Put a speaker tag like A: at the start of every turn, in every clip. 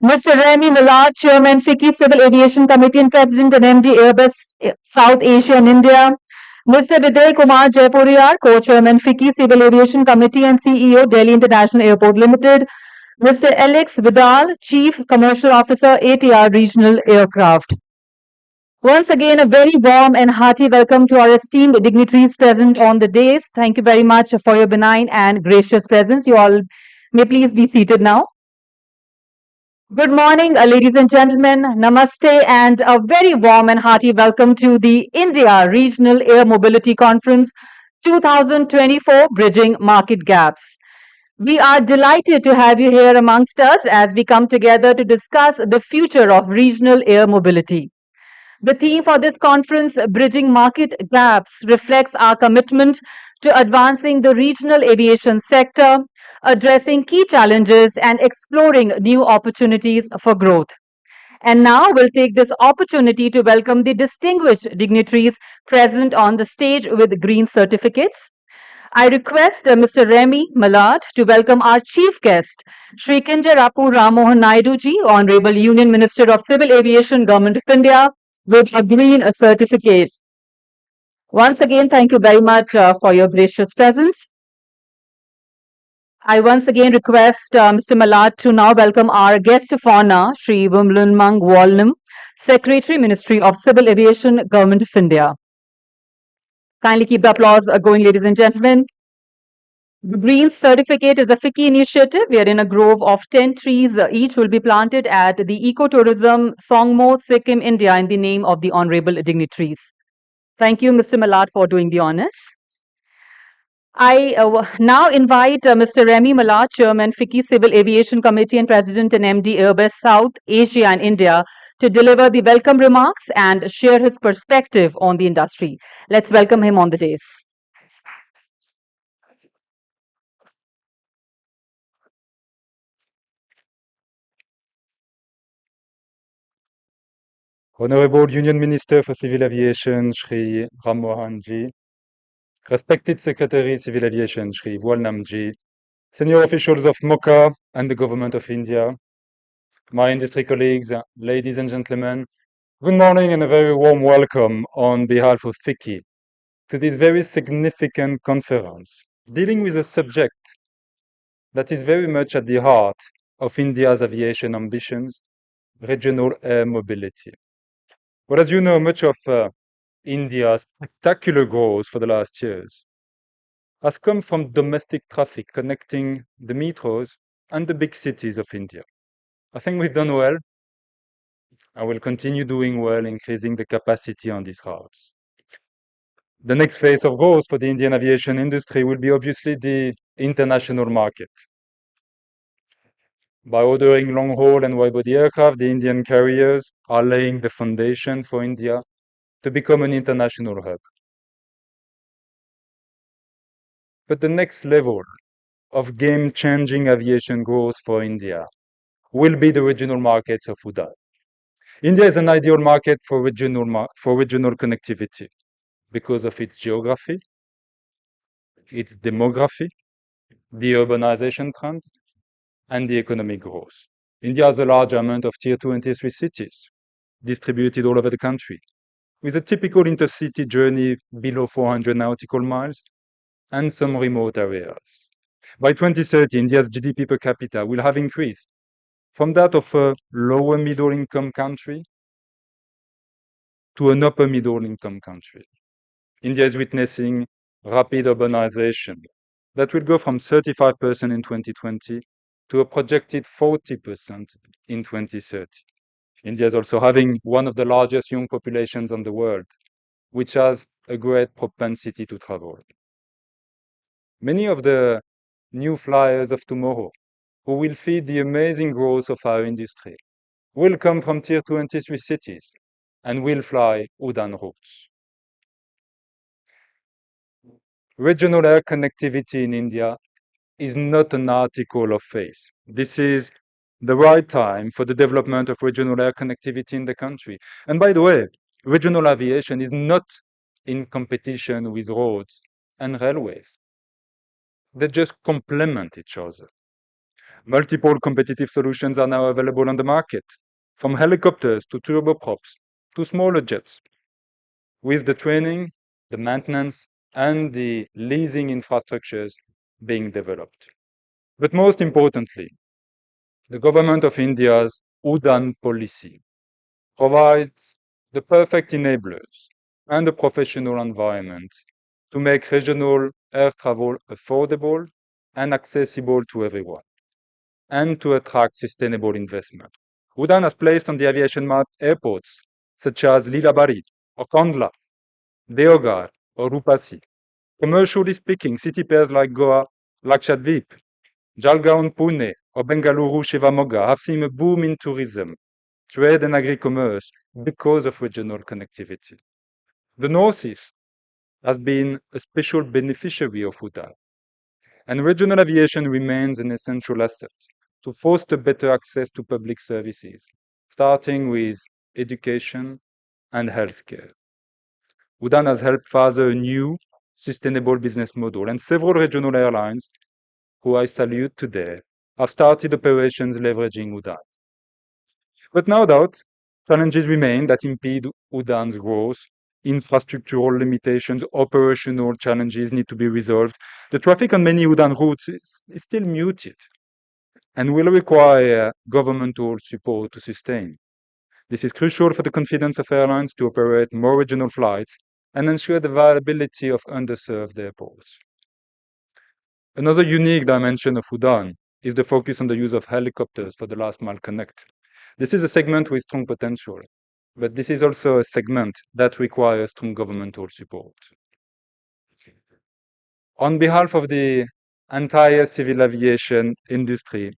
A: Mr. Remy, Chairman, FICCI Civil Aviation Committee and President and MD Airbus South Asia and India. Mr. Vidhay Kumar Jaipuriyar, Co-Chairman, FICCI Civil Aviation Committee and CEO, Delhi International Airport Limited. Mr. Alex Vidal, Chief Commercial Officer, ATR Regional Aircraft. Once again, a very warm and hearty welcome to our esteemed dignitaries present on the dais. Thank you very much for your benign and gracious presence. You all may please be seated now. Good morning, ladies and gentlemen. Namaste, and a very warm and hearty welcome to the India Regional Air Mobility Conference 2024 Bridging Market Gaps. We are delighted to have you here amongst us as we come together to discuss the future of regional air mobility. The theme for this conference, Bridging Market Gaps, reflects our commitment to advancing the regional aviation sector, addressing key challenges, and exploring new opportunities for growth. And now we'll take this opportunity to welcome the distinguished dignitaries present on the stage with green certificates. I request Mr. Remy Malad to welcome our chief guest, Shri Kinjarapu Ramohan Naidu ji, Honorable Union Minister of Civil Aviation, Government of India, with a green certificate. Once again, thank you very much for your gracious presence. I once again request Mr. Malad to now welcome our guest of honor, Shri Vimlanmang Walnam, Secretary, Ministry of Civil Aviation, Government of India. Kindly keep the applause going, ladies and gentlemen. The Green Certificate is a FICCI initiative wherein a grove of 10 trees each will be planted at the Ecotourism Songmo, Sikkim, India in the name of the honorable dignitaries. Thank you, Mr. Malad, for doing the honors. I now invite Mr. Remy Malad, Chairman, FICCI Civil Aviation Committee and President and MD Airbus South Asia and India, to deliver the welcome remarks and share his perspective on the industry. Let's welcome him on the dais.
B: Honorable Union Minister for Civil Aviation, Shri Ramohan ji, respected Secretary Civil Aviation, Shri Walnam ji, senior officials of MOCA and the Government of India, my industry colleagues, ladies and gentlemen, good morning and a very warm welcome on behalf of FICCI to this very significant conference dealing with a subject that is very much at the heart of India's aviation ambitions, regional air mobility. Well, as you know, much of India's spectacular growth for the last years has come from domestic traffic connecting the metros and the big cities of India. I think we've done well and will continue doing well, increasing the capacity on these routes. The next phase of growth for the Indian aviation industry will be obviously the international market. By ordering long-haul and wide-body aircraft, the Indian carriers are laying the foundation for India to become an international hub. But the next level of game-changing aviation growth for India will be the regional markets of UDA. India is an ideal market for regional connectivity because of its geography, its demography, the urbanization trend, and the economic growth. India has a large amount of tier 2 and tier 3 cities distributed all over the country, with a typical intercity journey below 400 nautical miles and some remote areas. By 2030, India's GDP per capita will have increased from that of a lower middle income country to an upper middle income country. India is witnessing rapid urbanization that will go from 35% in 2020 to a projected 40% in 2030. India is also having one of the largest young populations in the world, which has a great propensity to travel. Many of the new flyers of tomorrow who will feed the amazing growth of our industry will come from tier 2 and tier 3 cities and will fly UDAN routes. Regional air connectivity in India is not an article of faith. This is the right time for the development of regional air connectivity in the country. And by the way, regional aviation is not in competition with roads and railways. They just complement each other. Multiple competitive solutions are now available on the market, from helicopters to turboprops to smaller jets, with the training, the maintenance, and the leasing infrastructures being developed. But most importantly, the government of India's UDAN policy provides the perfect enablers and a professional environment to make regional air travel affordable and accessible to everyone, and to attract sustainable investment. UDAN has placed on the aviation map airports such as Lilabari or Kandla, Deoghar or Rupasi. Commercially speaking, city pairs like Goa, Lakshadweep, Jalgaon Pune or Bengaluru Shivamogga have seen a boom in tourism, trade and agri-commerce because of regional connectivity. The Northeast has been a special beneficiary of UDAN, and regional aviation remains an essential asset to foster better access to public services, starting with education and healthcare. UDAN has helped father a new, sustainable business model, and several regional airlines, who I salute today, have started operations leveraging UDAN. But no doubt, challenges remain that impede UDAN's growth. Infrastructural limitations, operational challenges need to be resolved. The traffic on many UDAN routes is still muted and will require governmental support to sustain. This is crucial for the confidence of airlines to operate more regional flights and ensure the viability of underserved airports. Another unique dimension of UDAN is the focus on the use of helicopters for the last mile connect. This is a segment with strong potential, but this is also a segment that requires strong governmental support. On behalf of the entire civil aviation industry,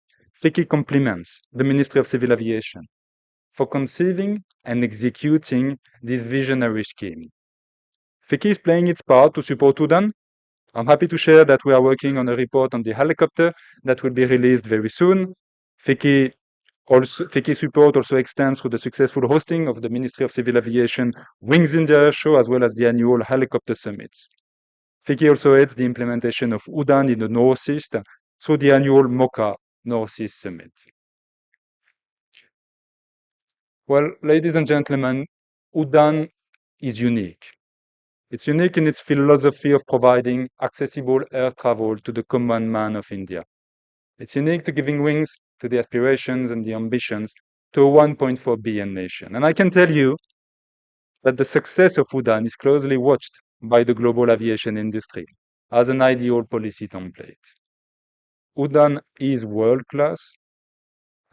B: FICI compliments the Ministry of Civil Aviation for conceiving and executing this visionary scheme. FICI is playing its part to support UDAN. I'm happy to share that we are working on a report on the helicopter that will be released very soon. FICI support also extends through the successful hosting of the Ministry of Civil Aviation Wings India Air Show, as well as the annual helicopter summits. FICI also aids the implementation of UDAN in the Northeast through the annual MOCA Northeast Summit. Well, ladies and gentlemen, UDAN is unique. It's unique in its philosophy of providing accessible air travel to the common man of India. It's unique to giving wings to the aspirations and the ambitions to a 1.4 billion nation. And I can tell you that the success of UDAN is closely watched by the global aviation industry as an ideal policy template. UDAN is world-class,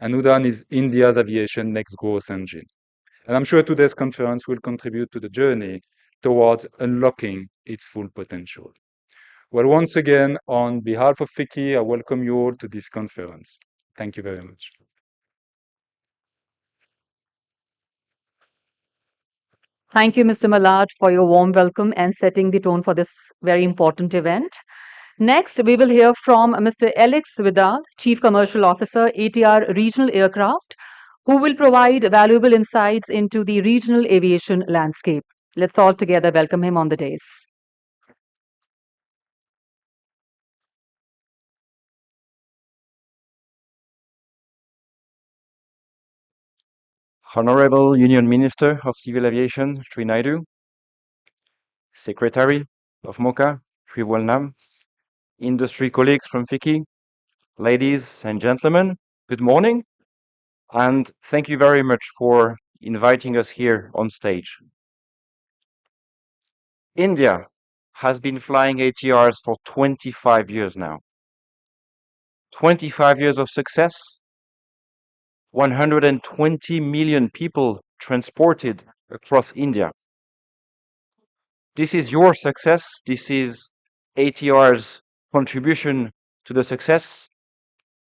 B: and UDAN is India's aviation next growth engine. And I'm sure today's conference will contribute to the journey towards unlocking its full potential. Well, once again, on behalf of FICI, I welcome you all to this conference. Thank you very much.
A: Thank you, Mr. Malad, for your warm welcome and setting the tone for this very important event. Next, we will hear from Mr. Alex Vidal, Chief Commercial Officer, ATR Regional Aircraft, who will provide valuable insights into the regional aviation landscape. Let's all together welcome him on the dais.
C: Honorable Union Minister of Civil Aviation, Sri Naidu, Secretary of MOCA, Sri Walnam, industry colleagues from FICI, ladies and gentlemen, good morning, and thank you very much for inviting us here on stage. India has been flying ATRs for 25 years now. 25 years of success, 120 million people transported across India. This is your success. This is ATR's contribution to the success.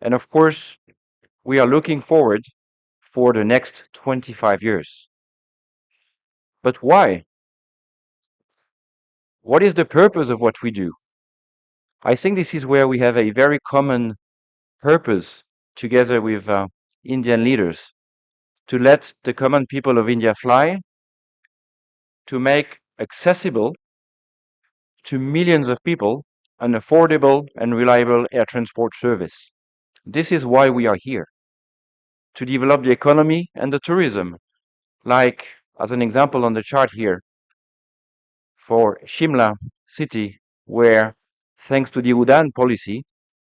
C: And of course, we are looking forward for the next 25 years. But why? What is the purpose of what we do? I think this is where we have a very common purpose together with Indian leaders, to let the common people of India fly, to make accessible to millions of people an affordable and reliable air transport service. This is why we are here, to develop the economy and the tourism, like as an example on the chart here, for Shimla city, where thanks to the Udan policy,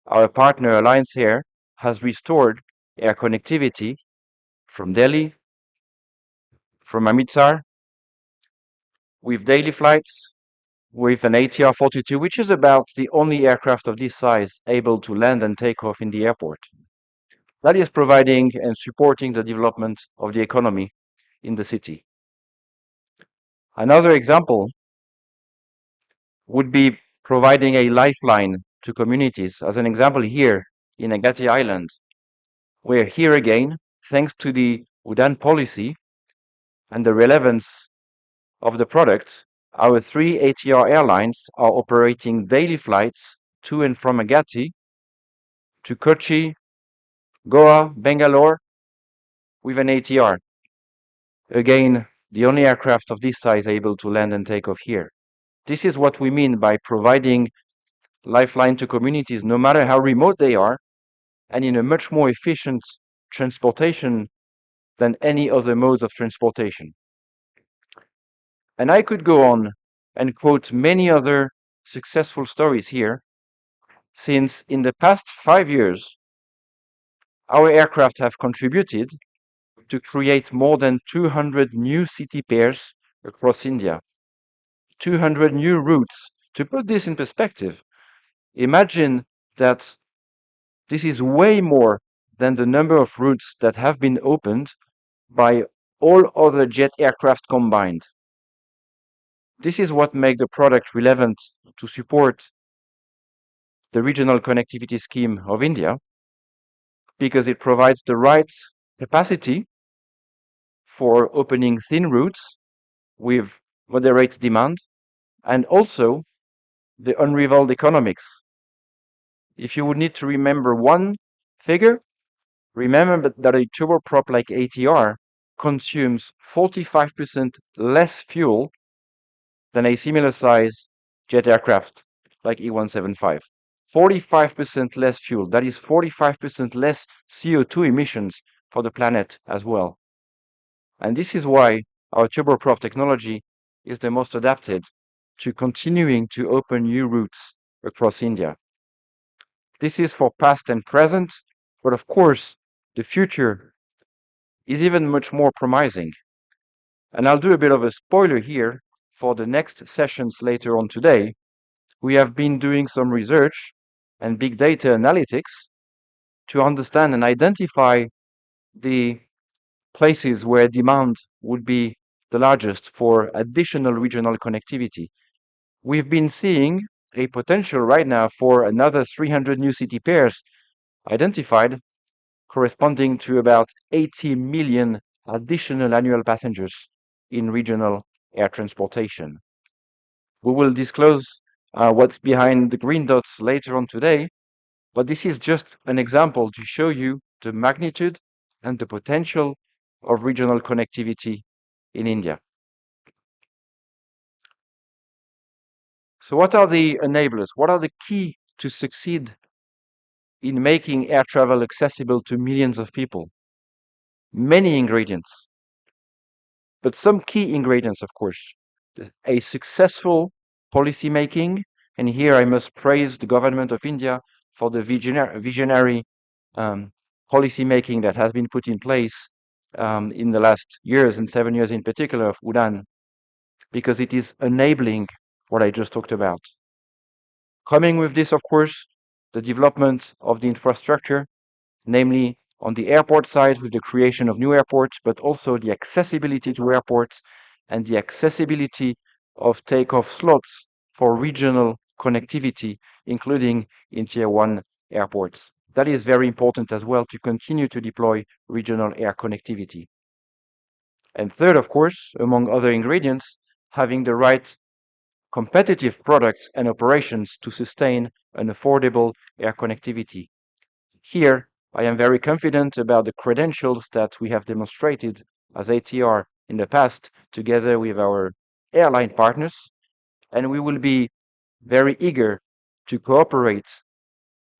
C: our partner Alliance Air has restored air connectivity from Delhi, from Amritsar, with daily flights, with an ATR 42, which is about the only aircraft of this size able to land and take off in the airport. That is providing and supporting the development of the economy in the city. Another example would be providing a lifeline to communities, as an example here in Agati Island, where here again, thanks to the Udan policy and the relevance of the product, our 3 ATR airlines are operating daily flights to and from Agati, to Kochi, Goa, Bangalore, with an ATR. Again, the only aircraft of this size able to land and take off here. This is what we mean by providing lifeline to communities, no matter how remote they are, and in a much more efficient transportation than any other modes of transportation. And I could go on and quote many other successful stories here, since in the past 5 years, our aircraft have contributed to create more than 200 new city pairs across India, 200 new routes. To put this in perspective, imagine that this is way more than the number of routes that have been opened by all other jet aircraft combined. This is what makes the product relevant to support the regional connectivity scheme of India, because it provides the right capacity for opening thin routes with moderate demand, and also the unrivaled economics. If you would need to remember one figure, remember that a turboprop like ATR consumes 45% less fuel than a similar size jet aircraft like E175. 45% less fuel. That is 45% less CO2 emissions for the planet as well. And this is why our turboprop technology is the most adapted to continuing to open new routes across India. This is for past and present, but of course, the future is even much more promising. And I'll do a bit of a spoiler here for the next sessions later on today. We have been doing some research and big data analytics to understand and identify the places where demand would be the largest for additional regional connectivity. We've been seeing a potential right now for another 300 new city pairs identified, corresponding to about 80 million additional annual passengers in regional air transportation. We will disclose what's behind the green dots later on today, but this is just an example to show you the magnitude and the potential of regional connectivity in India. So what are the enablers? What are the key to succeed in making air travel accessible to millions of people? Many ingredients, but some key ingredients, of course. A successful policy making, and here I must praise the government of India for the visionary policy making that has been put in place in the last years, and 7 years in particular, of Udan, because it is enabling what I just talked about. Coming with this, of course, the development of the infrastructure, namely on the airport side with the creation of new airports, but also the accessibility to airports and the accessibility of takeoff slots for regional connectivity, including in Tier 1 airports. That is very important as well to continue to deploy regional air connectivity. And third, of course, among other ingredients, having the right competitive products and operations to sustain an affordable air connectivity. Here, I am very confident about the credentials that we have demonstrated as ATR in the past together with our airline partners, and we will be very eager to cooperate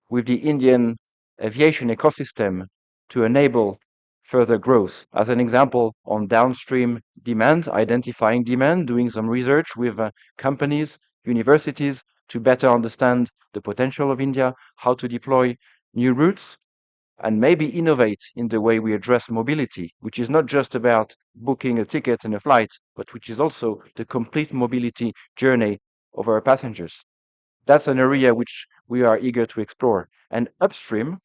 C: with the Indian aviation ecosystem to enable further growth. As an example, on downstream demand, identifying demand, doing some research with companies, universities to better understand the potential of India, how to deploy new routes, and maybe innovate in the way we address mobility, which is not just about booking a ticket and a flight, but which is also the complete mobility journey of our passengers. That's an area which we are eager to explore. And upstream,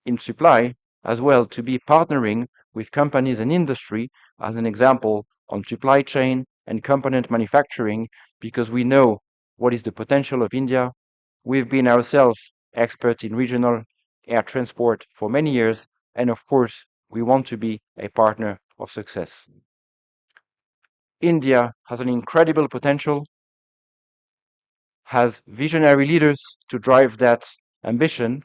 C: in supply as well, to be partnering with companies and industry, as an example, on supply chain and component manufacturing, because we know what is the potential of India. We've been ourselves experts in regional air transport for many years, and of course, we want to be a partner of success. India has an incredible potential, has visionary leaders to drive that ambition,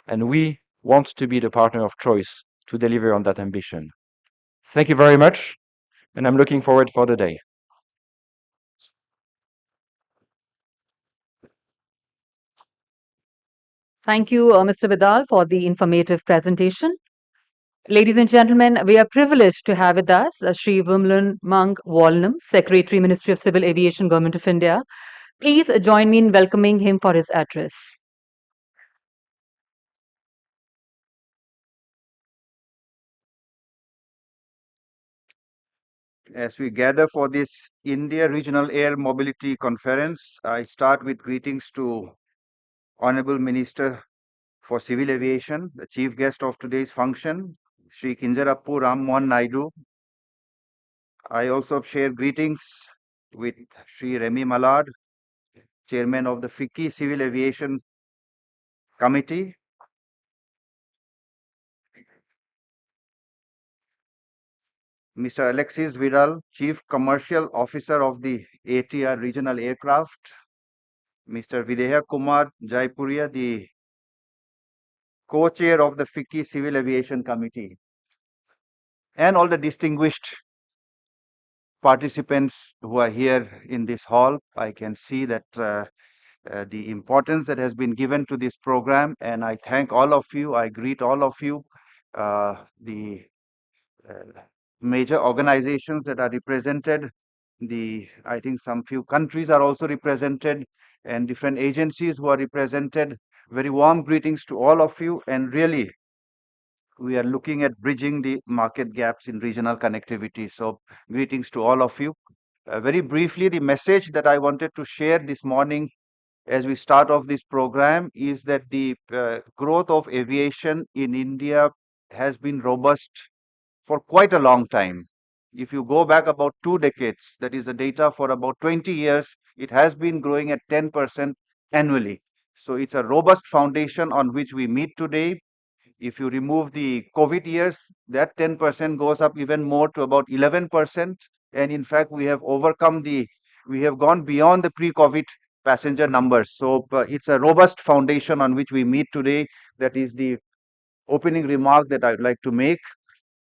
C: and we want to be the partner of choice to deliver on that ambition. Thank you very much, and I'm looking forward for the day.
A: Thank you, Mr. Vidal, for the informative presentation. Ladies and gentlemen, we are privileged to have with us Sri Vimlan Mang Walnam, Secretary, Ministry of Civil Aviation, Government of India. Please join me in welcoming him for his address.
D: As we gather for this India Regional Air Mobility Conference, I start with greetings to Honorable Minister for Civil Aviation, the chief guest of today's function, Sri Kinjarappu Ram Mohan Naidu. I also share greetings with Sri Remy Mallard, Chairman of the FICCI Civil Aviation Committee, Mr. Alexis Vidal, Chief Commercial Officer of the ATR Regional Aircraft, Mr. Videha Kumar Jaipuria, the co-chair of the FICCI Civil Aviation Committee, and all the distinguished participants who are here in this hall. I can see that the importance that has been given to this program, and I thank all of you. I greet all of you. The major organizations that are represented, I think some few countries are also represented, and different agencies who are represented. Very warm greetings to all of you, and really we are looking at bridging the market gaps in regional connectivity. So greetings to all of you. Very briefly, the message that I wanted to share this morning as we start off this program is that the growth of aviation in India has been robust for quite a long time. If you go back about 2 decades, that is the data for about 20 years, it has been growing at 10% annually. So it's a robust foundation on which we meet today. If you remove the COVID years, that 10% goes up even more to about 11%. And in fact, we have gone beyond the pre-COVID passenger numbers. So it's a robust foundation on which we meet today. That is the opening remark that I'd like to make.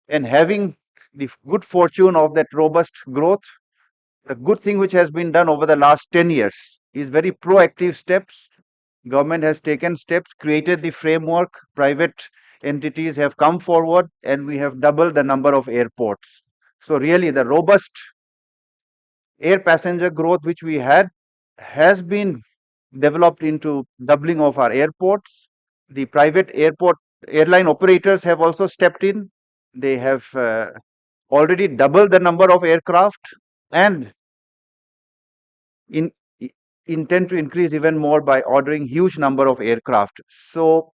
D: And having the good fortune of that robust growth, the good thing which has been done over the last 10 years is very proactive steps. Government has taken steps, created the framework, private entities have come forward, and we have doubled the number of airports. So really the robust air passenger growth which we had has been developed into doubling of our airports. The private airline operators have also stepped in. They have already doubled the number of aircraft and intend to increase even more by ordering huge number of aircraft. So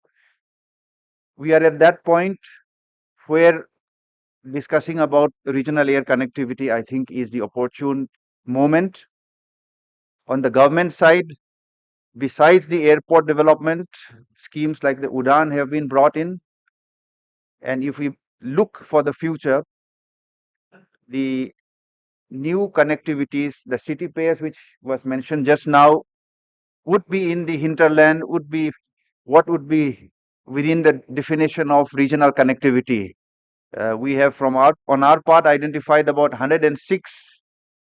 D: we are at that point where discussing about regional air connectivity, I think, is the opportune moment. On the government side, besides the airport development, schemes like the UDAN have been brought in. And if we look for the future, the new connectivities, the city pairs which was mentioned just now, would be in the hinterland, would be within the definition of regional connectivity. We have on our part identified about 106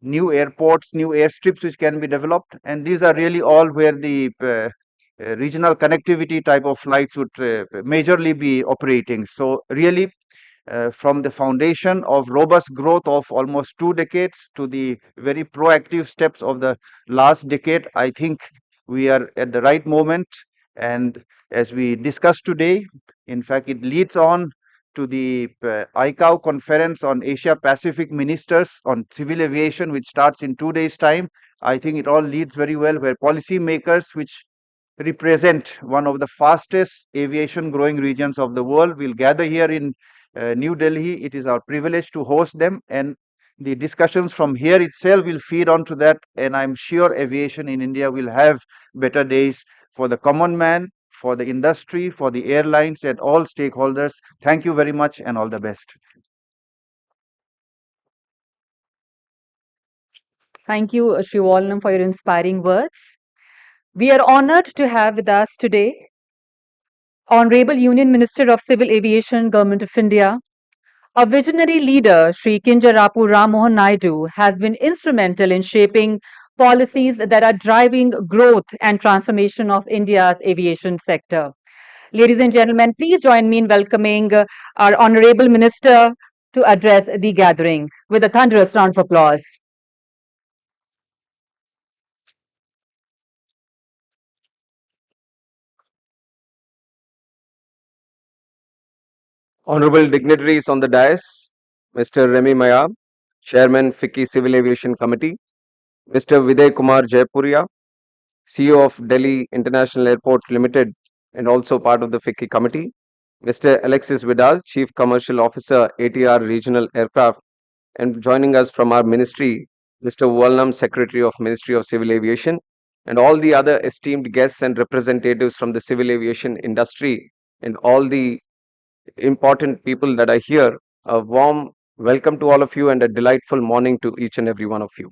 D: new airports, new airstrips which can be developed, and these are really all where the regional connectivity type of flights would majorly be operating. So really, from the foundation of robust growth of almost 2 decades to the very proactive steps of the last decade, I think we are at the right moment. And as we discussed today, in fact, it leads on to the ICAO conference on Asia Pacific ministers on civil aviation, which starts in 2 days' time. I think it all leads very well, where policymakers, which represent one of the fastest aviation growing regions of the world, will gather here in New Delhi. It is our privilege to host them, and the discussions from here itself will feed onto that. And I'm sure aviation in India will have better days for the common man, for the industry, for the airlines, and all stakeholders. Thank you very much, and all the best.
A: Thank you, Shri Walnam, for your inspiring words. We are honored to have with us today Honorable Union Minister of Civil Aviation, Government of India. A visionary leader, Sri Kinjarapu Ram Mohan Naidu, has been instrumental in shaping policies that are driving growth and transformation of India's aviation sector. Ladies and gentlemen, please join me in welcoming our Honorable Minister to address the gathering with a thunderous round of applause.
E: Honorable dignitaries on the dais, Mr. Remy Mayab, Chairman FICCI Civil Aviation Committee, Mr. Viday Kumar Jaipuria, CEO of Delhi International Airport Limited and also part of the FICCI Committee, Mr. Alexis Vidal, Chief Commercial Officer, ATR Regional Aircraft, and joining us from our ministry, Mr. Walnam, Secretary of Ministry of Civil Aviation, and all the other esteemed guests and representatives from the civil aviation industry and all the important people that are here. A warm welcome to all of you and a delightful morning to each and every one of you.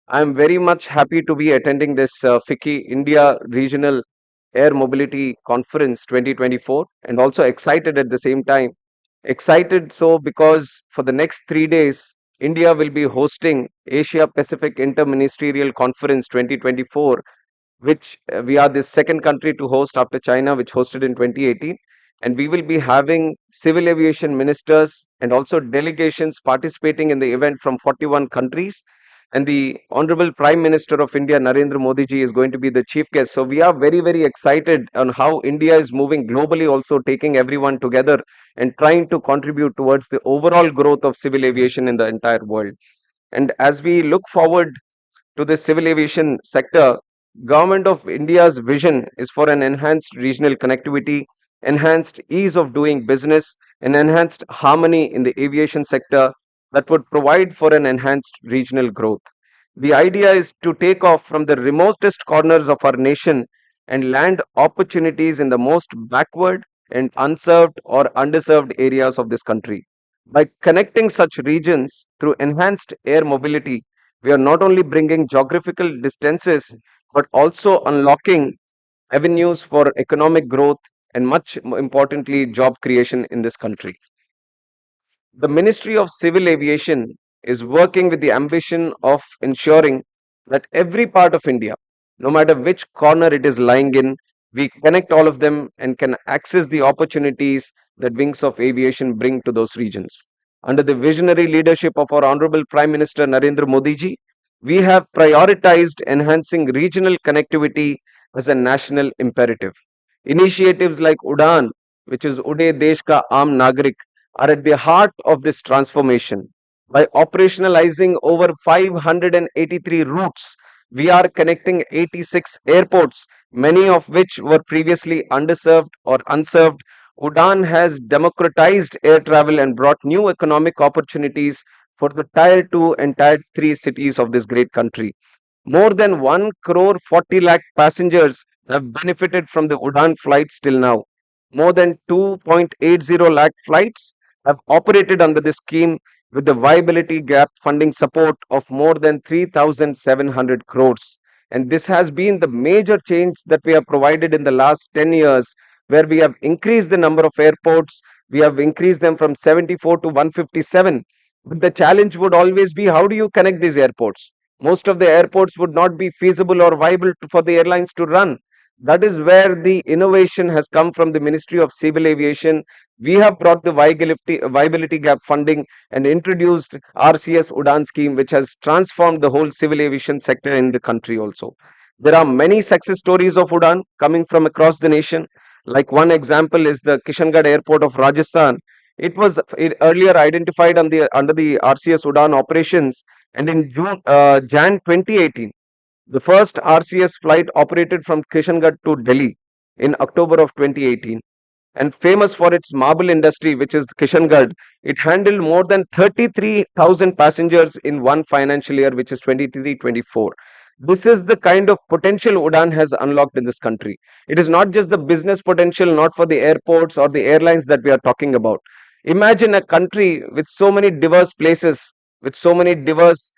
E: I am very much happy to be attending this FICCI India Regional Air Mobility Conference 2024 and also excited at the same time. Excited so because for the next 3 days, India will be hosting Asia Pacific Interministerial Conference 2024, which we are the second country to host after China, which hosted in 2018. And we will be having civil aviation ministers and also delegations participating in the event from 41 countries. And the Honorable Prime Minister of India, Narendra Modi ji, is going to be the chief guest. So we are very, very excited on how India is moving globally, also taking everyone together and trying to contribute towards the overall growth of civil aviation in the entire world. And as we look forward to the civil aviation sector, Government of India's vision is for an enhanced regional connectivity, enhanced ease of doing business, and enhanced harmony in the aviation sector that would provide for an enhanced regional growth. The idea is to take off from the remotest corners of our nation and land opportunities in the most backward and unserved or underserved areas of this country. By connecting such regions through enhanced air mobility, we are not only bringing geographical distances but also unlocking avenues for economic growth and, much more importantly, job creation in this country. The Ministry of Civil Aviation is working with the ambition of ensuring that every part of India, no matter which corner it is lying in, we connect all of them and can access the opportunities that wings of aviation bring to those regions. Under the visionary leadership of our Honorable Prime Minister Narendra Modi ji, we have prioritized enhancing regional connectivity as a national imperative. Initiatives like UDAN, which is Ude Desh Ka Aam Nagrik, are at the heart of this transformation. By operationalizing over 583 routes, we are connecting 86 airports, many of which were previously underserved or unserved. UDAN has democratized air travel and brought new economic opportunities for the Tier 2 and Tier 3 cities of this great country. More than 1 crore 40 lakh passengers have benefited from the UDAN flights till now. More than 2.80 lakh flights have operated under this scheme with the viability gap funding support of more than 3,700 crores. And this has been the major change that we have provided in the last 10 years, where we have increased the number of airports. We have increased them from 74 to 157. But the challenge would always be, how do you connect these airports? Most of the airports would not be feasible or viable for the airlines to run. That is where the innovation has come from the Ministry of Civil Aviation. We have brought the viability gap funding and introduced RCS Udan scheme, which has transformed the whole civil aviation sector in the country also. There are many success stories of Udan coming from across the nation. Like one example is the Kishangarh Airport of Rajasthan. It earlier identified under the RCS Udan operations, and in Jan 2018, the first RCS flight operated from Kishangarh to Delhi in October of 2018. And famous for its marble industry, which is Kishangarh, it handled more than 33,000 passengers in one financial year, which is 23-24. This is the kind of potential Udan has unlocked in this country. It is not just the business potential, not for the airports or the airlines that we are talking about. Imagine a country with so many diverse places, with so many diverse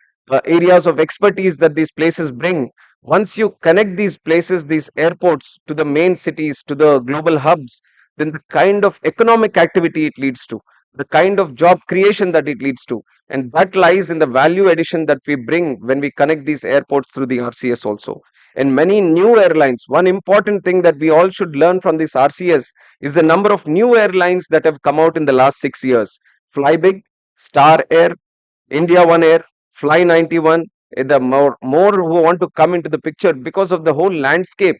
E: areas of expertise that these places bring. Once you connect these places, these airports, to the main cities, to the global hubs, then the kind of economic activity it leads to, the kind of job creation that it leads to, and that lies in the value addition that we bring when we connect these airports through the RCS also. And many new airlines, one important thing that we all should learn from this RCS is the number of new airlines that have come out in the last 6 years. Flybig, Star Air, India One Air, Fly 91, the more who want to come into the picture because of the whole landscape.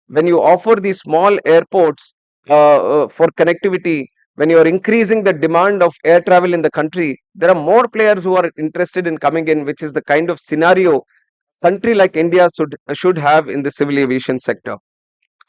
E: When you offer these small airports for connectivity, when you are increasing the demand of air travel in the country, there are more players who are interested in coming in, which is the kind of scenario country like India should have in the civil aviation sector.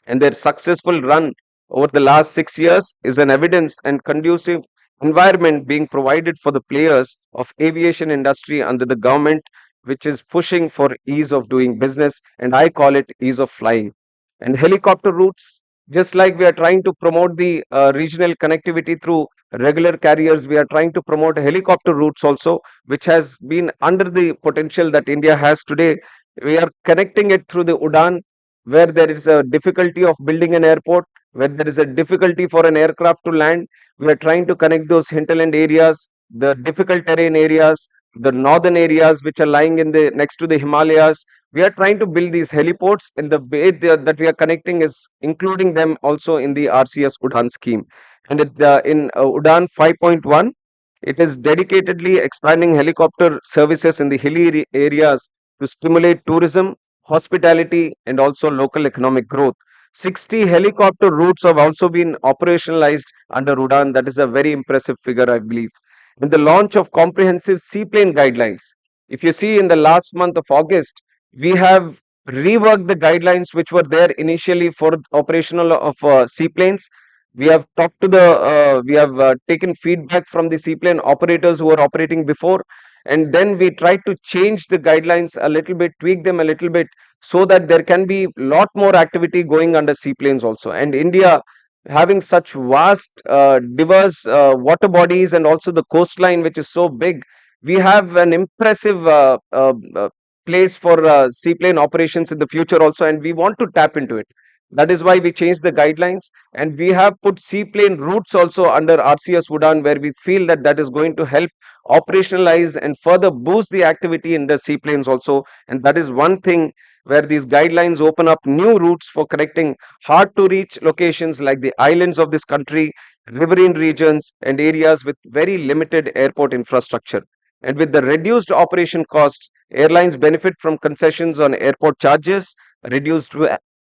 E: And their successful run over the last 6 years is an evidence and conducive environment being provided for the players of aviation industry under the government, which is pushing for ease of doing business, and I call it ease of flying. And helicopter routes, just like we are trying to promote the regional connectivity through regular carriers, we are trying to promote helicopter routes also, which has been under the potential that India has today. We are connecting it through the Udan, where there is a difficulty of building an airport, where there is a difficulty for an aircraft to land. We are trying to connect those hinterland areas, the difficult terrain areas, the northern areas which are lying in the next to the Himalayas. We are trying to build these heliports, and the way that we are connecting is including them also in the RCS Udan scheme. And in Udan 5.1, it is dedicatedly expanding helicopter services in the hilly areas to stimulate tourism, hospitality, and also local economic growth. 60 helicopter routes have also been operationalized under Udan. That is a very impressive figure, I believe. And the launch of comprehensive seaplane guidelines. If you see, in the last month of August, we have reworked the guidelines which were there initially for operational of seaplanes. We have talked to we have taken feedback from the seaplane operators who were operating before, and then we tried to change the guidelines a little bit, tweak them a little bit, so that there can be lot more activity going under seaplanes also. And India, having such vast, diverse water bodies, and also the coastline which is so big, we have an impressive place for seaplane operations in the future also, and we want to tap into it. That is why we changed the guidelines, and we have put seaplane routes also under RCS Udan, where we feel that that is going to help operationalize and further boost the activity in the seaplanes also. And that is one thing where these guidelines open up new routes for connecting hard to reach locations like the islands of this country, riverine regions, and areas with very limited airport infrastructure. And with the reduced operation costs, airlines benefit from concessions on airport charges, reduced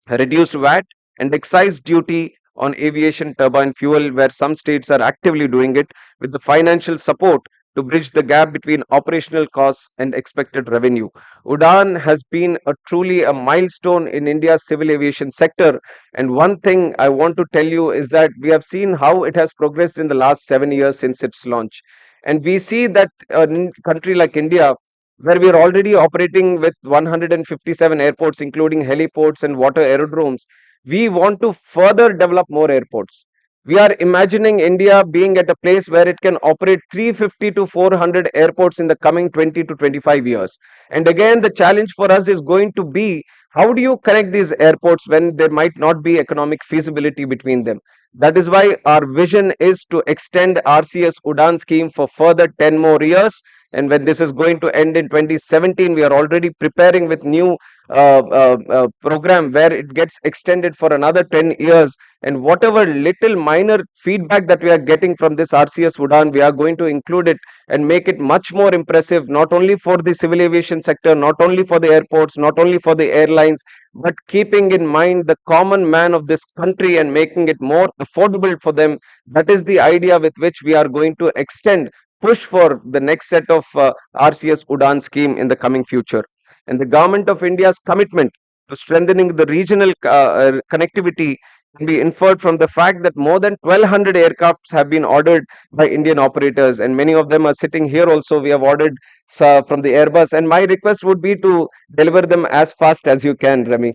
E: reduced VAT, and excise duty on aviation turbine fuel, where some states are actively doing it, with the financial support to bridge the gap between operational costs and expected revenue. Udan has been truly a milestone in India's civil aviation sector. And one thing I want to tell you is that we have seen how it has progressed in the last 7 years since its launch. And we see that in a country like India, where we are already operating with 157 airports, including heliports and water aerodromes, we want to further develop more airports. We are imagining India being at a place where it can operate 350 to 400 airports in the coming 20 to 25 years. And again, the challenge for us is going to be, how do you connect these airports when there might not be economic feasibility between them? That is why our vision is to extend RCS Udan scheme for further 10 more years, And when this is going to end in 2017, we are already preparing with new program where it gets extended for another 10 years. And whatever little minor feedback that we are getting from this RCS Udan, we are going to include it and make it much more impressive, not only for the civil aviation sector, not only for the airports, not only for the airlines, but keeping in mind the common man of this country and making it more affordable for them. That is the idea with which we are going to extend, push for the next set of RCS Udan scheme in the coming future. And the government of India's commitment to strengthening the regional connectivity can be inferred from the fact that more than 1,200 aircrafts have been ordered by Indian operators, and many of them are sitting here also. We have ordered from the Airbus, and my request would be to deliver them as fast as you can, Remy.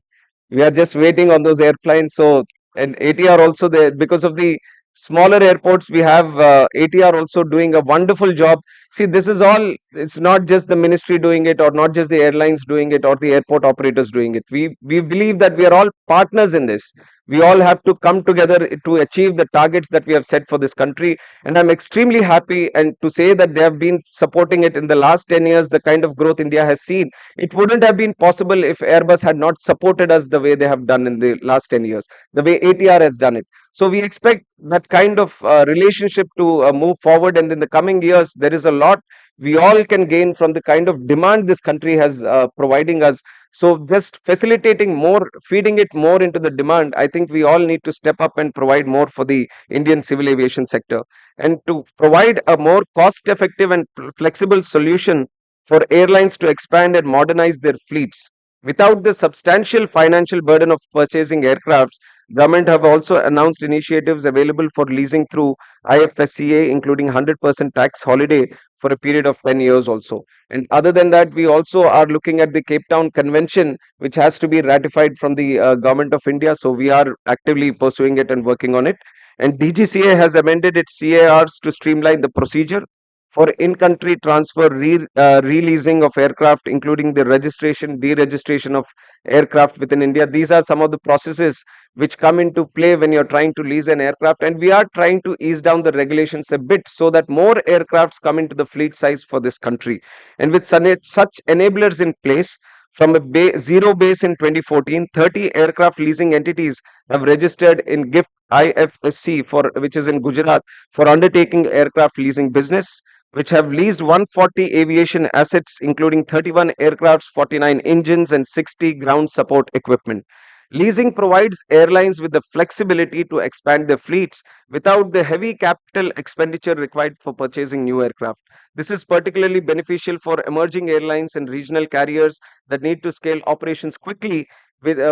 E: We are just waiting on those airplanes. So, and ATR also there, because of the smaller airports, we have ATR also doing a wonderful job. See, this is all, it's not just the ministry doing it, or not just the airlines doing it, or the airport operators doing it. We believe that we are all partners in this. We all have to come together to achieve the targets that we have set for this country. And I'm extremely happy and to say that they have been supporting it in the last 10 years. The kind of growth India has seen, it wouldn't have been possible if Airbus had not supported us the way they have done in the last 10 years, the way ATR has done it. So we expect that kind of relationship to move forward, and in the coming years, there is a lot we all can gain from the kind of demand this country has providing us. So just facilitating more, feeding it more into the demand, I think we all need to step up and provide more for the Indian civil aviation sector, and to provide a more cost-effective and flexible solution for airlines to expand and modernize their fleets. Without the substantial financial burden of purchasing aircrafts, government have also announced initiatives available for leasing through IFSCA, including 100% tax holiday for a period of 10 years also. And other than that, we also are looking at the Cape Town Convention, which has to be ratified from the government of India. So we are actively pursuing it and working on it. And DGCA has amended its CARs to streamline the procedure for in-country transfer, releasing of aircraft, including the registration, deregistration of aircraft within India. These are some of the processes which come into play when you're trying to lease an aircraft, and we are trying to ease down the regulations a bit so that more aircrafts come into the fleet size for this country. And with such enablers in place, from a zero base in 2014, 30 aircraft leasing entities have registered in GIFT IFSC, for which is in Gujarat, for undertaking aircraft leasing business, which have leased 140 aviation assets, including 31 aircrafts, 49 engines, and 60 ground support equipment. Leasing provides airlines with the flexibility to expand their fleets without the heavy capital expenditure required for purchasing new aircraft. This is particularly beneficial for emerging airlines and regional carriers that need to scale operations quickly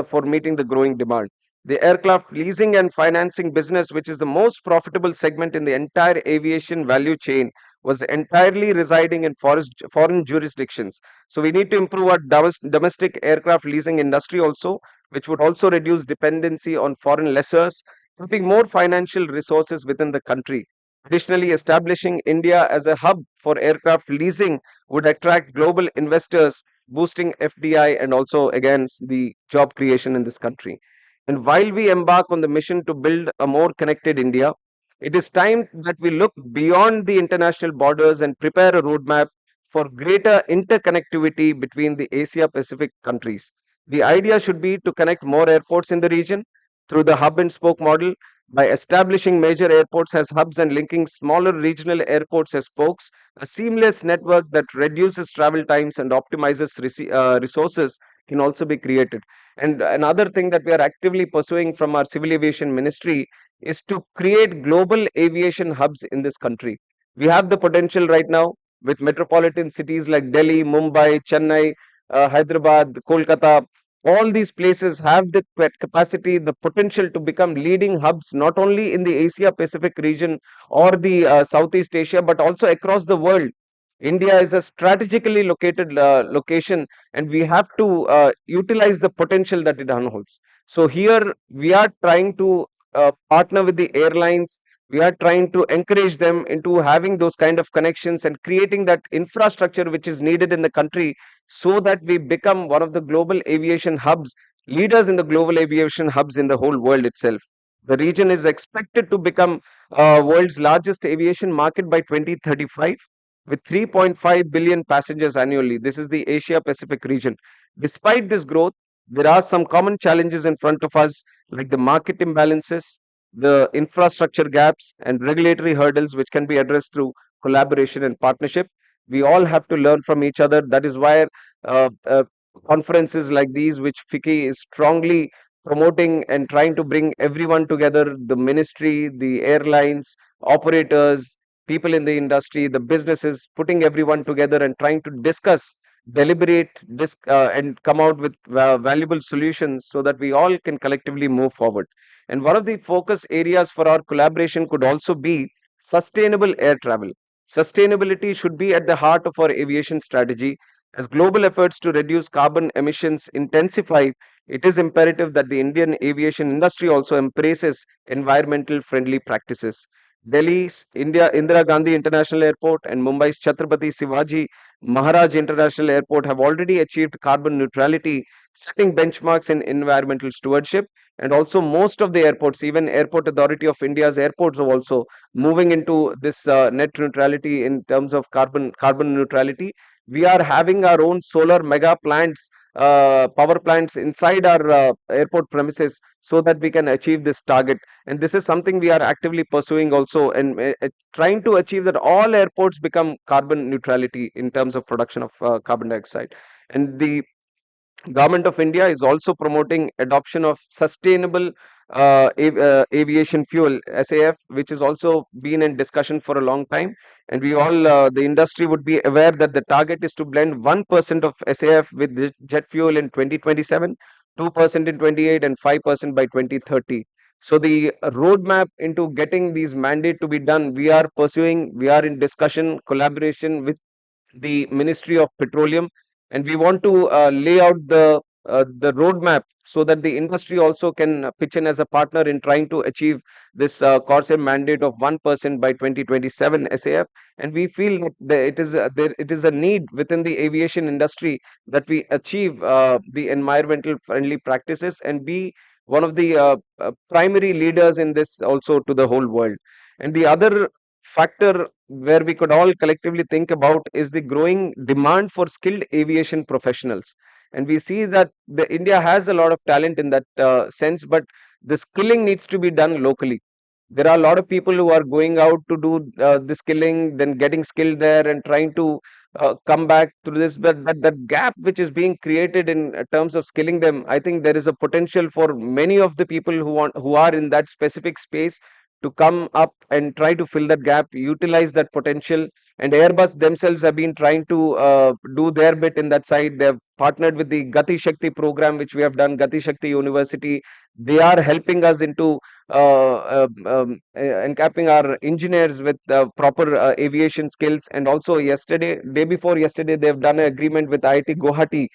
E: for meeting the growing demand. The aircraft leasing and financing business, which is the most profitable segment in the entire aviation value chain, was entirely residing in foreign jurisdictions. So we need to improve our domestic aircraft leasing industry also, which would also reduce dependency on foreign lessors, keeping more financial resources within the country. Additionally, establishing India as a hub for aircraft leasing would attract global investors, boosting FDI and also again the job creation in this country. And while we embark on the mission to build a more connected India, it is time that we look beyond the international borders and prepare a roadmap for greater interconnectivity between the Asia Pacific countries. The idea should be to connect more airports in the region through the hub and spoke model, by establishing major airports as hubs and linking smaller regional airports as spokes. A seamless network that reduces travel times and optimizes resources can also be created. And another thing that we are actively pursuing from our civil aviation ministry is to create global aviation hubs in this country. We have the potential right now with metropolitan cities like Delhi, Mumbai, Chennai, Hyderabad, Kolkata. All these places have the capacity, the potential to become leading hubs, not only in the Asia Pacific region or the Southeast Asia, but also across the world. India is a strategically located location, and we have to utilize the potential that it holds. So here we are trying to partner with the airlines. We are trying to encourage them into having those kind of connections and creating that infrastructure which is needed in the country, so that we become one of the global aviation hubs, leaders in the global aviation hubs in the whole world itself. The region is expected to become world's largest aviation market by 2035, with 3.5 billion passengers annually. This is the Asia Pacific region. Despite this growth, there are some common challenges in front of us, like the market imbalances, the infrastructure gaps, and regulatory hurdles, which can be addressed through collaboration and partnership. We all have to learn from each other. That is why conferences like these, which FICCI is strongly promoting and trying to bring everyone together, the ministry, the airlines, operators, people in the industry, the businesses, putting everyone together and trying to discuss, deliberate, and come out with valuable solutions so that we all can collectively move forward. And one of the focus areas for our collaboration could also be sustainable air travel. Sustainability should be at the heart of our aviation strategy. As global efforts to reduce carbon emissions intensify, it is imperative that the Indian aviation industry also embraces environmental friendly practices. Delhi's India Indira Gandhi International Airport and Mumbai's Chhatrapati Shivaji Maharaj International Airport have already achieved carbon neutrality, setting benchmarks in environmental stewardship. And also, most of the airports, even Airport Authority of India's airports, are also moving into this net neutrality in terms of carbon neutrality. We are having our own solar mega plants, power plants inside our airport premises, so that we can achieve this target. And this is something we are actively pursuing also, and trying to achieve that all airports become carbon neutrality in terms of production of carbon dioxide. And the Government of India is also promoting adoption of sustainable aviation fuel SAF, which has also been in discussion for a long time. And we all, the industry would be aware that the target is to blend 1% of SAF with jet fuel in 2027, 2% in 28, and 5% by 2030. So the roadmap into getting these mandate to be done, we are pursuing. We are in discussion, collaboration with the Ministry of Petroleum, and we want to lay out the roadmap so that the industry also can pitch in as a partner in trying to achieve this Corsair mandate of 1% by 2027 SAF. And we feel that it is a need within the aviation industry that we achieve the environmental friendly practices and be one of the primary leaders in this also to the whole world. And the other factor where we could all collectively think about is the growing demand for skilled aviation professionals. And we see that the India has a lot of talent in that sense, but the skilling needs to be done locally. There are a lot of people who are going out to do the skilling, then getting skilled there and trying to come back through this. But that gap which is being created in terms of skilling them, I think there is a potential for many of the people who are in that specific space to come up and try to fill that gap, utilize that potential. And Airbus themselves have been trying to do their bit in that side. They have partnered with the Gati Shakti program, which we have done, Gati Shakti University. They are helping us into encapping our engineers with proper aviation skills. And also yesterday, day before yesterday, they have done an agreement with IIT Guwahati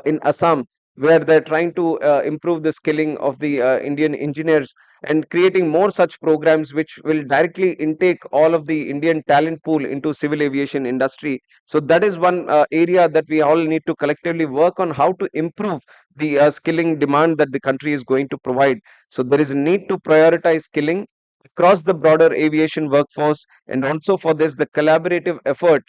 E: in Assam, where they're trying to improve the skilling of the Indian engineers and creating more such programs which will directly intake all of the Indian talent pool into civil aviation industry. So that is one area that we all need to collectively work on, how to improve the skilling demand that the country is going to provide. So there is a need to prioritize skilling across the broader aviation workforce, and also for this the collaborative effort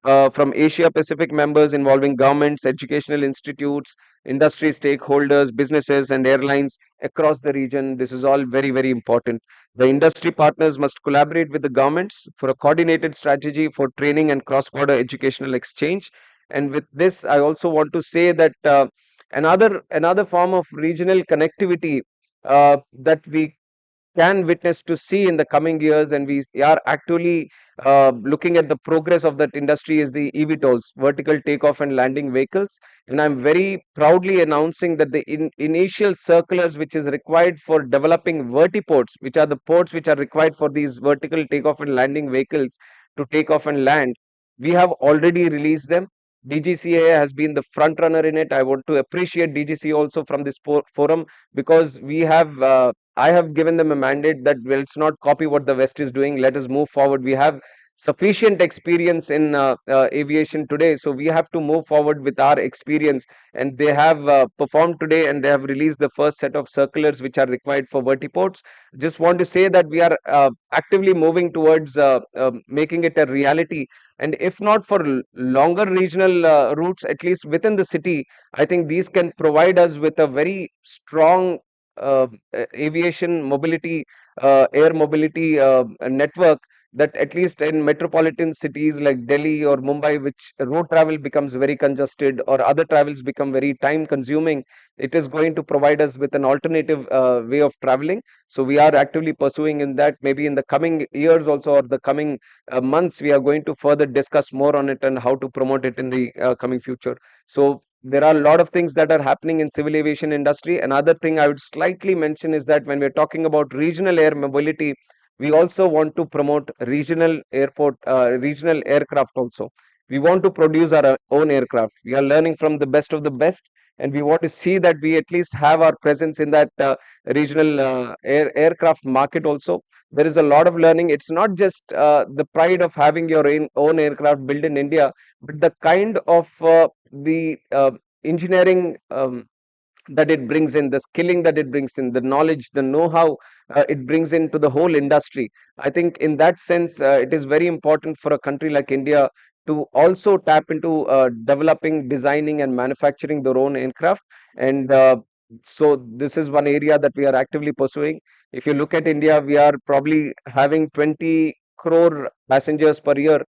E: from Asia Pacific members involving governments, educational institutes, industry stakeholders, businesses, and airlines across the region. This is all very, very important. The industry partners must collaborate with the governments for a coordinated strategy for training and cross border educational exchange. And with this, I also want to say that another form of regional connectivity that we can witness to see in the coming years, and we are actually looking at the progress of that industry, is the eVTOLs, vertical takeoff and landing vehicles. And I'm very proudly announcing that the initial circulars which is required for developing vertiports, which are the ports which are required for these vertical takeoff and landing vehicles to take off and land, we have already released them. DGCA has been the front runner in it. I want to appreciate DGCA also from this forum, because we have I have given them a mandate that, well, let's not copy what the West is doing. Let us move forward. We have sufficient experience in aviation today. So we have to move forward with our experience, and they have performed today, and they have released the first set of circulars which are required for vertiports. Just want to say that we are actively moving towards making it a reality, and if not for longer regional routes, at least within the city, I think these can provide us with a very strong aviation mobility, air mobility network, that at least in metropolitan cities like Delhi or Mumbai, which road travel becomes very congested or other travels become very time consuming, it is going to provide us with an alternative way of traveling. So we are actively pursuing in that. Maybe in the coming years also, or the coming months, we are going to further discuss more on it and how to promote it in the coming future. So there are a lot of things that are happening in civil aviation industry. Another thing I would slightly mention is that when we're talking about regional air mobility, we also want to promote regional aircraft also. We want to produce our own aircraft. We are learning from the best of the best, and we want to see that we at least have our presence in that regional aircraft market also. There is a lot of learning. It's not just the pride of having your own aircraft built in India, but the kind of the engineering that it brings in, the skilling that it brings in, the knowledge, the know-how it brings into the whole industry. I think in that sense, it is very important for a country like India to also tap into developing, designing, and manufacturing their own aircraft. And so this is one area that we are actively pursuing. If you look at India, we are probably having 20 crore passengers per year,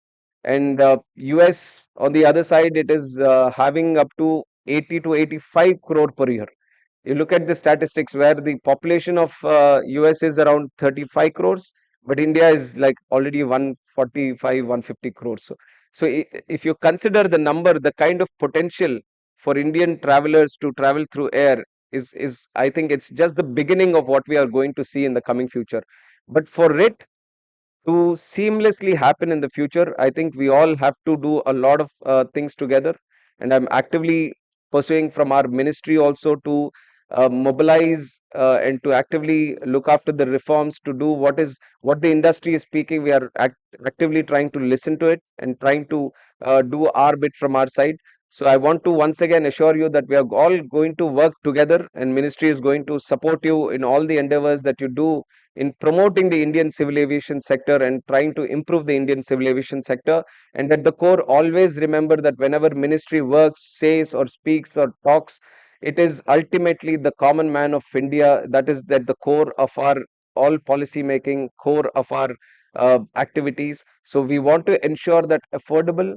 E: and US on the other side, it is having up to 80 to 85 crore per year. You look at the statistics where the population of US is around 35 crores, but India is like already 145, 150 crores. So if you consider the number, the kind of potential for Indian travelers to travel through air is I think it's just the beginning of what we are going to see in the coming future. But for it to seamlessly happen in the future, I think we all have to do a lot of things together. And I'm actively pursuing from our ministry also to mobilize and to actively look after the reforms, to do what the industry is speaking. We are actively trying to listen to it and trying to do our bit from our side. So I want to once again assure you that we are all going to work together, and ministry is going to support you in all the endeavors that you do in promoting the Indian civil aviation sector and trying to improve the Indian civil aviation sector. And at the core, always remember that whenever ministry works, says, or speaks or talks, it is ultimately the common man of India that is at the core of our all policy making, core of our activities. So we want to ensure that affordable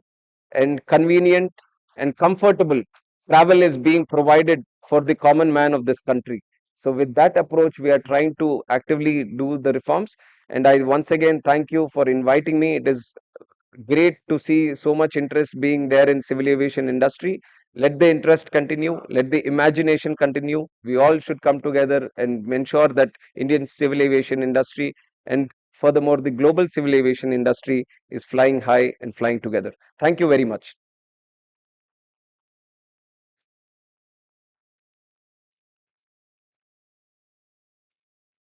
E: and convenient and comfortable travel is being provided for the common man of this country. So with that approach, we are trying to actively do the reforms. And I once again thank you for inviting me. It is great to see so much interest being there in civil aviation industry. Let the interest continue, let the imagination continue. We all should come together and ensure that Indian civil aviation industry, and furthermore the global civil aviation industry, is flying high and flying together. Thank you very much.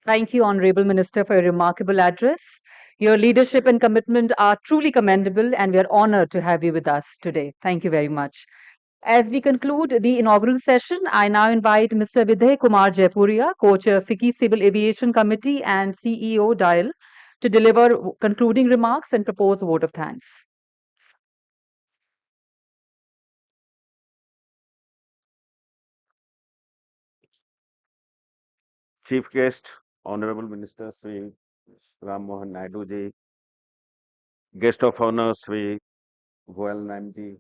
A: Thank you, Honorable Minister, for your remarkable address. Your leadership and commitment are truly commendable, and we are honored to have you with us today. Thank you very much. As we conclude the inaugural session, I now invite Mr. Vidhay Kumar Jaipuria, Co-Chair FICCI Civil Aviation Committee and CEO DIAL, to deliver concluding remarks and propose a vote of thanks.
F: Chief guest, Honorable Minister Sri Ram Mohan Naidu ji, guest of honor Sri Goel Naim ji,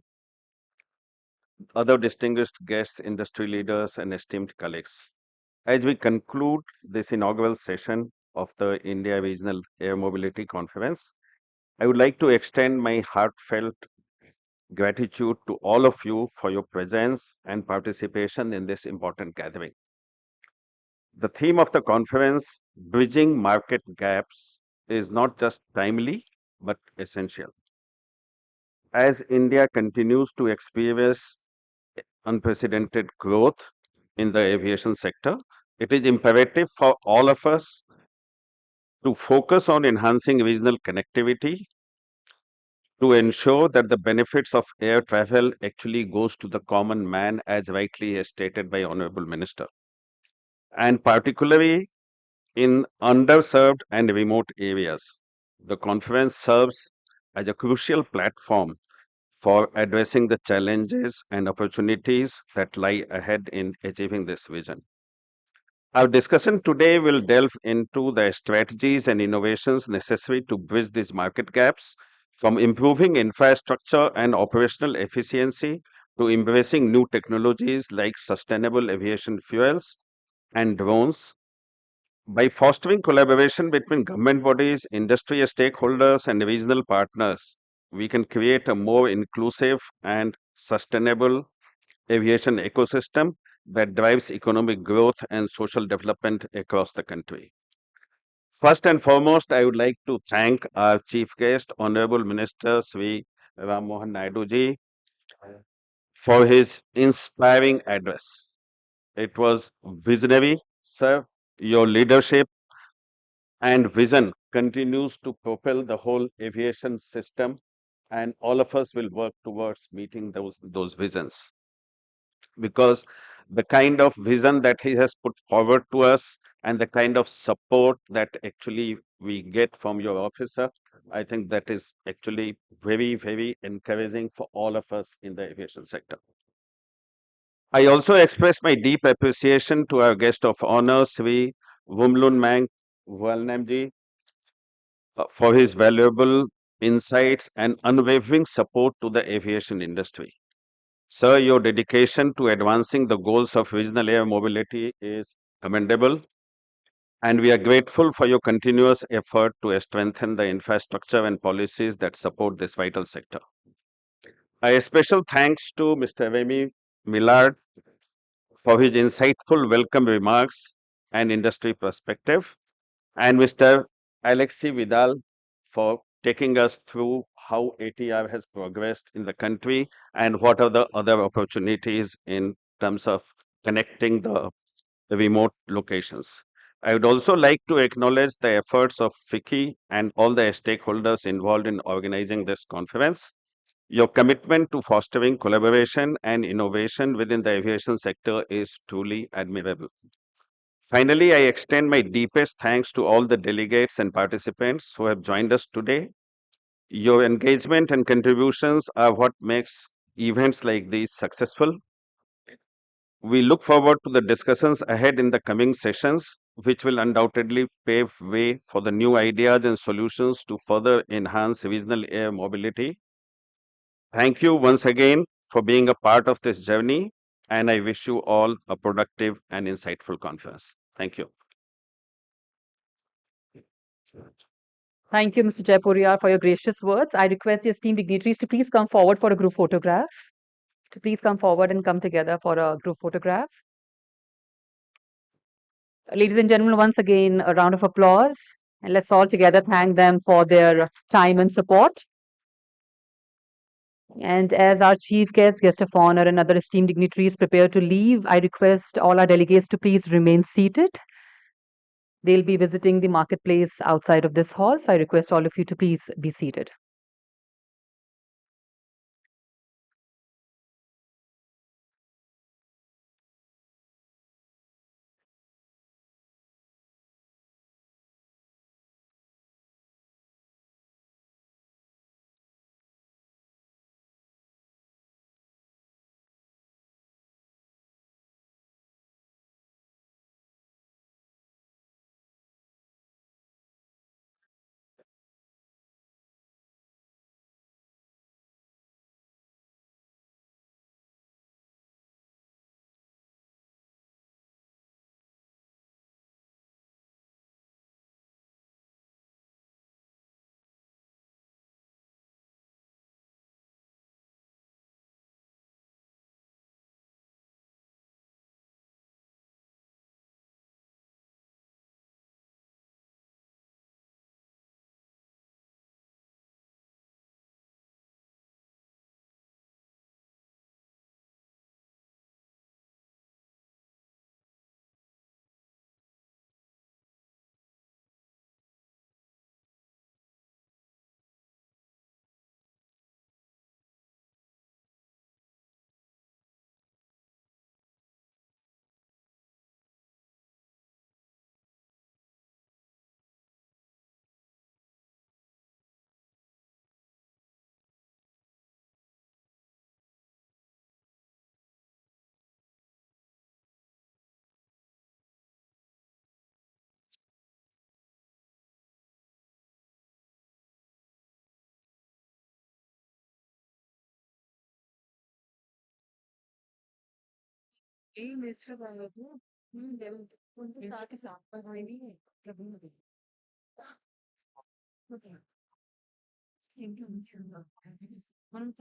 F: other distinguished guests, industry leaders, and esteemed colleagues. As we conclude this inaugural session of the India Regional Air Mobility Conference, I would like to extend my heartfelt gratitude to all of you for your presence and participation in this important gathering. The theme of the conference, Bridging Market Gaps, is not just timely but essential. As India continues to experience unprecedented growth in the aviation sector, it is imperative for all of us to focus on enhancing regional connectivity, to ensure that the benefits of air travel actually goes to the common man, as rightly stated by Honorable Minister, and particularly in underserved and remote areas. The conference serves as a crucial platform for addressing the challenges and opportunities that lie ahead in achieving this vision. Our discussion today will delve into the strategies and innovations necessary to bridge these market gaps, from improving infrastructure and operational efficiency to embracing new technologies like sustainable aviation fuels and drones. By fostering collaboration between government bodies, industry stakeholders, and regional partners, we can create a more inclusive and sustainable aviation ecosystem that drives economic growth and social development across the country. First and foremost, I would like to thank our chief guest, Honorable Minister Sri Ram Mohan Naidu ji, for his inspiring address. It was visionary, sir. Your leadership and vision continues to propel the whole aviation system, and all of us will work towards meeting those visions, because the kind of vision that he has put forward to us and the kind of support that actually we get from your officer, I think that is actually very, very encouraging for all of us in the aviation sector. I also express my deep appreciation to our guest of honor, Sri Wumlun Mang Walnamji, for his valuable insights and unwavering support to the aviation industry. Sir, your dedication to advancing the goals of regional air mobility is commendable, and we are grateful for your continuous effort to strengthen the infrastructure and policies that support this vital sector. A special thanks to Mr. Remy Millard for his insightful welcome remarks and industry perspective, and Mr. Alexei Vidal for taking us through how ATR has progressed in the country and what are the other opportunities in terms of connecting the remote locations. I would also like to acknowledge the efforts of FICCI and all the stakeholders involved in organizing this conference. Your commitment to fostering collaboration and innovation within the aviation sector is truly admirable. Finally, I extend my deepest thanks to all the delegates and participants who have joined us today. Your engagement and contributions are what makes events like these successful. We look forward to the discussions ahead in the coming sessions, which will undoubtedly pave way for the new ideas and solutions to further enhance regional air mobility. Thank you once again for being a part of this journey, and I wish you all a productive and insightful conference. Thank you.
A: Thank you, Mr. Jaipuriar, for your gracious words. I request the esteemed dignitaries to please come forward for a group photograph. To please come forward and come together for a group photograph. Ladies and gentlemen, once again, a round of applause. And let's all together thank them for their time and support. And as our chief guest of honor, and other esteemed dignitaries prepare to leave, I request all our delegates to please remain seated. They'll be visiting the marketplace outside of this hall, so I request all of you to please be seated. Ei, nesse trabalho, deu quando sabe que vai vir, trabalho. మనం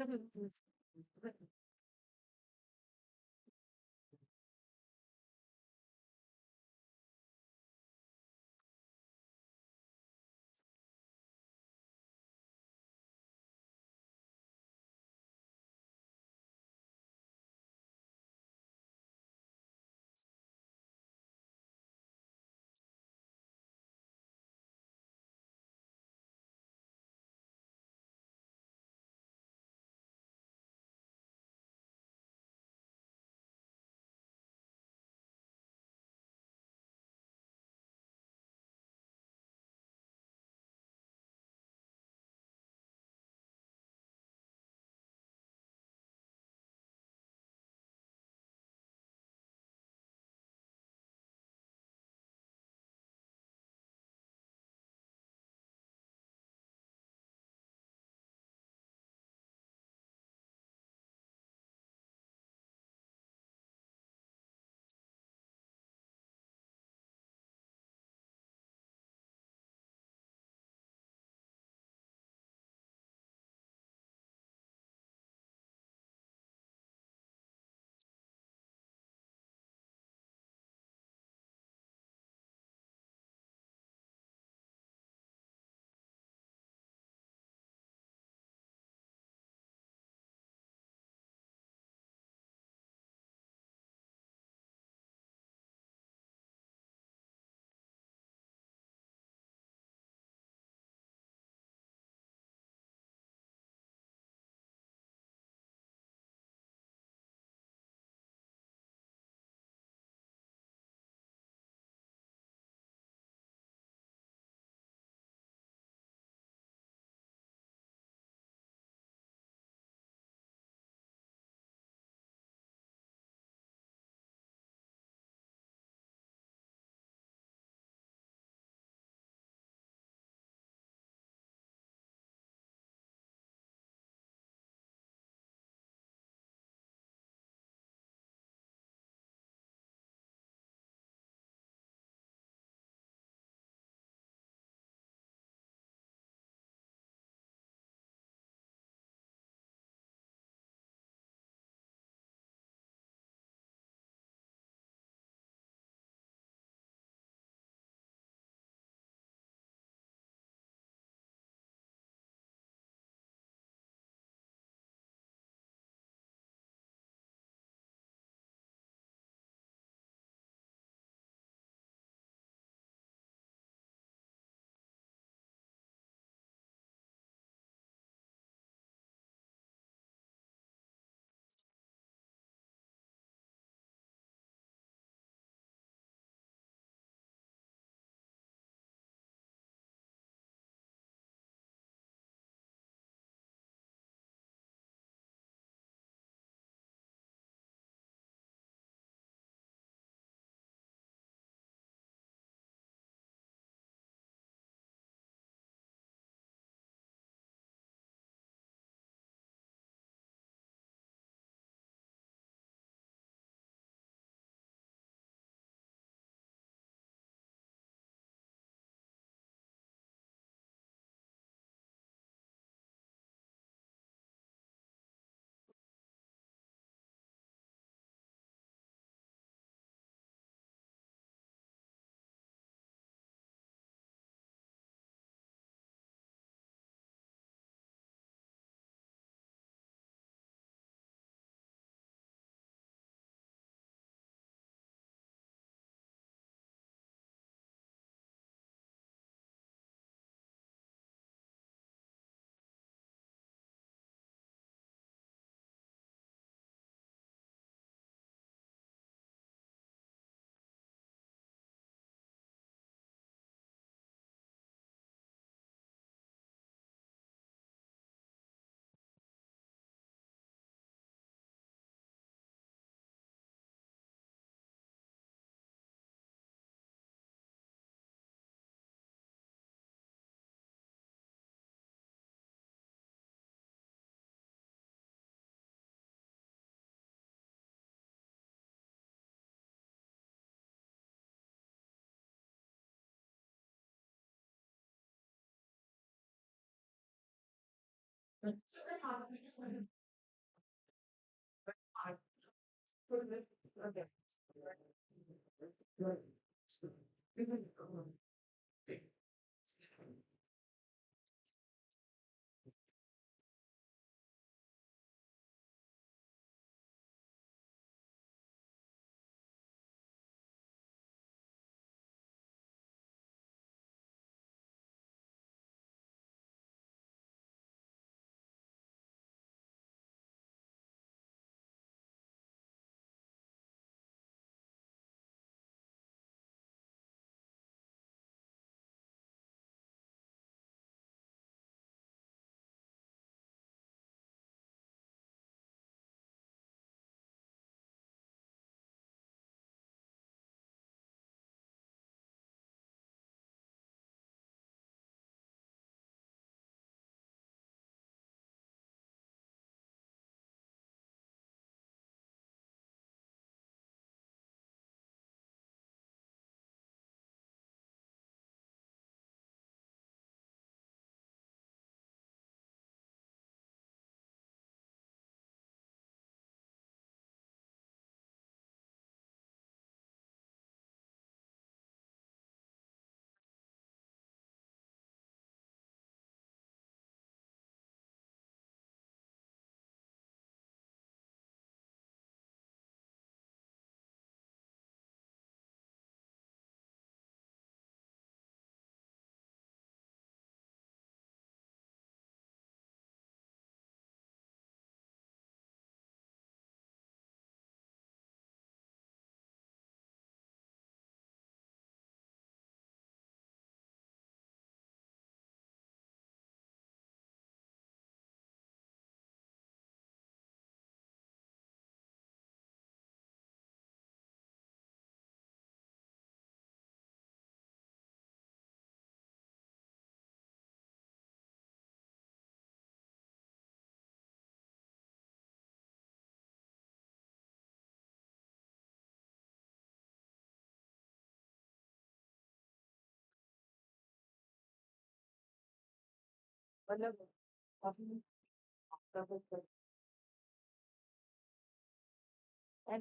A: And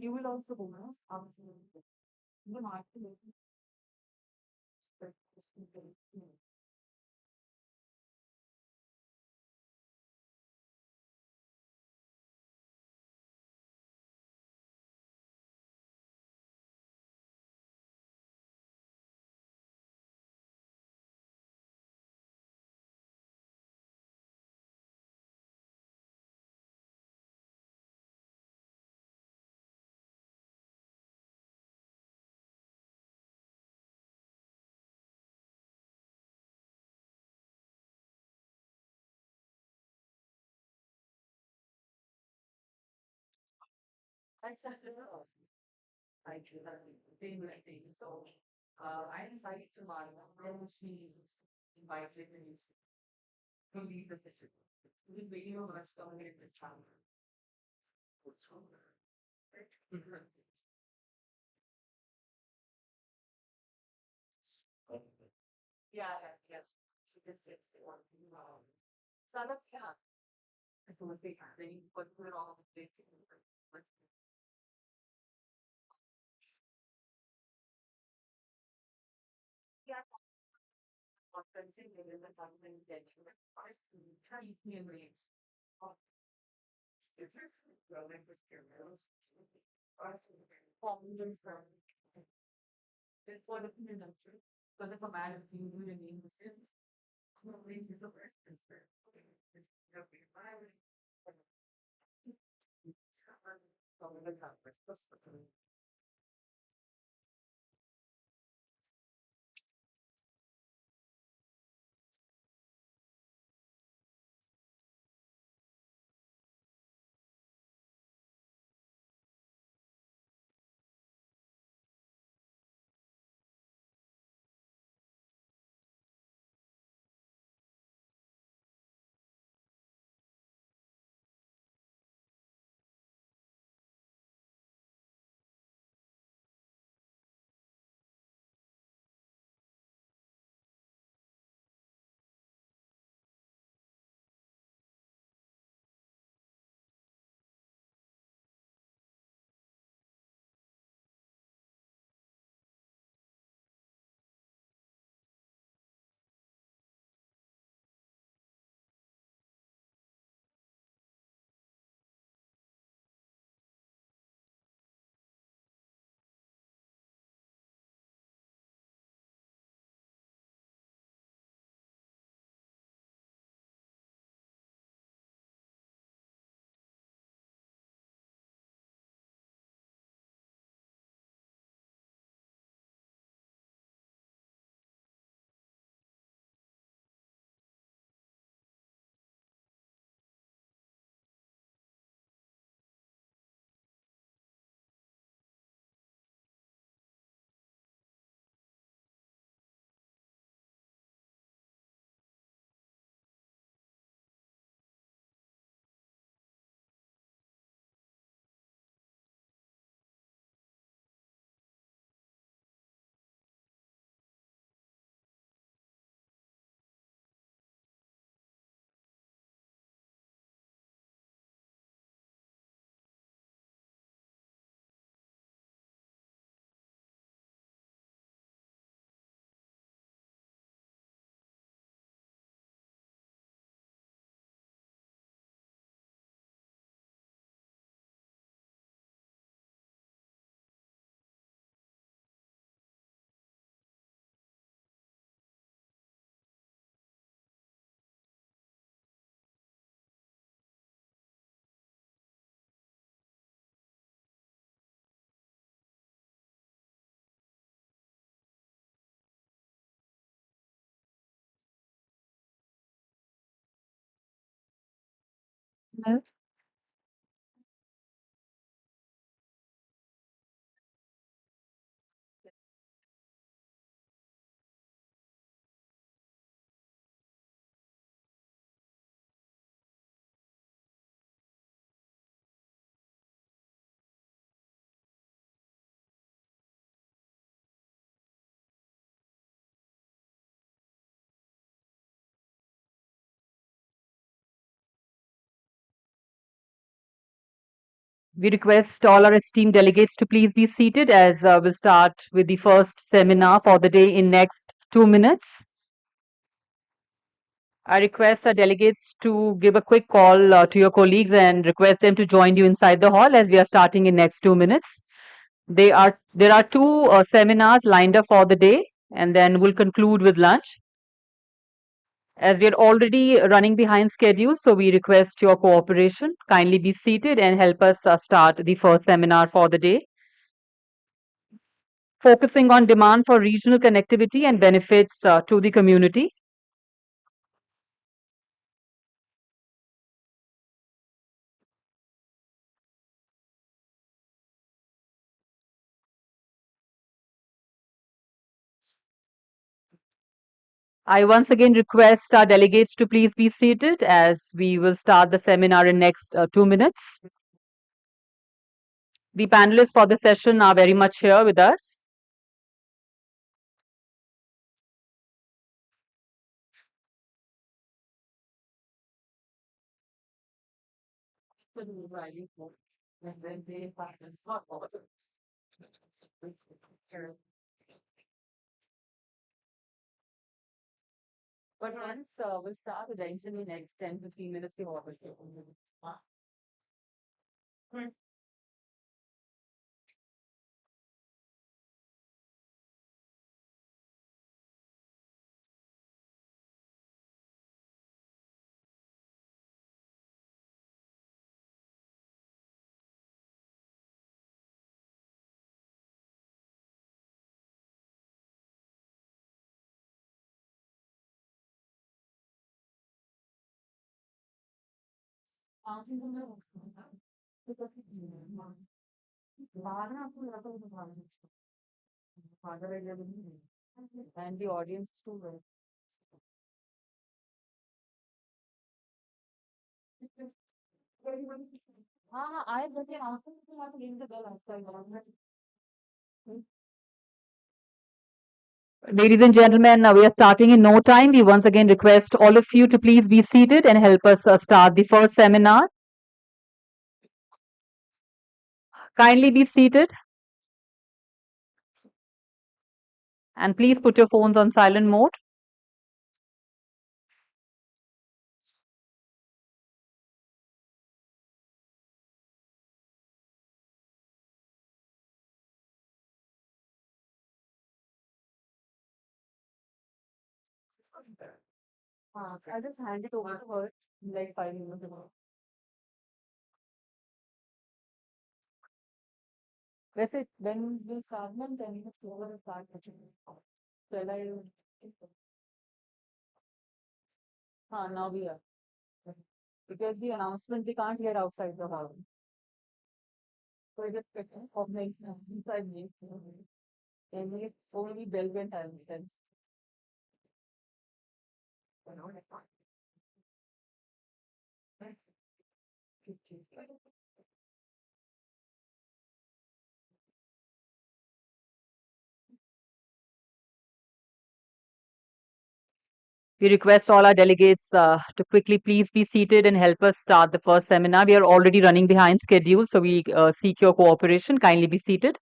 A: you will also go now after the market. I started off. I do that thing like thing. So I decided to learn then she invited me to lead the session. This video was coming in this time. What's wrong? Yeah, yes. She did say one. So that's yeah. So let's say then you put it all the big yeah, conferencing within the government that you are trying to reach of the growing materials are forming from before the community. So the command of you name the same. Moving is a reference there. Yes. We request all our esteemed delegates to please be seated as we'll start with the first seminar for the day in next 2 minutes. I request our delegates to give a quick call to your colleagues and request them to join you inside the hall as we are starting in next 2 minutes. There are two seminars lined up for the day, and then we'll conclude with lunch. As we are already running behind schedule, so we request your cooperation. Kindly be seated and help us start the first seminar for the day, focusing on demand for regional connectivity and benefits to the community. I once again request our delegates to please be seated as we will start the seminar in next 2 minutes. The panelists for the session are very much here with us. But once we'll start with the interview next 10-15 minutes. And the audience too. हाँ आए बच्चे answer से यहाँ ring the bell outside. Ladies and gentlemen, we are starting in no time. We once again request all of you to please be seated and help us start the first seminar. Kindly be seated. And please put your phones on silent mode. I just handed over to her like 5 minutes ago. वैसे when we start then we will start. Shall I? Now we are. Because the announcement we can't hear outside the hall. So I just of inside me. And it's only bell went silence. We request all our delegates to quickly please be seated and help us start the first seminar. We are already running behind schedule, so we seek your cooperation. Kindly be seated.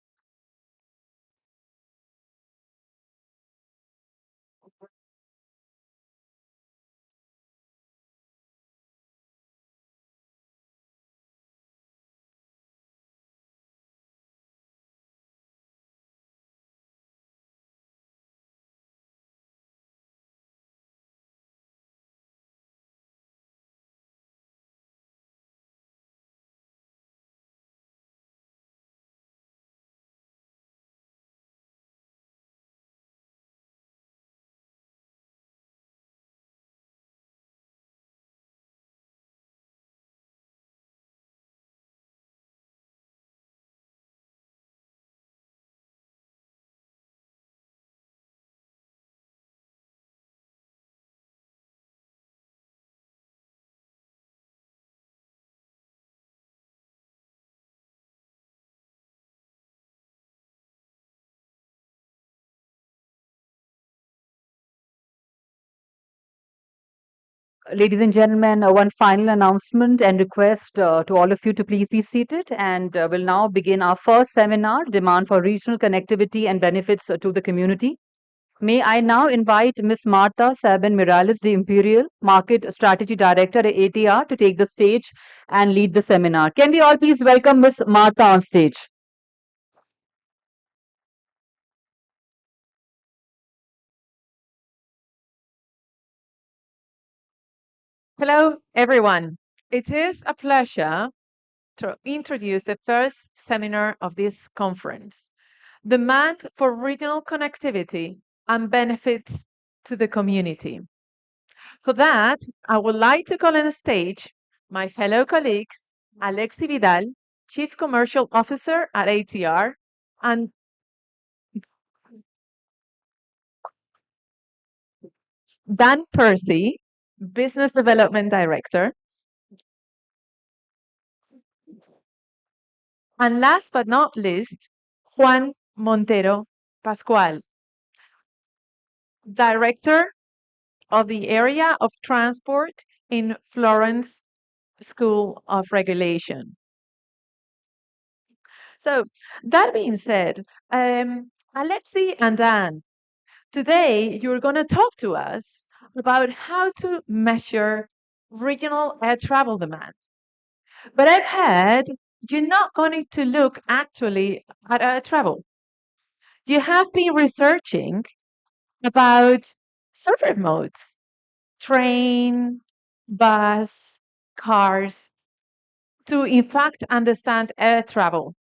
A: Ladies and gentlemen, one final announcement and request to all of you to please be seated. And we'll now begin our first seminar, Demand for Regional Connectivity and Benefits to the Community. May I now invite Ms. Marta Sabin Miralles de Imperial, Market Strategy Director at ATR, to take the stage and lead the seminar. Can we all please welcome Ms. Marta on stage?
G: Hello, everyone. It is a pleasure to introduce the first seminar of this conference, Demand for Regional Connectivity and Benefits to the Community. For that, I would like to call on stage my fellow colleagues, Alexi Vidal, Chief Commercial Officer at ATR, and Dan Percy, Business Development Director. And last but not least, Juan Montero Pascual, Director of the Area of Transport in Florence School of Regulation. So that being said, Alexi and Dan, today you're going to talk to us about how to measure regional air travel demand. But I've heard you're not going to look actually at air travel. You have been researching about service modes, train, bus, cars, to in fact understand air travel.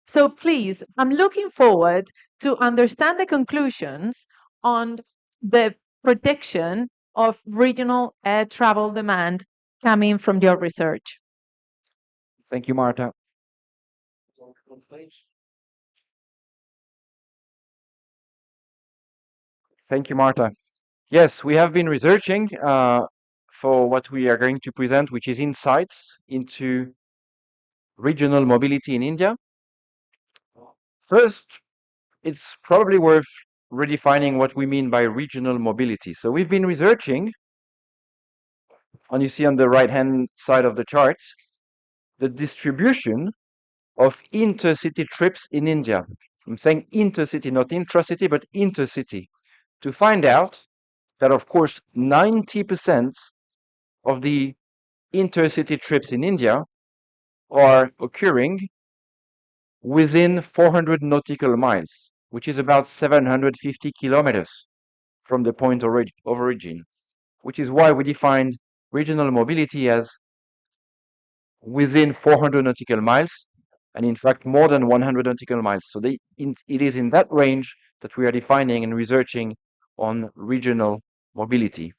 G: So please, I'm looking forward to understand the conclusions on the prediction of regional air travel demand coming from your research.
C: Thank you, Marta. Thank you, Marta. Yes, we have been researching for what we are going to present, which is insights into regional mobility in India. First, it's probably worth redefining what we mean by regional mobility. So we've been researching, and you see on the right-hand side of the chart, the distribution of intercity trips in India. I'm saying intercity, not intracity, but intercity, to find out that, of course, 90% of the intercity trips in India are occurring within 400 nautical miles, which is about 750 kilometers from the point of origin, which is why we defined regional mobility as within 400 nautical miles, and in fact more than 100 nautical miles. So it is in that range that we are defining and researching on regional mobility.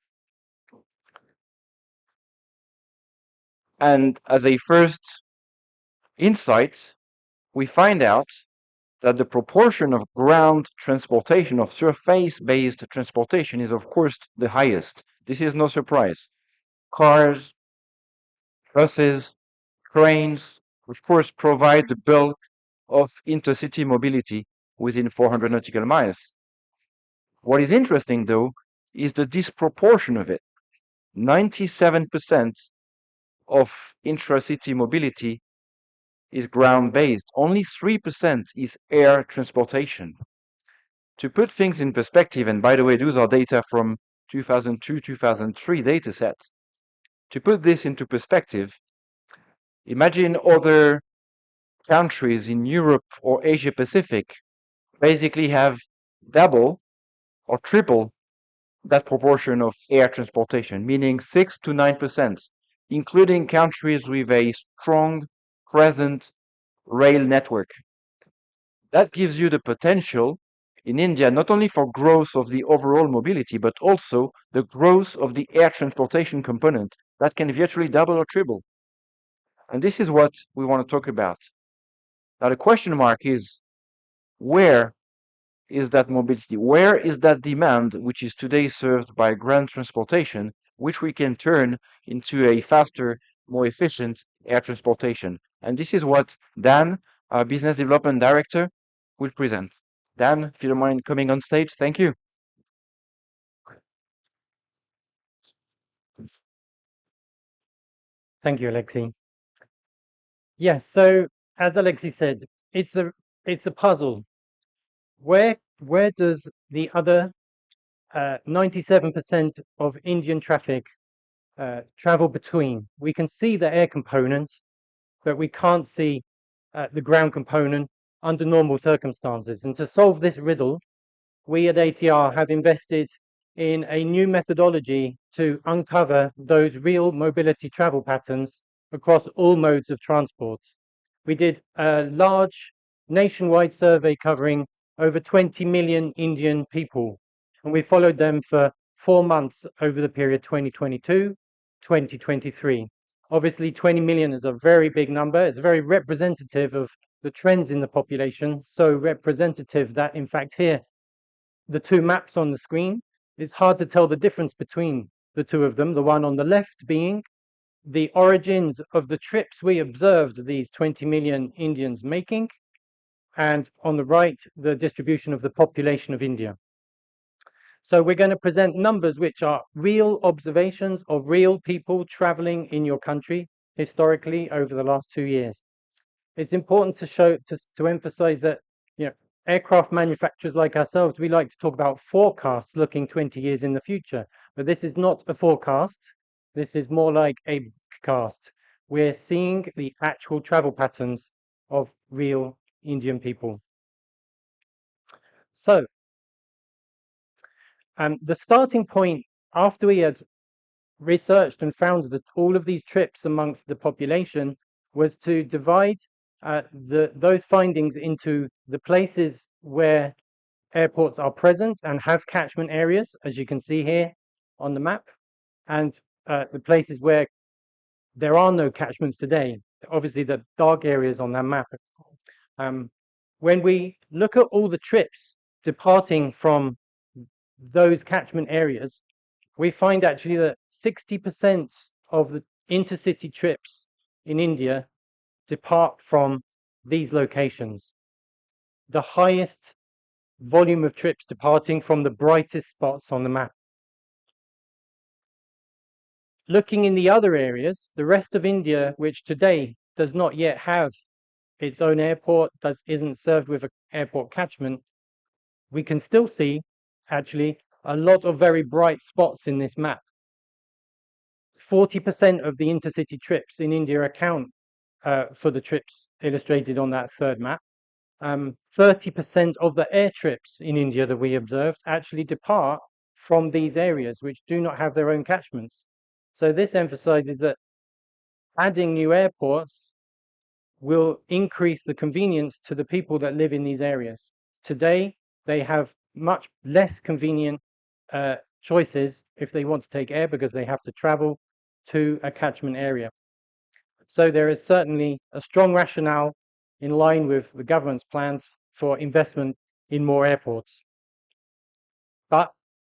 C: And as a first insight, we find out that the proportion of ground transportation, of surface-based transportation, is of course the highest. This is no surprise. Cars, buses, trains, of course, provide the bulk of intercity mobility within 400 nautical miles. What is interesting, though, is the disproportion of it. 97% of intracity mobility is ground-based. Only 3% is air transportation. To put things in perspective, and by the way, those are data from 2002-2003 data sets. To put this into perspective, imagine other countries in Europe or Asia Pacific basically have double or triple that proportion of air transportation, meaning 6 to 9%, including countries with a strong present rail network. That gives you the potential in India not only for growth of the overall mobility, but also the growth of the air transportation component that can virtually double or triple. And this is what we want to talk about. Now, the question mark is, where is that mobility? Where is that demand, which is today served by ground transportation, which we can turn into a faster, more efficient air transportation? And this is what Dan, our Business Development Director, will present. Dan, if you don't mind coming on stage, thank you.
H: Thank you, Alexi. Yes, so as Alexi said, it's a puzzle. Where does the other 97% of Indian traffic travel between? We can see the air component, but we can't see the ground component under normal circumstances. And to solve this riddle, we at ATR have invested in a new methodology to uncover those real mobility travel patterns across all modes of transport. We did a large nationwide survey covering over 20 million Indian people, and we followed them for 4 months over the period 2022-2023. Obviously, 20 million is a very big number. It's very representative of the trends in the population, so representative that, in fact, here, the two maps on the screen, it's hard to tell the difference between the two of them, the one on the left being the origins of the trips we observed these 20 million Indians making, and on the right, the distribution of the population of India. So we're going to present numbers which are real observations of real people traveling in your country historically over the last 2 years. It's important to emphasize that, aircraft manufacturers like ourselves, we like to talk about forecasts looking 20 years in the future, but this is not a forecast. This is more like a cast. We're seeing the actual travel patterns of real Indian people. So, the starting point, after we had researched and found that all of these trips amongst the population, was to divide those findings into the places where airports are present and have catchment areas, as you can see here on the map, and the places where there are no catchments today, obviously the dark areas on that map. When we look at all the trips departing from those catchment areas, we find actually that 60% of the intercity trips in India depart from these locations. The highest volume of trips departing from the brightest spots on the map. Looking in the other areas, the rest of India, which today does not yet have its own airport, isn't served with an airport catchment, we can still see actually a lot of very bright spots in this map. 40% of the intercity trips in India account for the trips illustrated on that third map. 30% of the air trips in India that we observed actually depart from these areas which do not have their own catchments. So this emphasizes that adding new airports will increase the convenience to the people that live in these areas. Today, they have much less convenient choices if they want to take air because they have to travel to a catchment area. So there is certainly a strong rationale in line with the government's plans for investment in more airports. But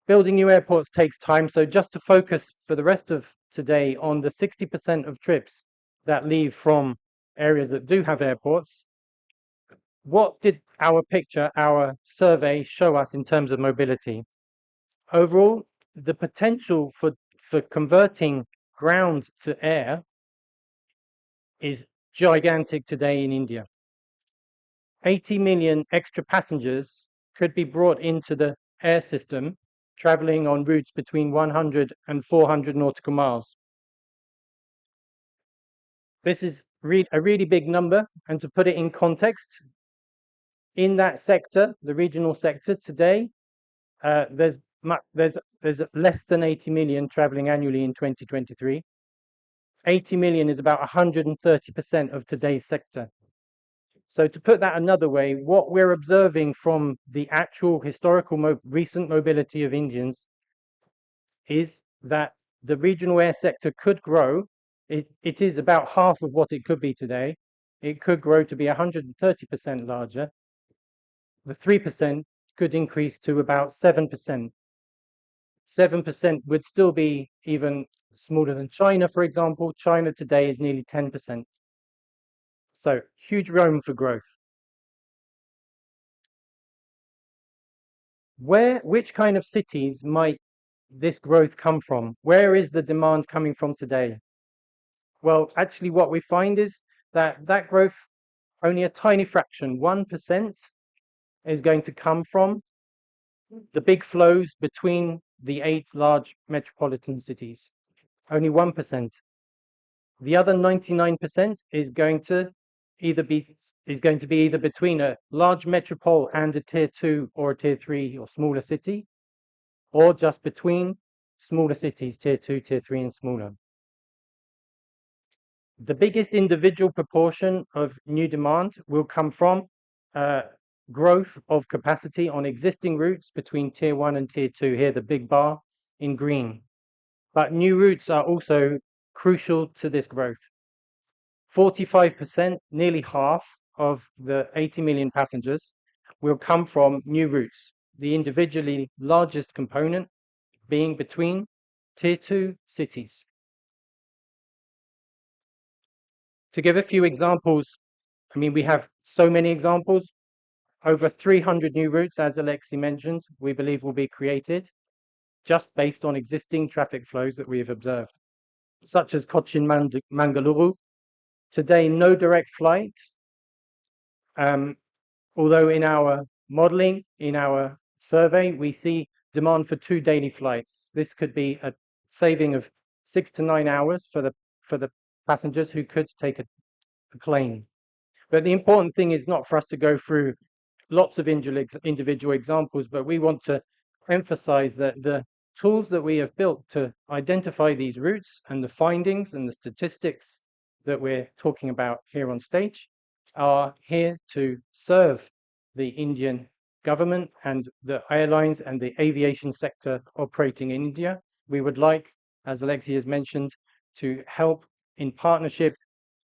H: building new airports takes time, so just to focus for the rest of today on the 60% of trips that leave from areas that do have airports, what did our survey show us in terms of mobility? Overall, the potential for converting ground to air is gigantic today in India. 80 million extra passengers could be brought into the air system traveling on routes between 100 and 400 nautical miles. This is a really big number, and to put it in context, in that sector, the regional sector today, there's less than 80 million traveling annually in 2023. 80 million is about 130% of today's sector. So to put that another way, what we're observing from the actual historical recent mobility of Indians is that the regional air sector could grow. It is about half of what it could be today. It could grow to be 130% larger. The 3% could increase to about 7%. 7% would still be even smaller than China, for example. China today is nearly 10%. So huge room for growth. Which kind of cities might this growth come from? Where is the demand coming from today? Well, actually, what we find is that growth, only a tiny fraction, 1%, is going to come from the big flows between the 8 large metropolitan cities. Only 1%. The other 99% is going to be either between a large metropole and a tier 2 or a tier 3 or smaller city, or just between smaller cities, tier 2, tier 3, and smaller. The biggest individual proportion of new demand will come from growth of capacity on existing routes between tier 1 and tier 2, here the big bar in green. But new routes are also crucial to this growth. 45%, nearly half of the 80 million passengers, will come from new routes, the individually largest component being between tier 2 cities. To give a few examples, I mean, we have so many examples. Over 300 new routes, as Alexi mentioned, we believe will be created just based on existing traffic flows that we have observed, such as Cochin-Mangaluru. Today, no direct flight, although in our modeling, in our survey, we see demand for 2 daily flights. This could be a saving of 6 to 9 hours for the passengers who could take a plane. But the important thing is not for us to go through lots of individual examples, but we want to emphasize that the tools that we have built to identify these routes and the findings and the statistics that we're talking about here on stage are here to serve the Indian government and the airlines and the aviation sector operating in India. We would like, as Alexi has mentioned, to help in partnership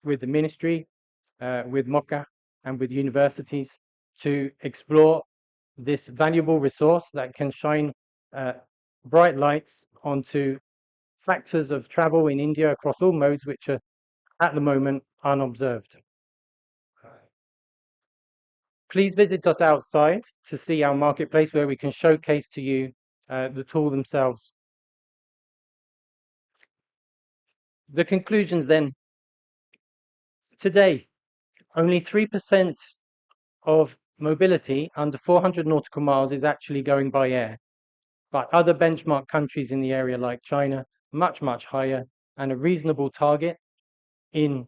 H: with the ministry, with MOCA and with universities to explore this valuable resource that can shine bright lights onto factors of travel in India across all modes which are at the moment unobserved. Please visit us outside to see our marketplace where we can showcase to you the tool themselves. The conclusions then. Today, only 3% of mobility under 400 nautical miles is actually going by air. But other benchmark countries in the area like China, much, much higher, and a reasonable target in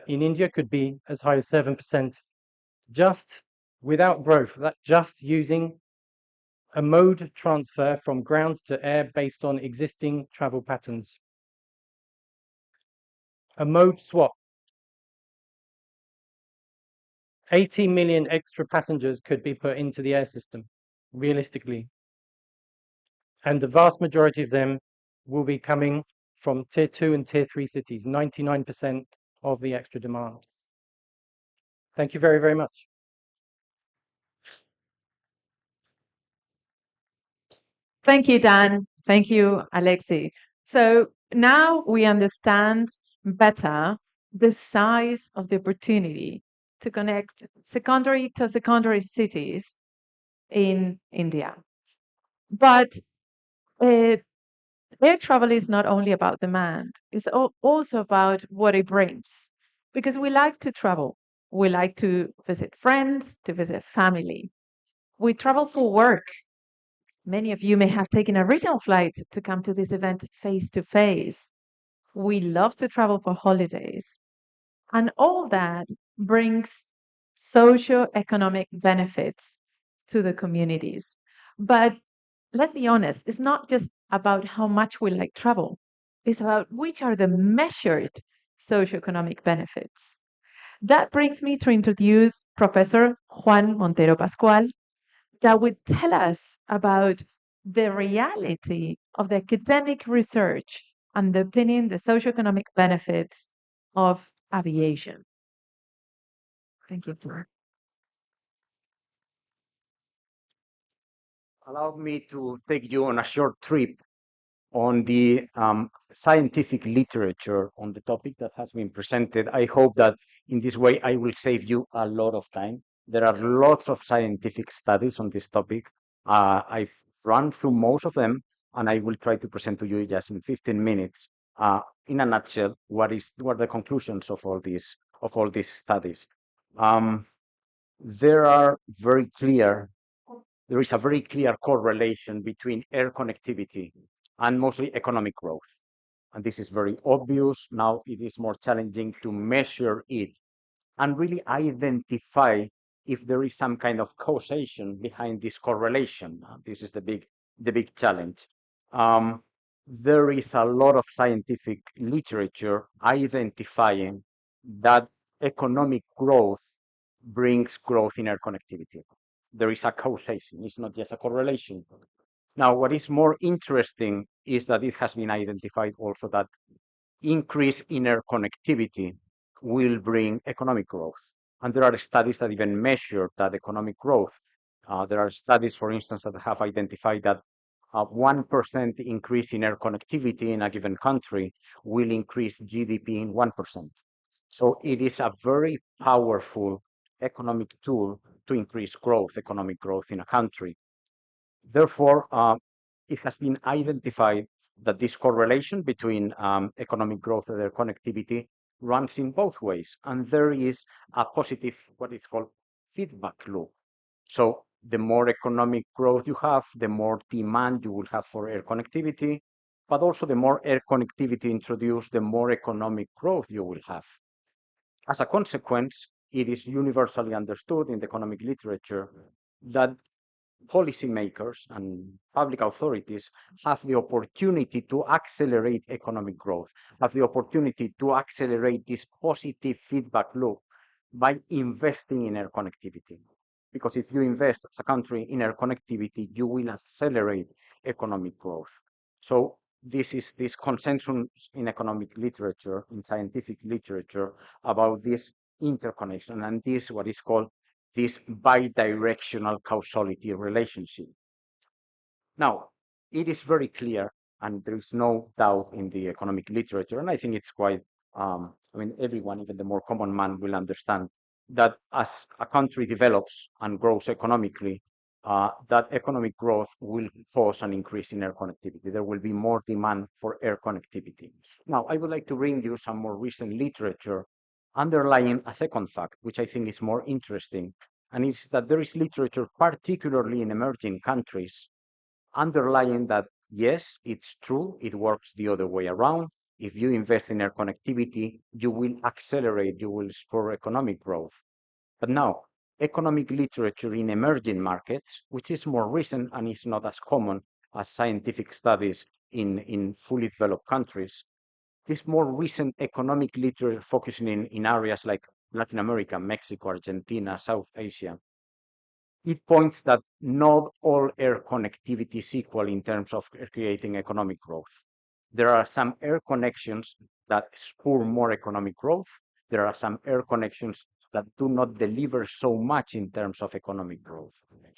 H: India could be as high as 7%, just without growth, that just using a mode transfer from ground to air based on existing travel patterns. A mode swap. 80 million extra passengers could be put into the air system, realistically. And the vast majority of them will be coming from tier 2 and tier 3 cities, 99% of the extra demand. Thank you very, very much.
G: Thank you, Dan. Thank you, Alexi. So now we understand better the size of the opportunity to connect secondary to secondary cities in India. But air travel is not only about demand, it's also about what it brings. Because we like to travel. We like to visit friends, to visit family. We travel for work. Many of you may have taken a regional flight to come to this event face to face. We love to travel for holidays. And all that brings socio-economic benefits to the communities. But let's be honest, it's not just about how much we like travel. It's about which are the measured socioeconomic benefits. That brings me to introduce Professor Juan Montero Pascual, that would tell us about the reality of the academic research underpinning the socioeconomic benefits of aviation. Thank you.
I: Allow me to take you on a short trip on the scientific literature on the topic that has been presented. I hope that in this way I will save you a lot of time. There are lots of scientific studies on this topic. I've run through most of them, and I will try to present to you just in 15 minutes in a nutshell, what are the conclusions of all these studies? Um, there are very clear there is a very clear correlation between air connectivity and mostly economic growth. And this is very obvious. Now it is more challenging to measure it and really identify if there is some kind of causation behind this correlation. This is the big challenge. There is a lot of scientific literature identifying that economic growth brings growth in air connectivity. There is a causation, it's not just a correlation. Now, what is more interesting is that it has been identified also that increase in air connectivity will bring economic growth. And there are studies that even measure that economic growth. There are studies, for instance, that have identified that a 1% increase in air connectivity in a given country will increase GDP in 1%. So it is a very powerful economic tool to increase growth, economic growth in a country. Therefore, it has been identified that this correlation between economic growth and their connectivity runs in both ways. And there is a positive, what is called feedback loop. So the more economic growth you have, the more demand you will have for air connectivity, but also the more air connectivity introduced, the more economic growth you will have. As a consequence, it is universally understood in the economic literature that policymakers and public authorities have the opportunity to accelerate economic growth, have the opportunity to accelerate this positive feedback loop by investing in air connectivity. Because if you invest as a country in air connectivity, you will accelerate economic growth. So this is this consensus in economic literature, in scientific literature, about this interconnection and this what is called this bidirectional causality relationship. Now, it is very clear, and there is no doubt in the economic literature, and I think it's quite, I mean, everyone, even the more common man, will understand that as a country develops and grows economically, that economic growth will cause an increase in air connectivity. There will be more demand for air connectivity. Now, I would like to bring you some more recent literature underlying a second fact, which I think is more interesting, and it's that there is literature, particularly in emerging countries, underlying that, yes, it's true, it works the other way around. If you invest in air connectivity, you will accelerate, you will spur economic growth. But now, economic literature in emerging markets, which is more recent and is not as common as scientific studies in fully developed countries, this more recent economic literature focusing in areas like Latin America, Mexico, Argentina, South Asia, it points that not all air connectivity is equal in terms of creating economic growth. There are some air connections that spur more economic growth. There are some air connections that do not deliver so much in terms of economic growth.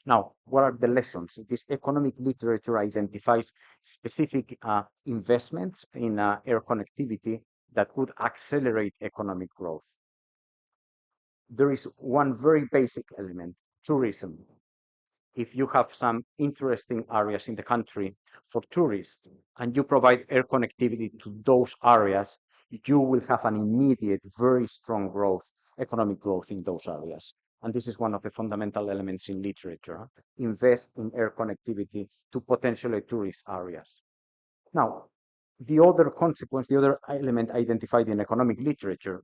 I: Now, what are the lessons? This economic literature identifies specific investments in air connectivity that could accelerate economic growth. There is one very basic element, tourism. If you have some interesting areas in the country for tourists and you provide air connectivity to those areas, you will have an immediate, very strong growth, economic growth in those areas. And this is one of the fundamental elements in literature. Invest in air connectivity to potentially tourist areas. Now, the other consequence, the other element identified in economic literature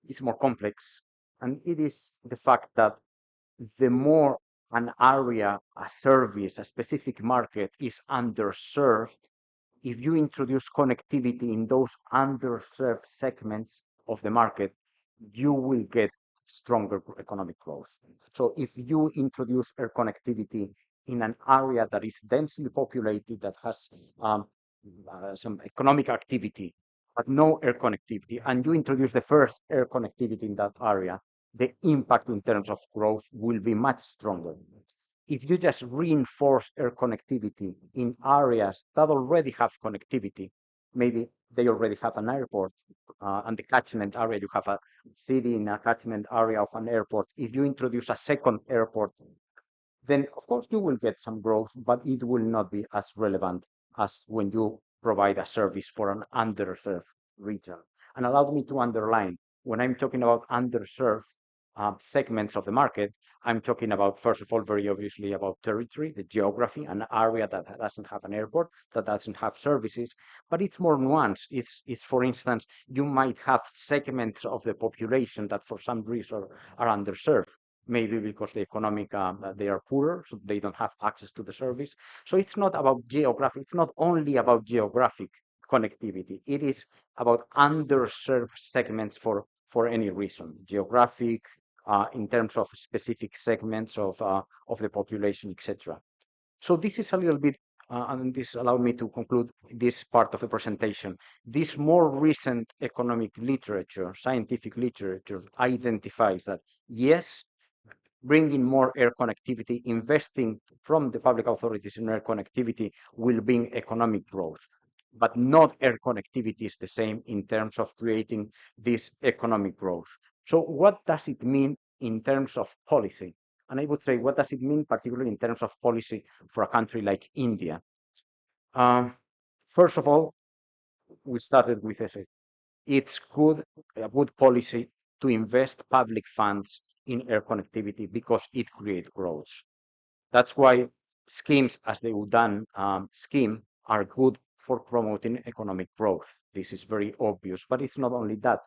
I: is more complex, and it is the fact that the more an area, a service, a specific market is underserved, if you introduce connectivity in those underserved segments of the market, you will get stronger economic growth. So if you introduce air connectivity in an area that is densely populated, that has some economic activity, but no air connectivity, and you introduce the first air connectivity in that area, the impact in terms of growth will be much stronger. If you just reinforce air connectivity in areas that already have connectivity, maybe they already have an airport, and the catchment area, you have a city in a catchment area of an airport. If you introduce a second airport, then of course you will get some growth, but it will not be as relevant as when you provide a service for an underserved region. And allow me to underline, when I'm talking about underserved segments of the market, I'm talking about, first of all, very obviously about territory, the geography, an area that doesn't have an airport, that doesn't have services, but it's more nuanced. It's for instance, you might have segments of the population that for some reason are underserved, maybe because the economic, they are poorer, so they don't have access to the service. So it's not about geography. It's not only about geographic connectivity. It is about underserved segments for any reason, geographic, in terms of specific segments of the population, etc. So this is a little bit, and this allowed me to conclude this part of the presentation. This more recent economic literature, scientific literature, identifies that yes, bringing more air connectivity, investing from the public authorities in air connectivity will bring economic growth. But not air connectivity is the same in terms of creating this economic growth. So what does it mean in terms of policy? And I would say, what does it mean, particularly in terms of policy for a country like India? First of all, we started with it's a good policy to invest public funds in air connectivity because it creates growth. That's why schemes as the UDAN scheme are good for promoting economic growth. This is very obvious, but it's not only that.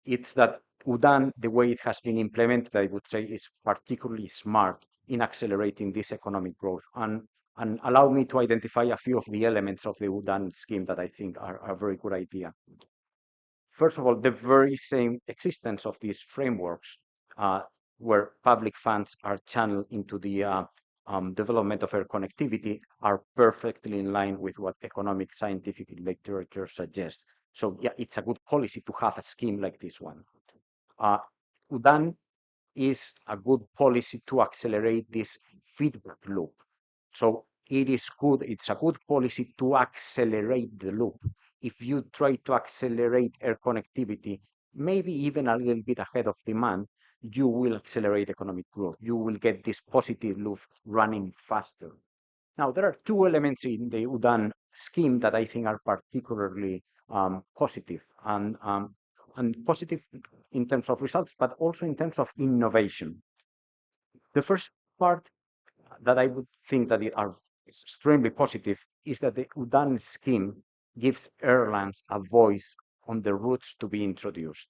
I: It's that UDAN, the way it has been implemented, I would say, is particularly smart in accelerating this economic growth. And allow me to identify a few of the elements of the UDAN scheme that I think are a very good idea. First of all, the very same existence of these frameworks where public funds are channeled into the development of air connectivity are perfectly in line with what economic scientific literature suggests. So yeah, it's a good policy to have a scheme like this one. UDAN is a good policy to accelerate this feedback loop. So it is good, it's a good policy to accelerate the loop. If you try to accelerate air connectivity, maybe even a little bit ahead of demand, you will accelerate economic growth. You will get this positive loop running faster. Now, there are two elements in the UDAN scheme that I think are particularly positive and positive in terms of results, but also in terms of innovation. The first part that I would think that are extremely positive is that the UDAN scheme gives airlines a voice on the routes to be introduced.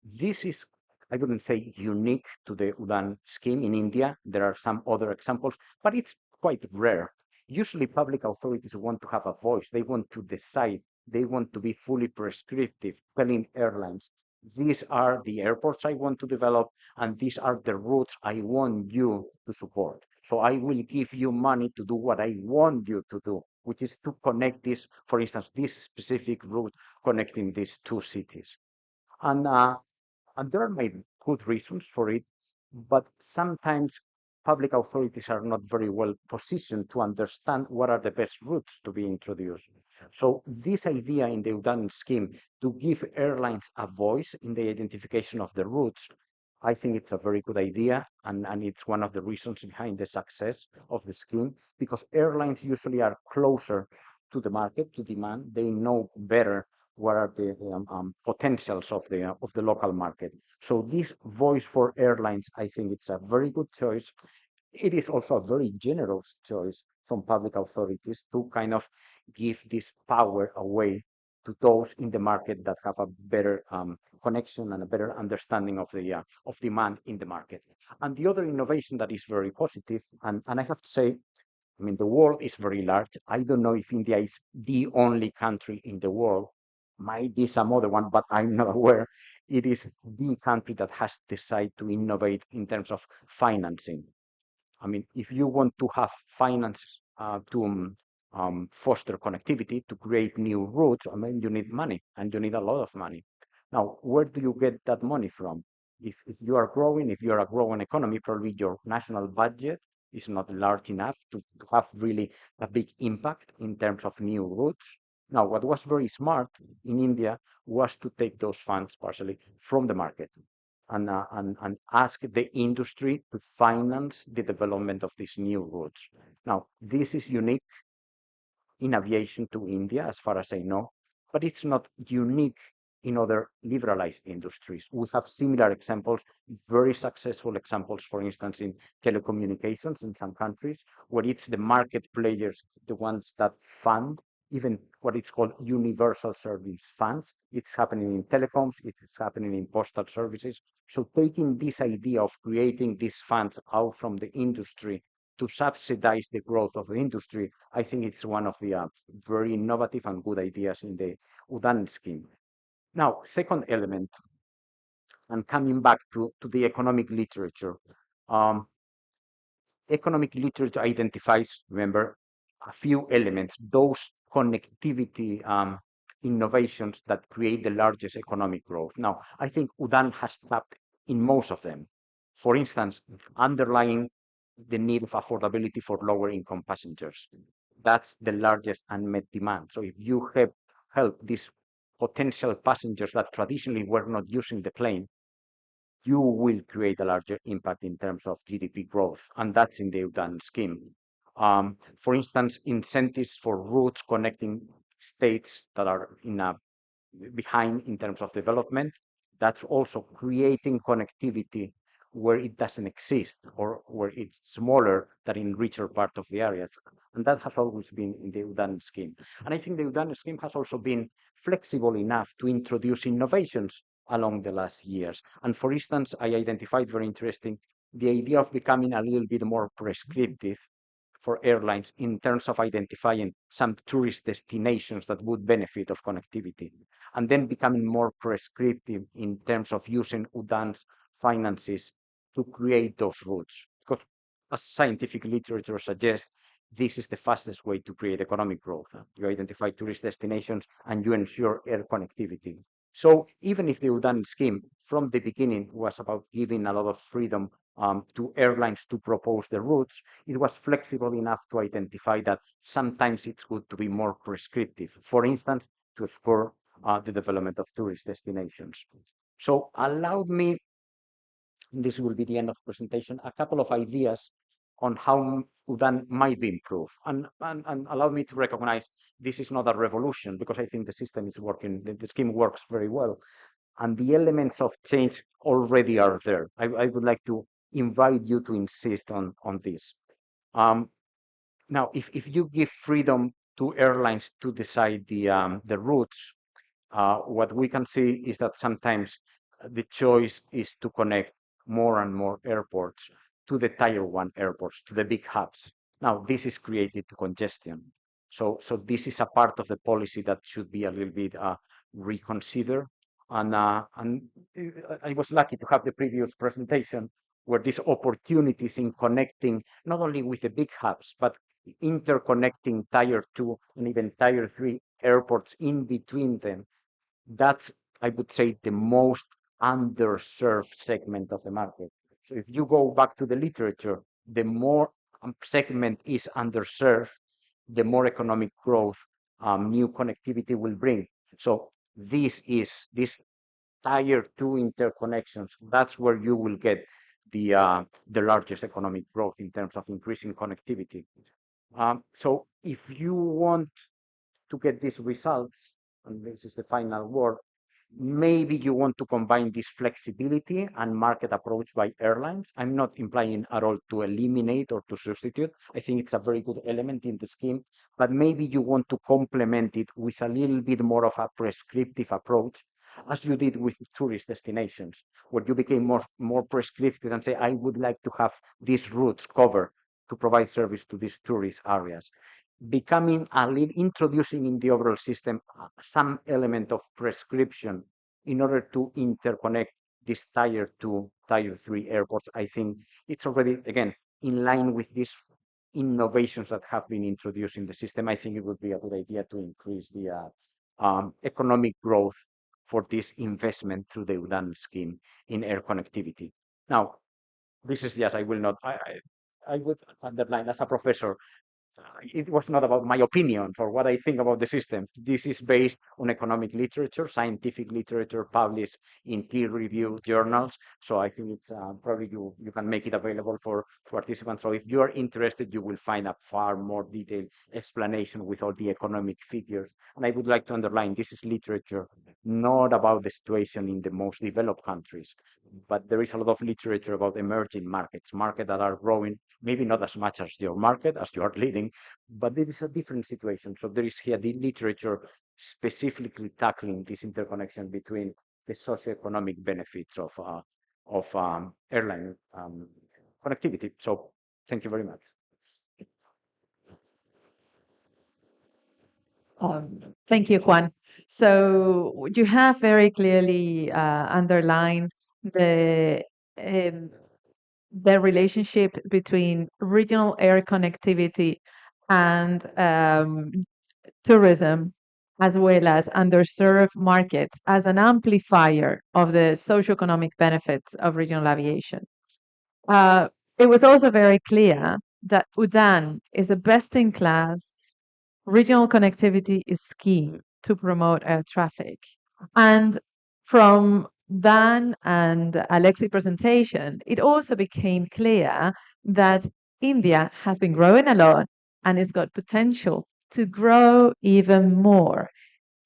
I: This is, I wouldn't say unique to the UDAN scheme in India. There are some other examples, but it's quite rare. Usually public authorities want to have a voice. They want to decide. They want to be fully prescriptive, telling airlines, these are the airports I want to develop, and these are the routes I want you to support. So I will give you money to do what I want you to do, which is to connect this, for instance, this specific route connecting these two cities. And there are maybe good reasons for it, but sometimes public authorities are not very well positioned to understand what are the best routes to be introduced. So this idea in the UDAN scheme to give airlines a voice in the identification of the routes, I think it's a very good idea, and it's one of the reasons behind the success of the scheme, because airlines usually are closer to the market, to demand. They know better what are the potentials of the local market. So this voice for airlines, I think it's a very good choice. It is also a very generous choice from public authorities to kind of give this power away to those in the market that have a better connection and a better understanding of demand in the market. And the other innovation that is very positive, and I have to say, I mean, the world is very large. I don't know if India is the only country in the world, might be some other one, but I'm not aware. It is the country that has decided to innovate in terms of financing. I mean, if you want to have finance to foster connectivity, to create new routes, I mean, you need money, and you need a lot of money. Now, where do you get that money from? If you are growing, if you are a growing economy, probably your national budget is not large enough to have really a big impact in terms of new routes. Now, what was very smart in India was to take those funds partially from the market and ask the industry to finance the development of these new routes. Now, this is unique. in aviation to India, as far as I know, but it's not unique in other liberalized industries. We have similar examples, very successful examples, for instance, in telecommunications in some countries, where it's the market players, the ones that fund even what it's called universal service funds. It's happening in telecoms, it's happening in postal services. So taking this idea of creating these funds out from the industry to subsidize the growth of the industry, I think it's one of the very innovative and good ideas in the UDAN scheme. Now, second element, and coming back to the economic literature, um, economic literature identifies, remember, a few elements, those connectivity innovations that create the largest economic growth. Now, I think UDAN has tapped in most of them. For instance, underlying the need of affordability for lower income passengers. That's the largest unmet demand. So if you help these potential passengers that traditionally were not using the plane, you will create a larger impact in terms of GDP growth, and that's in the UDAN scheme. For instance, incentives for routes connecting states that are behind in terms of development. That's also creating connectivity where it doesn't exist or where it's smaller than in richer part of the areas. And that has always been in the UDAN scheme. And I think the UDAN scheme has also been flexible enough to introduce innovations along the last years. And for instance, I identified very interesting the idea of becoming a little bit more prescriptive for airlines in terms of identifying some tourist destinations that would benefit of connectivity, and then becoming more prescriptive in terms of using UDAN's finances to create those routes. Because as scientific literature suggests, this is the fastest way to create economic growth. You identify tourist destinations and you ensure air connectivity. So even if the UDAN scheme from the beginning was about giving a lot of freedom to airlines to propose the routes, it was flexible enough to identify that sometimes it's good to be more prescriptive, for instance, to spur the development of tourist destinations. So allow me, this will be the end of presentation, a couple of ideas on how UDAN might be improved. And allow me to recognize this is not a revolution, because I think the system is working, the scheme works very well. And the elements of change already are there. I would like to invite you to insist on this. Now, if you give freedom to airlines to decide the routes, what we can see is that sometimes the choice is to connect more and more airports to the tier one airports, to the big hubs. Now, this is created congestion. So this is a part of the policy that should be a little bit reconsidered. And I was lucky to have the previous presentation where these opportunities in connecting not only with the big hubs, but interconnecting tier two and even tier three airports in between them. That's, I would say, the most underserved segment of the market. So if you go back to the literature, the more segment is underserved, the more economic growth new connectivity will bring. So this tier two interconnections, that's where you will get the largest economic growth in terms of increasing connectivity. So if you want to get these results, and this is the final word, maybe you want to combine this flexibility and market approach by airlines. I'm not implying at all to eliminate or to substitute. I think it's a very good element in the scheme, but maybe you want to complement it with a little bit more of a prescriptive approach, as you did with tourist destinations, where you became more prescriptive and say, I would like to have these routes covered to provide service to these tourist areas. Becoming introducing in the overall system some element of prescription in order to interconnect these tier two, tier three airports. I think it's already, again, in line with these innovations that have been introduced in the system. I think it would be a good idea to increase the economic growth for this investment through the UDAN scheme in air connectivity. Now, this is, yes, I will not, I would underline as a professor, it was not about my opinion or what I think about the system. This is based on economic literature, scientific literature published in peer-reviewed journals. So I think it's probably you can make it available for participants. So if you are interested, you will find a far more detailed explanation with all the economic figures. And I would like to underline, this is literature, not about the situation in the most developed countries, but there is a lot of literature about emerging markets, markets that are growing, maybe not as much as your market, as you are leading, but it is a different situation. So there is here the literature specifically tackling this interconnection between the socioeconomic benefits of airline connectivity. So thank you very much.
G: Thank you, Juan. So you have very clearly underlined um, the relationship between regional air connectivity and tourism, as well as underserved markets, as an amplifier of the socioeconomic benefits of regional aviation. Uh, it was also very clear that UDAN is a best-in-class regional connectivity scheme to promote air traffic. And from Dan and Alexi presentation, it also became clear that India has been growing a lot and it's got potential to grow even more.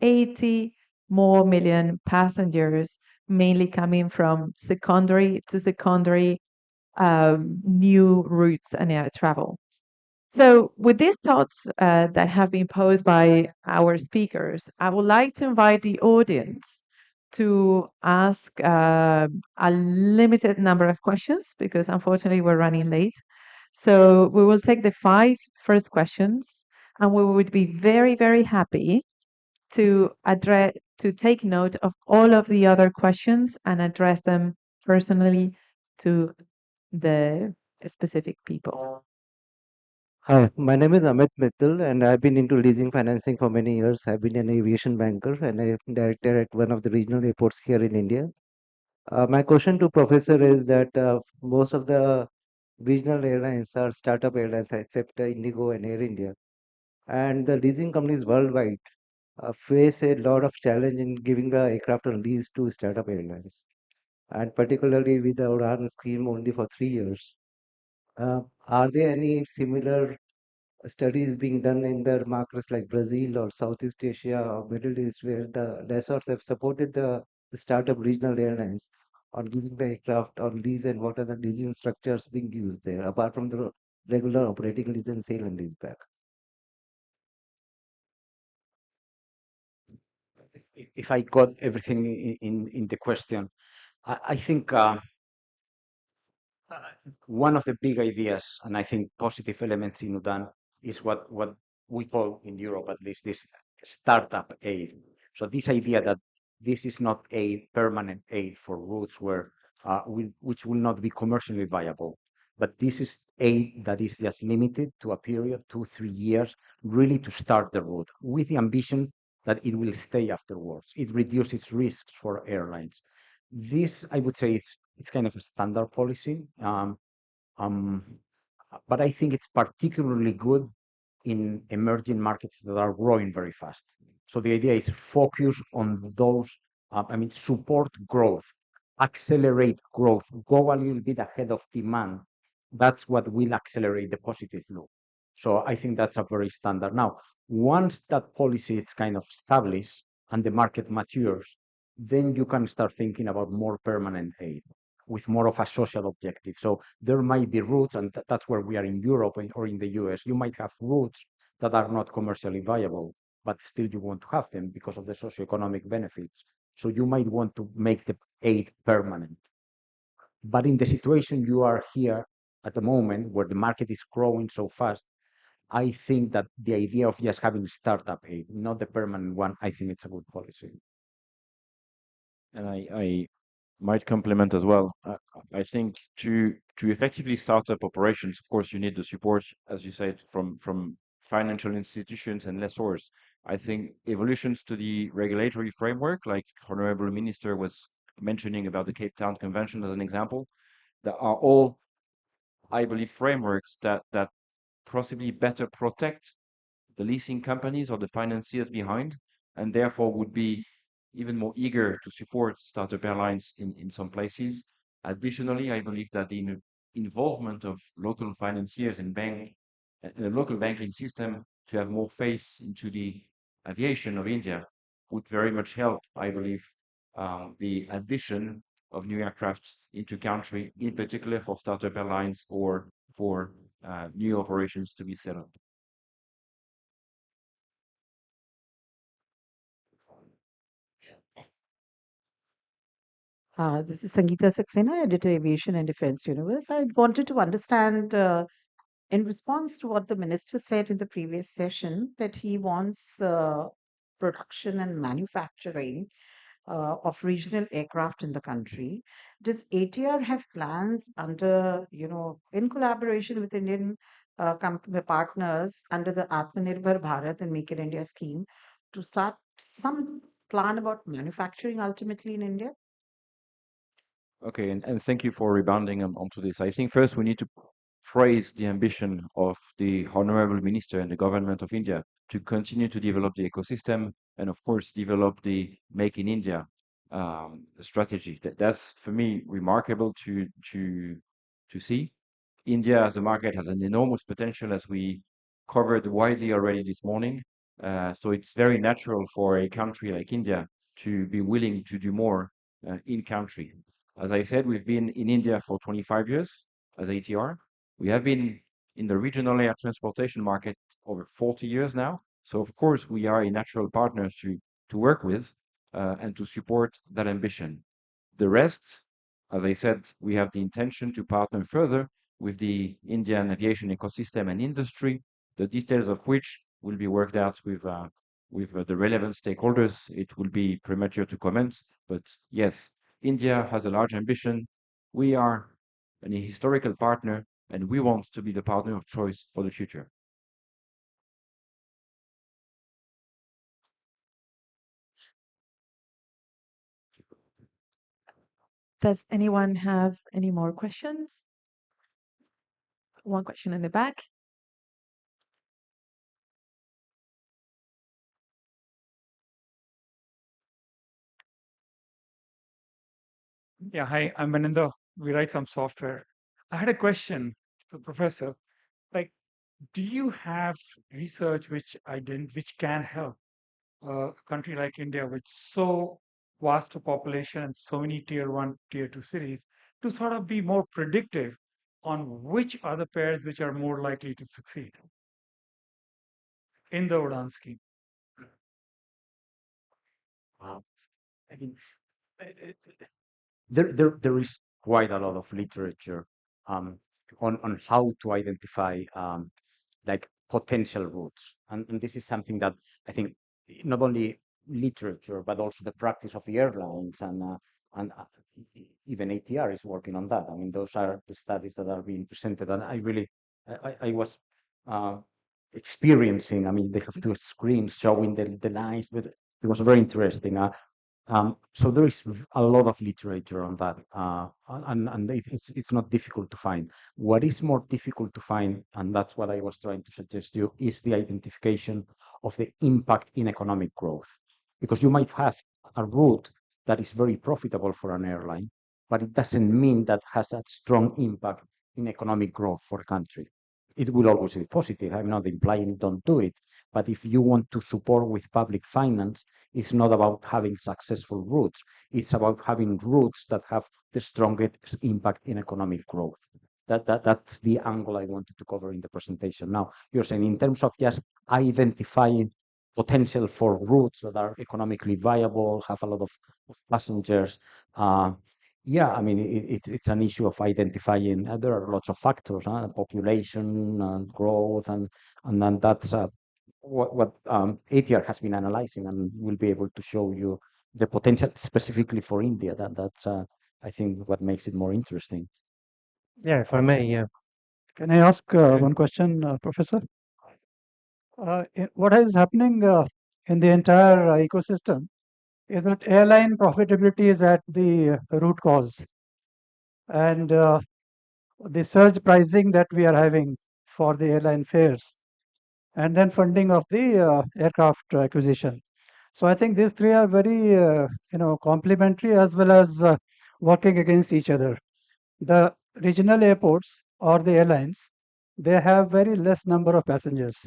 G: 80 more million passengers, mainly coming from secondary to secondary new routes and air travel. So, with these thoughts that have been posed by our speakers, I would like to invite the audience to ask a limited number of questions because unfortunately we're running late. So, we will take the five first questions and we would be very, very happy to take note of all of the other questions and address them personally to the specific people.
J: Hi, my name is Amit Mittal, and I've been into leasing financing for many years. I've been an aviation banker and a director at one of the regional airports here in India. My question to Professor is that most of the regional airlines are startup airlines, except Indigo and Air India, and the leasing companies worldwide face a lot of challenge in giving the aircraft on lease to startup airlines, and particularly with the UDAN scheme only for 3 years. Are there any similar studies being done in the markets like Brazil or Southeast Asia or Middle East, where the lessors have supported the startup regional airlines on giving the aircraft on lease, and what are the leasing structures being used there, apart from the regular operating lease and sale and lease back?
I: If I got everything in the question, I think one of the big ideas, and I think positive elements in UDAN, is what we call in Europe at least this startup aid. So this idea that this is not a permanent aid for routes which will not be commercially viable, but this is aid that is just limited to a period, 2-3 years, really to start the route with the ambition that it will stay afterwards. It reduces risks for airlines. This, I would say, it's kind of a standard policy. Um, but I think it's particularly good in emerging markets that are growing very fast. So the idea is focus on those, support growth, accelerate growth, go a little bit ahead of demand. That's what will accelerate the positive loop. So I think that's a very standard. Now, once that policy is kind of established and the market matures, then you can start thinking about more permanent aid with more of a social objective. So there might be routes, and that's where we are in Europe or in the US. You might have routes that are not commercially viable, but still you want to have them because of the socioeconomic benefits. So you might want to make the aid permanent. But in the situation you are here at the moment, where the market is growing so fast, I think that the idea of just having startup aid, not the permanent one, I think it's a good policy.
C: And I might complement as well. I think to effectively start up operations, of course, you need the support, as you said, from financial institutions and lessors. I think evolutions to the regulatory framework, like Honorable Minister was mentioning about the Cape Town Convention as an example, that are all, I believe, frameworks that possibly better protect the leasing companies or the financiers behind, and therefore would be even more eager to support startup airlines in some places. Additionally, I believe that the involvement of local financiers and the local banking system to have more faith into the aviation of India would very much help, I believe, the addition of new aircraft into country, in particular for startup airlines or for new operations to be set up.
K: This is Sangeeta Saxena, editor, Aviation and Defense Universe. I wanted to understand, in response to what the minister said in the previous session, that he wants production and manufacturing of regional aircraft in the country. Does ATR have plans under, in collaboration with Indian partners under the Atmanirbhar Bharat and Make in India scheme to start some plan about manufacturing ultimately in India?
C: Okay, and thank you for rebounding onto this. I think first we need to praise the ambition of the Honorable Minister and the government of India to continue to develop the ecosystem and, of course, develop the Make in India strategy. That's for me remarkable to see. India as a market has an enormous potential, as we covered widely already this morning. So it's very natural for a country like India to be willing to do more in country. As I said, we've been in India for 25 years as ATR. We have been in the regional air transportation market over 40 years now. So of course we are a natural partner to work with and to support that ambition. The rest, as I said, we have the intention to partner further with the Indian aviation ecosystem and industry, the details of which will be worked out with the relevant stakeholders. It will be premature to comment, but yes, India has a large ambition. We are an historical partner, and we want to be the partner of choice for the future.
G: Does anyone have any more questions? One question in the back.
L: Yeah, hi, I'm Maninder. We write some software. I had a question to the professor. Like, do you have research which can help a country like India with so vast a population and so many tier one, tier two cities to sort of be more predictive on which are the pairs which are more likely to succeed in the Udan scheme?
I: I mean, there is quite a lot of literature on how to identify like potential routes, and this is something that I think not only literature but also the practice of the airlines and even ATR is working on that. I mean, those are the studies that are being presented, and I really I was experiencing. I mean, they have two screens showing the lines, but it was very interesting. So there is a lot of literature on that, and it's not difficult to find. What is more difficult to find, and that's what I was trying to suggest you, is the identification of the impact in economic growth. Because you might have a route that is very profitable for an airline, but it doesn't mean that has a strong impact in economic growth for a country. It will always be positive. I'm not implying don't do it, but if you want to support with public finance, it's not about having successful routes. It's about having routes that have the strongest impact in economic growth. That's the angle I wanted to cover in the presentation. Now, you're saying in terms of just identifying potential for routes that are economically viable, have a lot of passengers. Yeah, I mean, it's an issue of identifying. There are lots of factors, population and growth, and then that's what ATR has been analyzing, and will be able to show you the potential specifically for India. That's I think what makes it more interesting.
H: Yeah, if I may, yeah.
M: Can I ask one question, Professor? What is happening in the entire ecosystem is that airline profitability is at the root cause. And the surge pricing that we are having for the airline fares, and then funding of the aircraft acquisition. So I think these three are very, complementary as well as working against each other. The regional airports or the airlines, they have very less number of passengers.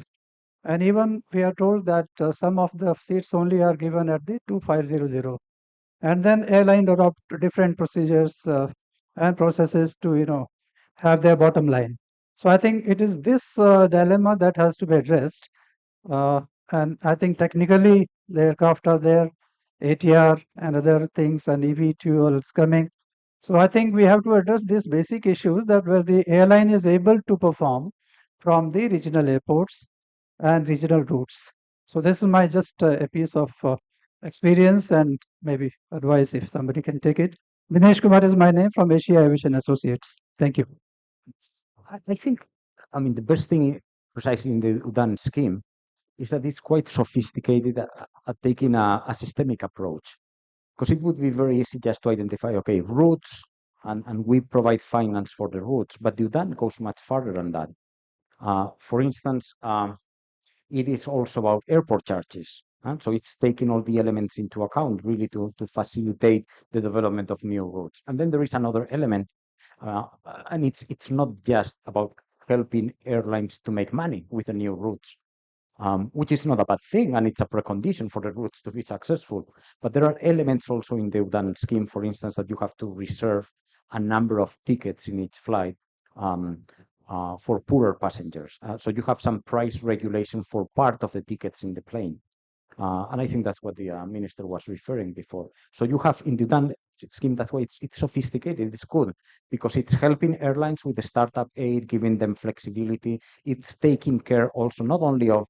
M: And even we are told that some of the seats only are given at the 2500. And then airline adopt different procedures and processes to, have their bottom line. So I think it is this dilemma that has to be addressed. Uh, and I think technically the aircraft are there, ATR and other things, and EV2 is coming. So I think we have to address these basic issues that where the airline is able to perform from the regional airports and regional routes. So this is my just a piece of experience and maybe advice if somebody can take it. Dinesh Kumar is my name from Asia Aviation Associates. Thank you.
I: I think, I mean, the best thing precisely in the UDAN scheme is that it's quite sophisticated at taking a systemic approach. Because it would be very easy just to identify, okay, routes, and we provide finance for the routes, but the UDAN goes much further than that. For instance, it is also about airport charges. So it's taking all the elements into account really to facilitate the development of new routes. And then there is another element, and it's not just about helping airlines to make money with the new routes, which is not a bad thing, and it's a precondition for the routes to be successful. But there are elements also in the UDAN scheme, for instance, that you have to reserve a number of tickets in each flight for poorer passengers. So you have some price regulation for part of the tickets in the plane. And I think that's what the minister was referring before. So you have in the UDAN scheme, that's why it's sophisticated, it's good, because it's helping airlines with the startup aid, giving them flexibility. It's taking care also not only of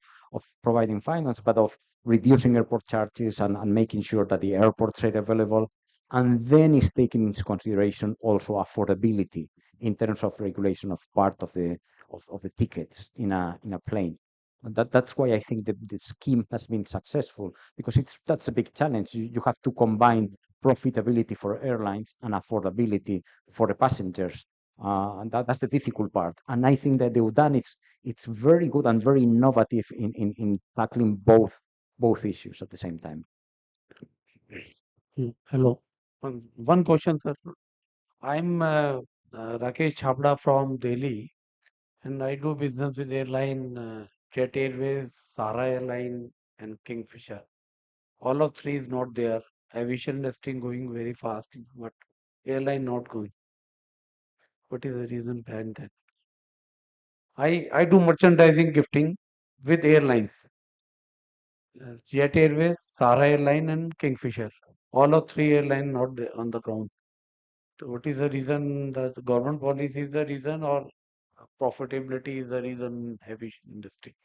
I: providing finance, but of reducing airport charges and making sure that the airports are available. And then it's taking into consideration also affordability in terms of regulation of part of the tickets in a plane. And that's why I think the scheme has been successful, because that's a big challenge. You have to combine profitability for airlines and affordability for the passengers. And that's the difficult part. And I think that the UDAN it's very good and very innovative in tackling both issues at the same time.
N: Hello. One question, sir. I'm Rakesh Chhabda from Delhi, and I do business with airline Jet Airways, Sahara Airline, and Kingfisher. All of three is not there. Aviation industry going very fast, but airline not going. What is the reason behind that? I do merchandising gifting with airlines. Jet Airways, Sahara Airline, and Kingfisher. All of three airline not there on the ground. So what is the reason? That the government policy is the reason, or profitability is the reason? Aviation industry.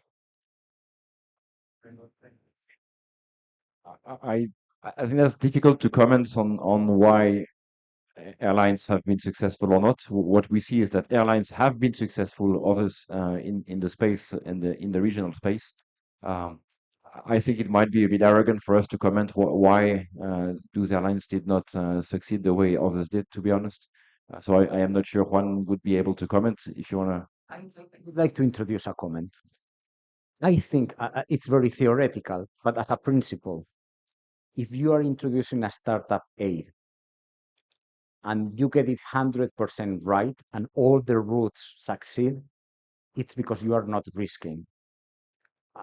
C: I I think that's difficult to comment on why airlines have been successful or not. What we see is that airlines have been successful, others in the space in the regional space. Um, I think it might be a bit arrogant for us to comment why those airlines did not succeed the way others did, to be honest. So I am not sure Juan would be able to comment if you want to.
I: I would like to introduce a comment. I think it's very theoretical, but as a principle, if you are introducing a startup aid and you get it 100% right and all the routes succeed, it's because you are not risking.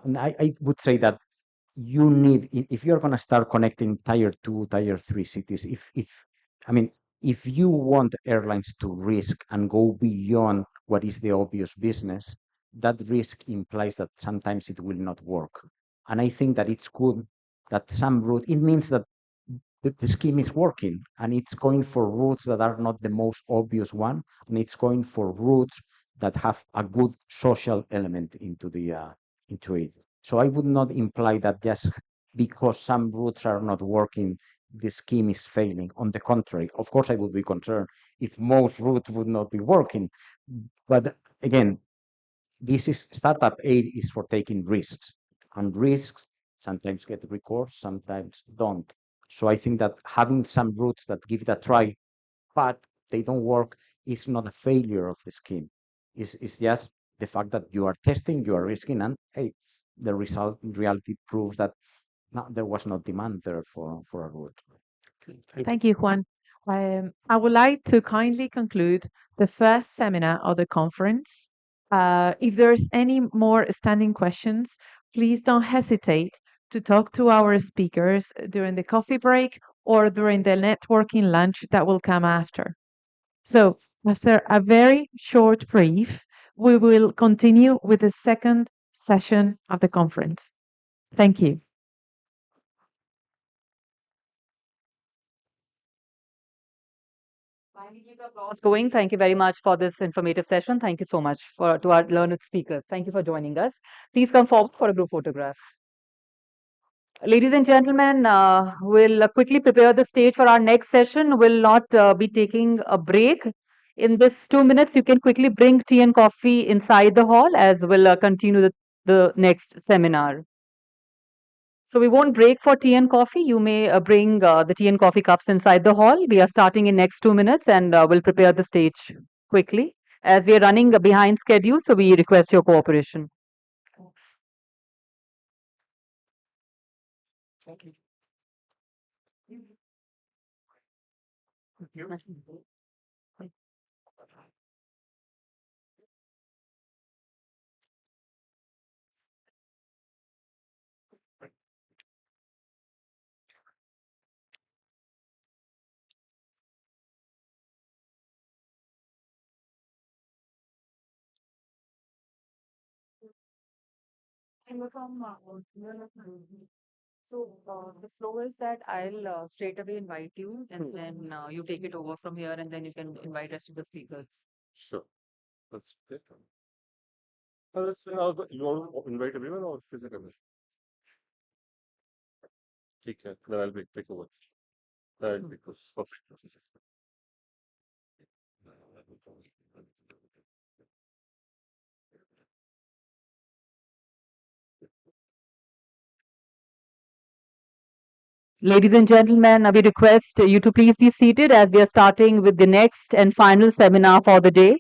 I: And I would say that you need, if you're going to start connecting tier 2, tier 3 cities, I mean, if you want airlines to risk and go beyond what is the obvious business, that risk implies that sometimes it will not work. And I think that it's good that some route, it means that the scheme is working and it's going for routes that are not the most obvious one, and it's going for routes that have a good social element into it. So I would not imply that just because some routes are not working, the scheme is failing. On the contrary, of course, I would be concerned if most routes would not be working. But again, this is startup aid is for taking risks, and risks sometimes get recourse, sometimes don't. So I think that having some routes that give it a try, but they don't work, is not a failure of the scheme. It's just the fact that you are testing, you are risking, and hey, the result in reality proves that there was no demand there for a route.
G: Thank you, Juan. I would like to kindly conclude the first seminar of the conference. If there's any more standing questions, please don't hesitate to talk to our speakers during the coffee break or during the networking lunch that will come after. So, after a very short brief, we will continue with the second session of the conference. Thank you.
A: Finally, keep the applause going. Thank you very much for this informative session. Thank you so much to our learned speakers. Thank you for joining us. Please come forward for a group photograph. Ladies and gentlemen, we'll quickly prepare the stage for our next session. We'll not be taking a break. In this 2 minutes, you can quickly bring tea and coffee inside the hall as we'll continue the next seminar. So we won't break for tea and coffee. You may bring the tea and coffee cups inside the hall. We are starting in next 2 minutes and we'll prepare the stage quickly as we are running behind schedule. So we request your cooperation. Thank you. So the flow is that I'll straight away invite you, and then you take it over from here, and then you can invite rest of the speakers.
F: Sure. Let's take them. You want to invite everyone or physically? Take care. Then I'll take over. Because
A: Ladies and gentlemen, we request you to please be seated as we are starting with the next and final seminar for the day.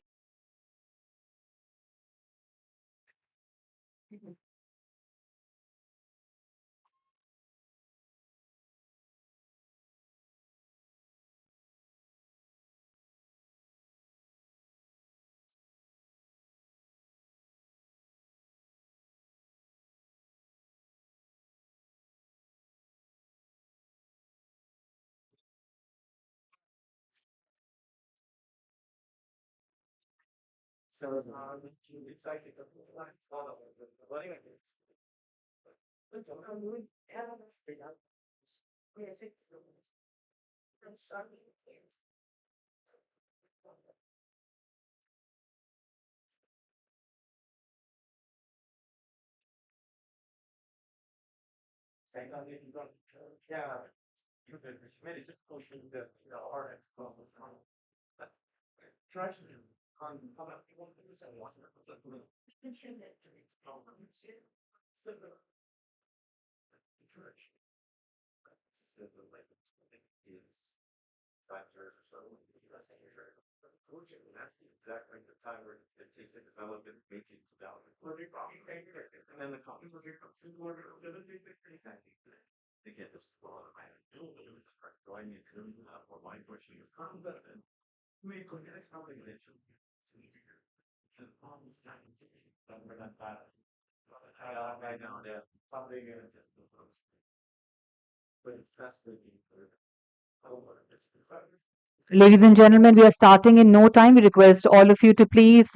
A: Ladies and gentlemen, we are starting in no time. We request all of you to please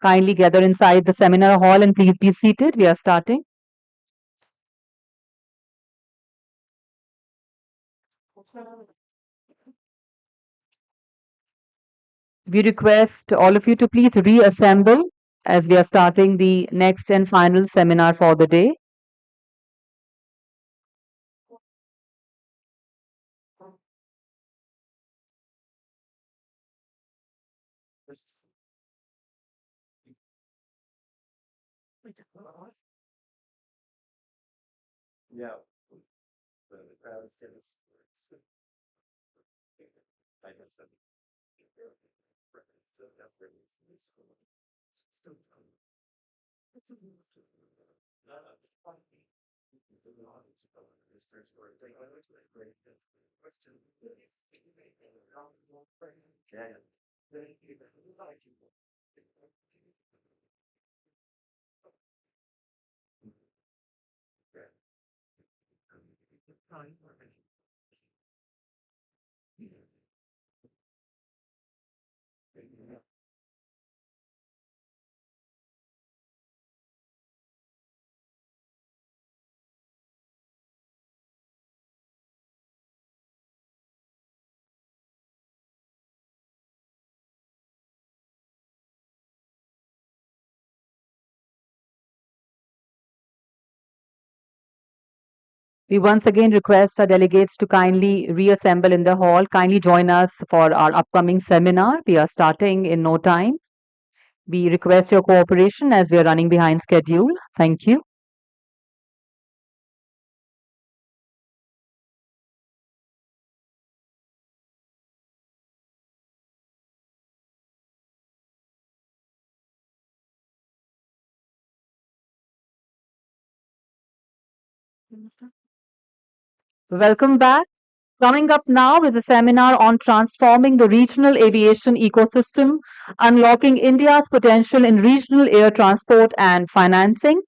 A: kindly gather inside the seminar hall and please be seated. We are starting. We request all of you to please reassemble as we are starting the next and final seminar for the day. We once again request our delegates to kindly reassemble in the hall. Kindly join us for our upcoming seminar. We are starting in no time. We request your cooperation as we are running behind schedule. Thank you. Welcome back. Coming up now is a seminar on transforming the regional aviation ecosystem, unlocking India's potential in regional air transport and financing.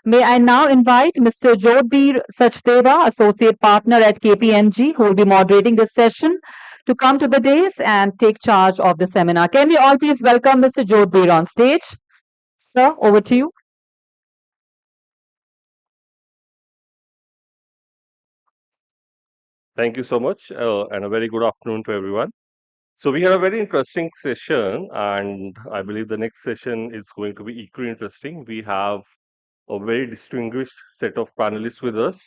A: May I now invite Mr. Jodhbir Sachdeva, Associate Partner at KPMG, who will be moderating this session, to come to the dais and take charge of the seminar. Can we all please welcome Mr. Jodhbir on stage? Sir, over to you.
O: Thank you so much, and a very good afternoon to everyone. So we had a very interesting session, and I believe the next session is going to be equally interesting. We have a very distinguished set of panelists with us.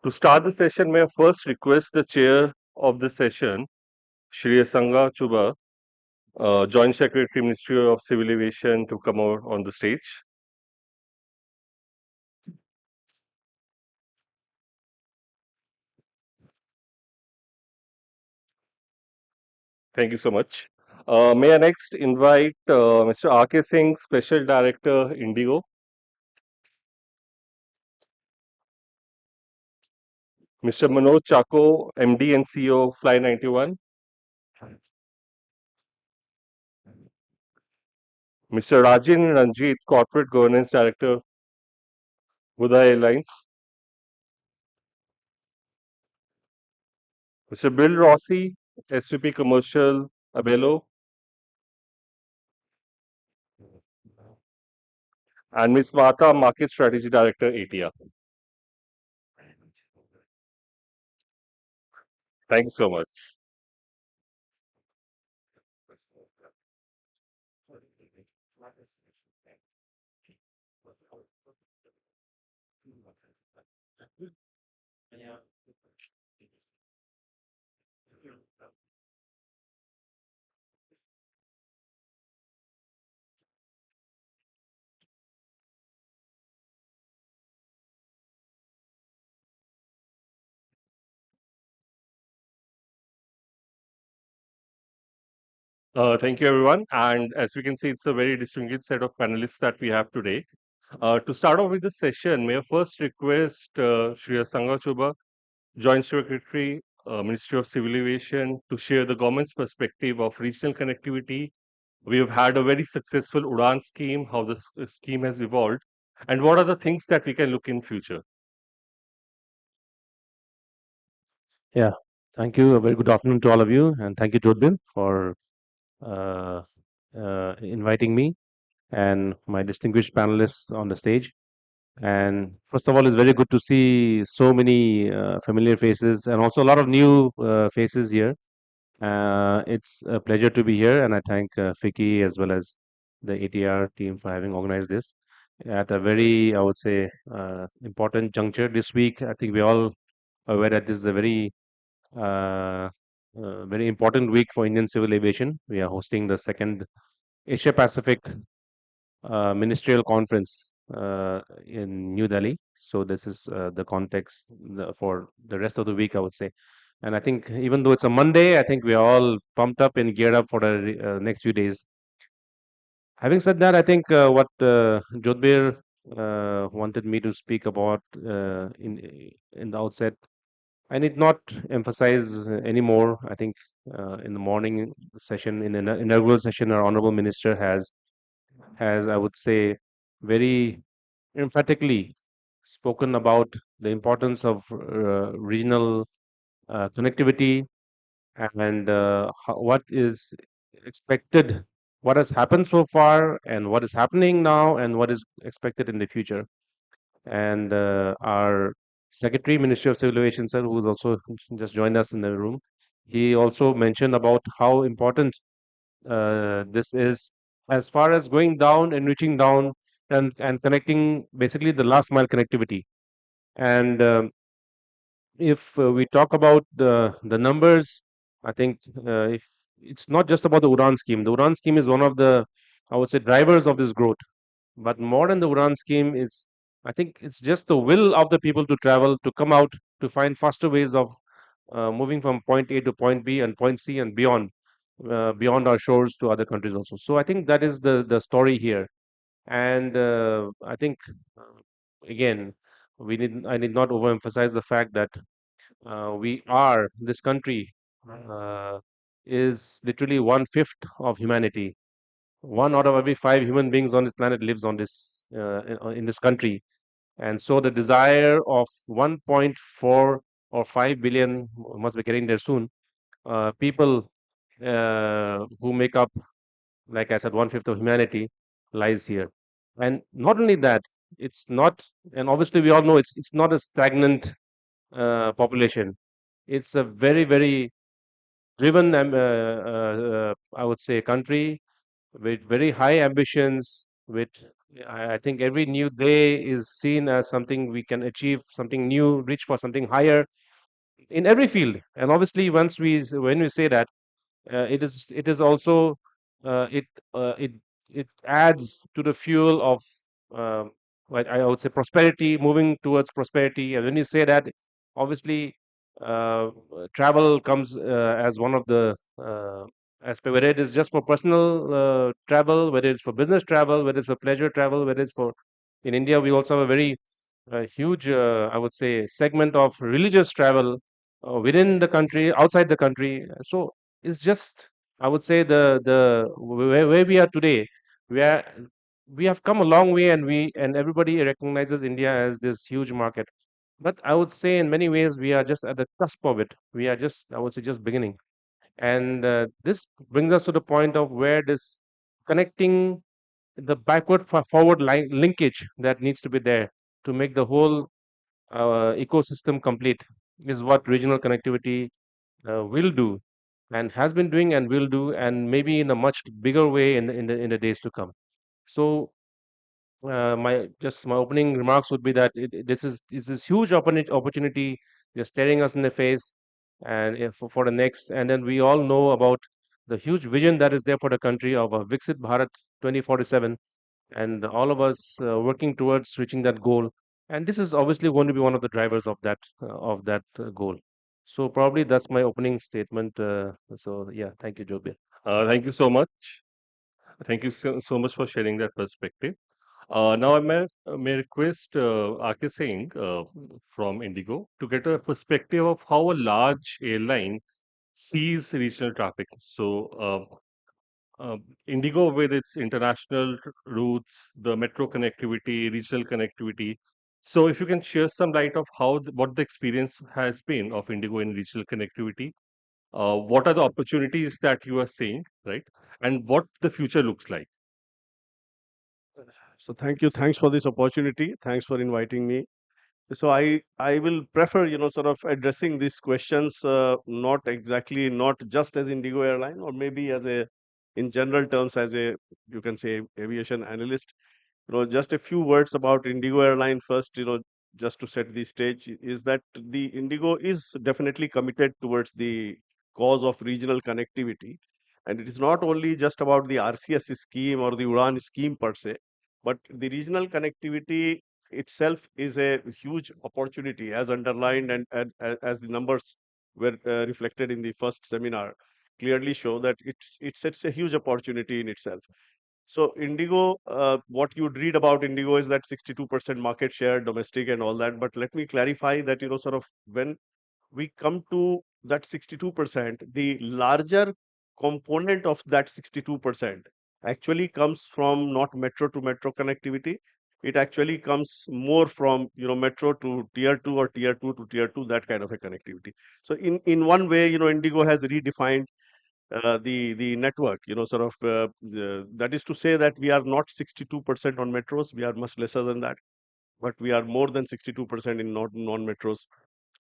O: To start the session, may I first request the chair of the session, Shri Sangha Chuba, Joint Secretary, Ministry of Civil Aviation, to come over on the stage. Thank you so much. May I next invite Mr. R.K. Singh, Special Director, Indigo. Mr. Manoj Chako, MD and CEO, Fly 91. Mr. Rajin Ranjit, Corporate Governance Director, Buddha Airlines. Mr. Bill Rossi, SVP Commercial, Abelo. And Ms. Mata, Market Strategy Director, ATR. Thank you so much. Thank you, everyone. And as we can see, it's a very distinguished set of panelists that we have today. To start off with the session, may I first request Shri Sangha Chuba, Joint Secretary, Ministry of Civil Aviation, to share the government's perspective of regional connectivity. We have had a very successful UDAN scheme, how the scheme has evolved, and what are the things that we can look in future.
P: Yeah, thank you. A very good afternoon to all of you, and thank you, Jodhbin, for inviting me and my distinguished panelists on the stage. And first of all, it's very good to see so many familiar faces and also a lot of new faces here. It's a pleasure to be here, and I thank Fiki as well as the ATR team for having organized this at a very, I would say, important juncture this week. I think we all are aware that this is a very important week for Indian civil aviation. We are hosting the second Asia Pacific Ministerial Conference in New Delhi. So this is the context for the rest of the week, I would say. And I think even though it's a Monday, I think we are all pumped up and geared up for the next few days. Having said that, I think what Jodhbir wanted me to speak about in the outset, I need not emphasize anymore. I think in the morning session, in the inaugural session, our honorable minister has I would say very emphatically spoken about the importance of regional connectivity and what is expected, what has happened so far, and what is happening now, and what is expected in the future. And our Secretary, Ministry of Civil Aviation, sir, who is also just joined us in the room, he also mentioned about how important this is as far as going down and reaching down and connecting basically the last mile connectivity. And if we talk about the numbers, I think if it's not just about the Udan scheme. The Udan scheme is one of the, I would say, drivers of this growth. But more than the Udan scheme, I think it's just the will of the people to travel, to come out, to find faster ways of moving from point A to point B and point C and beyond, beyond our shores to other countries also. So I think that is the story here. And I think again, I need not overemphasize the fact that this country is literally one fifth of humanity. One out of every five human beings on this planet lives on in this country. And so the desire of 1.4 or 5 billion, must be getting there soon, people who make up, like I said, one fifth of humanity lies here. And not only that, it's not, and obviously we all know it's not a stagnant population. It's a very, very driven, I would say, country with very high ambitions. With I think every new day is seen as something we can achieve, something new, reach for something higher in every field. And obviously, when we say that, it is also uh, it it it adds to the fuel of what I would say prosperity, moving towards prosperity. And when you say that, obviously, travel comes as one of the aspect, whether it is just for personal travel, whether it's for business travel, whether it's for pleasure travel, whether it's for in India, we also have a very huge, I would say, segment of religious travel within the country, outside the country. So it's just, I would say, the where we are today, we are we have come a long way, and everybody recognizes India as this huge market. But I would say, in many ways, we are just at the cusp of it. We are just, I would say, just beginning. And this brings us to the point of where this connecting the forward linkage that needs to be there to make the whole ecosystem complete is what regional connectivity will do and has been doing and will do, and maybe in a much bigger way in the days to come. So my opening remarks would be that this is huge opportunity just staring us in the face, and for the next, and then we all know about the huge vision that is there for the country of a Viksit Bharat 2047, and all of us working towards reaching that goal. And this is obviously going to be one of the drivers of that goal. So probably that's my opening statement. So yeah, thank you, Jobir.
O: Thank you so much. Thank you so much for sharing that perspective. Now, may request RK Singh from Indigo to get a perspective of how a large airline sees regional traffic. So, Indigo, with its international routes, the metro connectivity, regional connectivity. So, if you can share some light of what the experience has been of Indigo in regional connectivity, what are the opportunities that you are seeing, right? And what the future looks like.
F: So thank you. Thanks for this opportunity. Thanks for inviting me. So I will prefer, sort of addressing these questions, not exactly, not just as Indigo Airline, or maybe in general terms, as you can say, aviation analyst. Just a few words about Indigo Airline first, just to set the stage, is that the Indigo is definitely committed towards the cause of regional connectivity. And it is not only just about the RCS scheme or the UDAN scheme per se, but the regional connectivity itself is a huge opportunity, as underlined and as the numbers were reflected in the first seminar clearly show that it's a huge opportunity in itself. So Indigo, what you'd read about Indigo is that 62% market share, domestic and all that. But let me clarify that, sort of when we come to that 62%, the larger component of that 62% actually comes from not metro to metro connectivity. It actually comes more from, metro to tier 2 or tier 2 to tier 2, that kind of a connectivity. So in one way, Indigo has redefined the network, sort of that is to say that we are not 62% on metros, we are much lesser than that, but we are more than 62% in non-metros,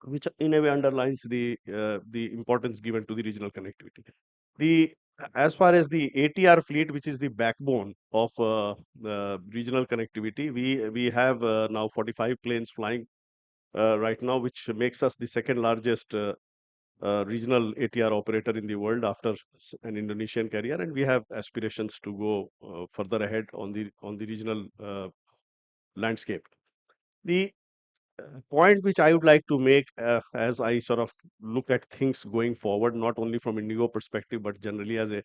F: which in a way underlines the importance given to the regional connectivity. The As far as the ATR fleet, which is the backbone of regional connectivity, we have now 45 planes flying right now, which makes us the second largest regional ATR operator in the world after an Indonesian carrier, and we have aspirations to go further ahead on the regional landscape. The point which I would like to make as I sort of look at things going forward, not only from Indigo perspective, but generally as a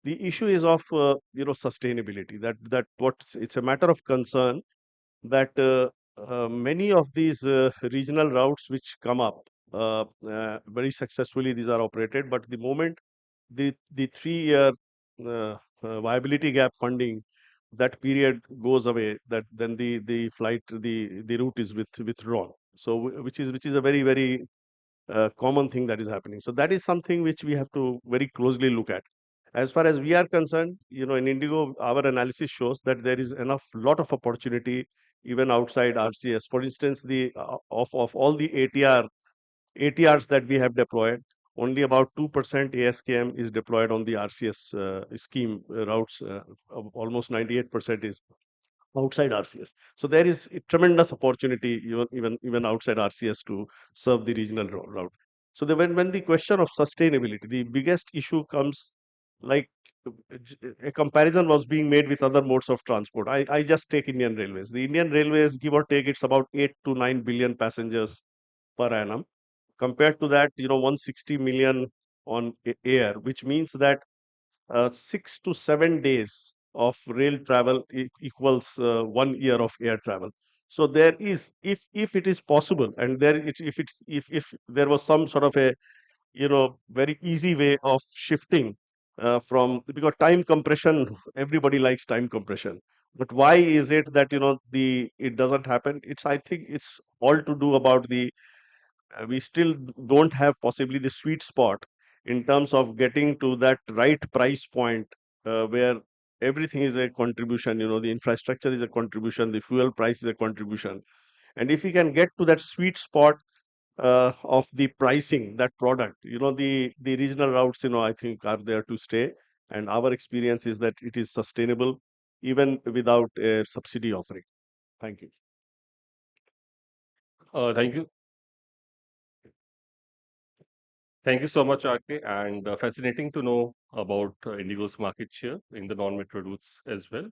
F: the issue is of sustainability. That what it's a matter of concern that many of these regional routes which come up very successfully, these are operated, but the moment the 3 year viability gap funding, that period goes away, that then the flight the route is withdrawn. So which is a very common thing that is happening. So that is something which we have to very closely look at. As far as we are concerned, in Indigo, our analysis shows that there is enough lot of opportunity even outside RCS. For instance, the of all the ATRs that we have deployed, only about 2% ASKM is deployed on the RCS scheme routes. Almost 98% is outside RCS. So there is a tremendous opportunity even outside RCS to serve the regional route. So when the question of sustainability, the biggest issue comes, like a comparison was being made with other modes of transport. I just take Indian Railways. The Indian Railways, give or take, it's about 8 to 9 billion passengers per annum. Compared to that, 160 million on air, which means that 6 to 7 days of rail travel equals 1 year of air travel. So there is, if it is possible, and if there was some sort of a very easy way of shifting from, because time compression, everybody likes time compression, but why is it that the it doesn't happen? I think it's all to do about the we still don't have possibly the sweet spot in terms of getting to that right price point where everything is a contribution. The infrastructure is a contribution, the fuel price is a contribution, and if we can get to that sweet spot of the pricing that product, the regional routes, I think are there to stay, and our experience is that it is sustainable even without a subsidy offering. Thank you.
O: Thank you. Thank you so much, RK, and fascinating to know about Indigo's market share in the non-metro routes as well.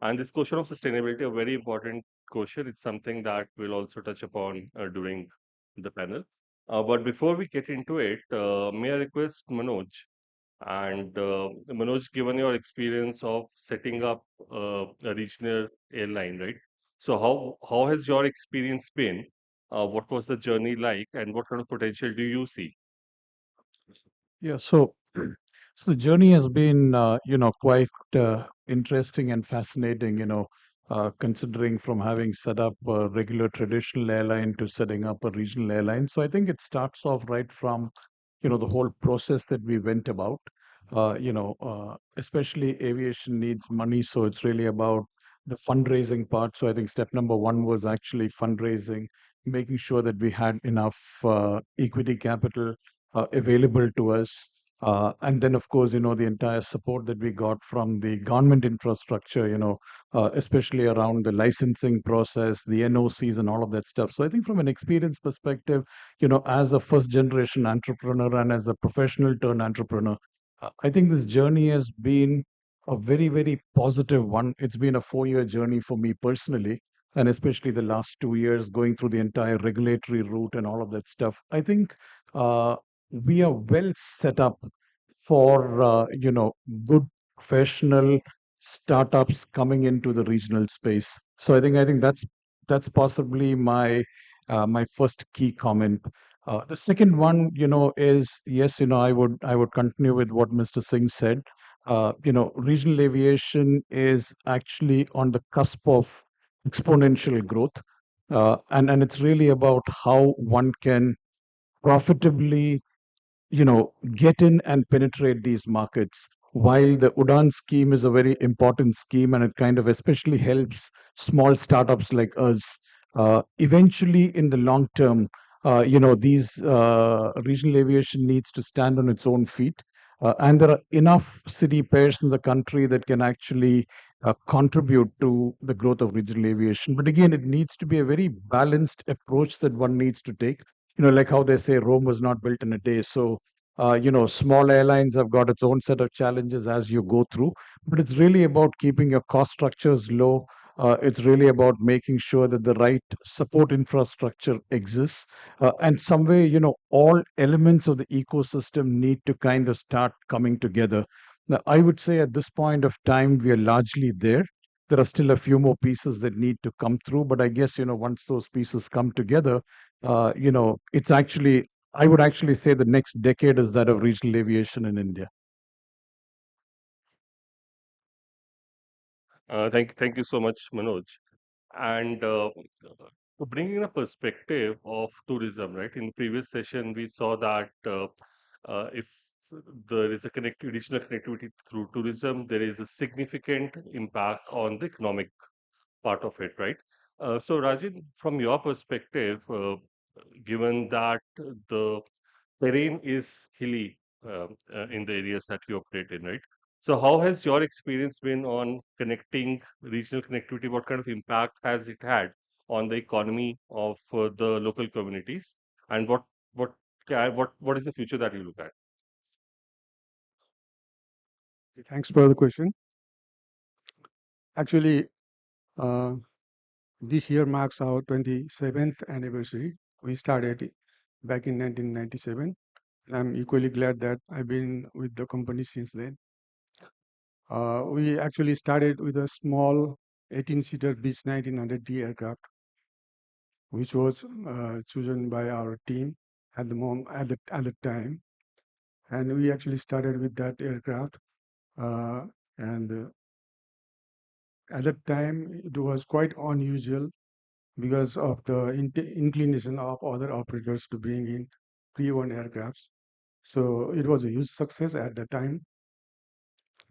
O: And this question of sustainability, a very important question. It's something that we'll also touch upon during the panel. But before we get into it, may I request Manoj? And Manoj, given your experience of setting up a regional airline, right? So how has your experience been? What was the journey like, and what kind of potential do you see?
Q: Yeah, so the journey has been, quite interesting and fascinating, considering from having set up a regular traditional airline to setting up a regional airline. So I think it starts off right from, the whole process that we went about. Especially aviation needs money, so it's really about the fundraising part. So I think step number one was actually fundraising, making sure that we had enough equity capital available to us. And then, of course, the entire support that we got from the government infrastructure, especially around the licensing process, the NOCs, and all of that stuff. So I think from an experience perspective, as a first generation entrepreneur and as a professional turned entrepreneur, I think this journey has been a very, very positive one. It's been a 4 year journey for me personally, and especially the last 2 years going through the entire regulatory route and all of that stuff. I think we are well set up for good professional startups coming into the regional space. So I think that's possibly my first key comment. The second one, is yes, I would continue with what Mr. Singh said. Regional aviation is actually on the cusp of exponential growth, and it's really about how one can profitably get in and penetrate these markets. While the Udan scheme is a very important scheme and it kind of especially helps small startups like us, eventually in the long term, these regional aviation needs to stand on its own feet. And there are enough city pairs in the country that can actually contribute to the growth of regional aviation. But again, it needs to be a very balanced approach that one needs to take. Like how they say Rome was not built in a day. So, small airlines have got its own set of challenges as you go through, but it's really about keeping your cost structures low. It's really about making sure that the right support infrastructure exists. And some way, all elements of the ecosystem need to kind of start coming together. Now, I would say at this point of time, we are largely there. There are still a few more pieces that need to come through, but I guess, once those pieces come together, it's actually, I would actually say the next decade is that of regional aviation in India.
O: Thank you so much, Manoj. And to bring in a perspective of tourism, right? In the previous session, we saw that if there is a additional connectivity through tourism, there is a significant impact on the economic part of it, right? So, Rajan, from your perspective, given that the terrain is hilly in the areas that you operate in, right? So, how has your experience been on connecting regional connectivity? What kind of impact has it had on the economy of the local communities? And what what is the future that you look at?
R: Thanks for the question. Actually, uh, this year marks our 27th anniversary. We started it back in 1997. And I'm equally glad that I've been with the company since then. We actually started with a small 18-seater Beech 1900D aircraft, which was chosen by our team at the time. And we actually started with that aircraft. And at that time, it was quite unusual because of the inclination of other operators to bring in pre-owned aircrafts. So it was a huge success at the time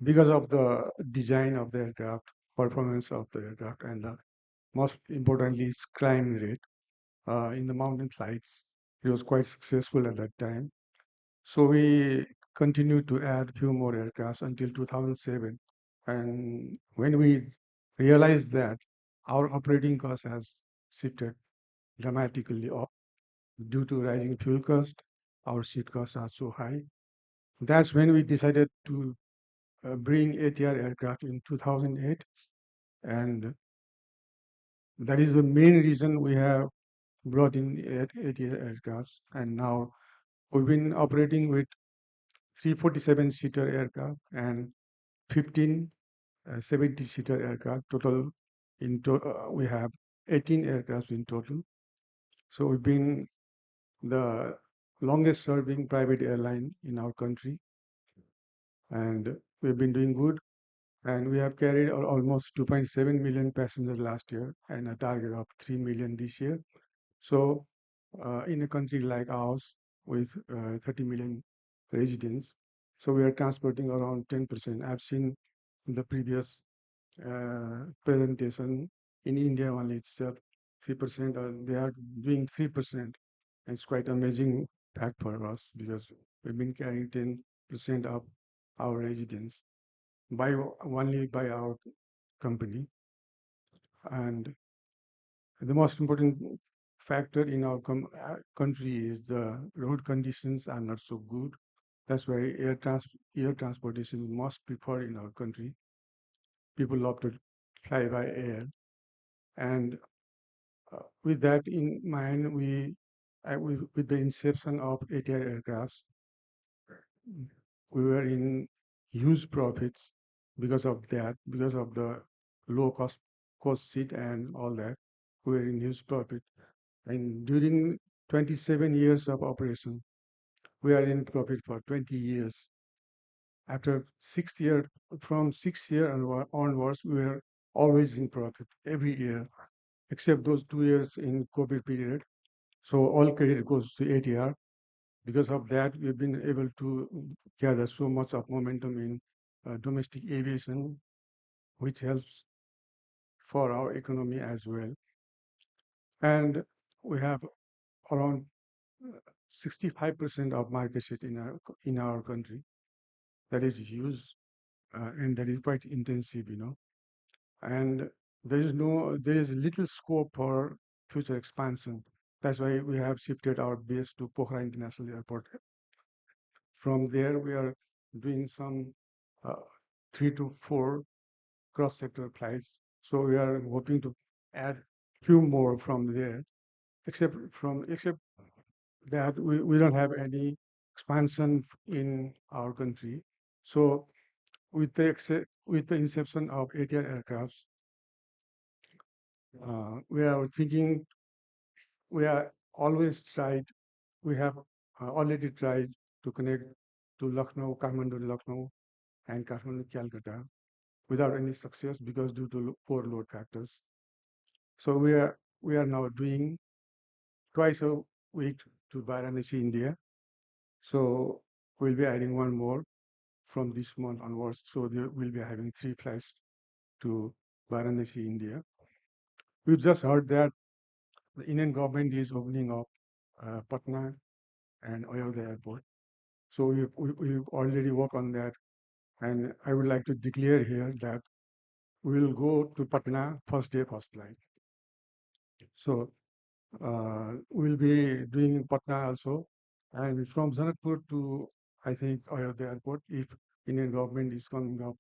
R: because of the design of the aircraft, performance of the aircraft, and most importantly, its climb rate in the mountain flights. It was quite successful at that time. So we continued to add few more aircrafts until 2007. And when we realized that our operating cost has shifted dramatically up due to rising fuel cost, our seat costs are so high. That's when we decided to bring ATR aircraft in 2008. And that is the main reason we have brought in ATR aircrafts. And now we've been operating with 347-seater aircraft and 15 70-seater aircraft. Total, we have 18 aircraft in total. So we've been the longest serving private airline in our country, and we've been doing good. And we have carried almost 2.7 million passengers last year and a target of 3 million this year. So in a country like ours with 30 million residents, so we are transporting around 10%. I've seen in the previous presentation in India only it's 3%, they are doing 3%. It's quite amazing fact for us because we've been carrying 10% of our residents only by our company. And the most important factor in our country is the road conditions are not so good. That's why air transportation is most preferred in our country. People love to fly by air. And with that in mind, with the inception of ATR aircrafts, we were in huge profits because of that, because of the low cost seat and all that, we're in huge profit. And during 27 years of operation, we are in profit for 20 years. After 6 year, from 6 year onwards, we are always in profit every year, except those 2 years in COVID period. So all credit goes to ATR. Because of that, we've been able to gather so much of momentum in domestic aviation, which helps for our economy as well. And we have around 65% of market share in our country. That is huge, and that is quite intensive, And there is little scope for future expansion. That's why we have shifted our base to Pokhara International Airport. From there, we are doing some 3 to 4 cross-sector flights. So we are hoping to add few more from there. Except that we don't have any expansion in our country. So with the inception of ATR aircrafts, we are thinking we are always tried. We have already tried to connect to Lucknow, Kathmandu, Lucknow, and Kathmandu, Calcutta, without any success because due to poor load factors. So we are now doing twice a week to Varanasi, India. So we'll be adding one more from this month onwards. So we'll be having 3 flights to Varanasi, India. We've just heard that the Indian government is opening up Patna and Ayodhya Airport. So we've already worked on that. And I would like to declare here that we will go to Patna first day, first flight. So we'll be doing Patna also. And from Janakpur to, I think, Ayodhya Airport, if Indian government is coming up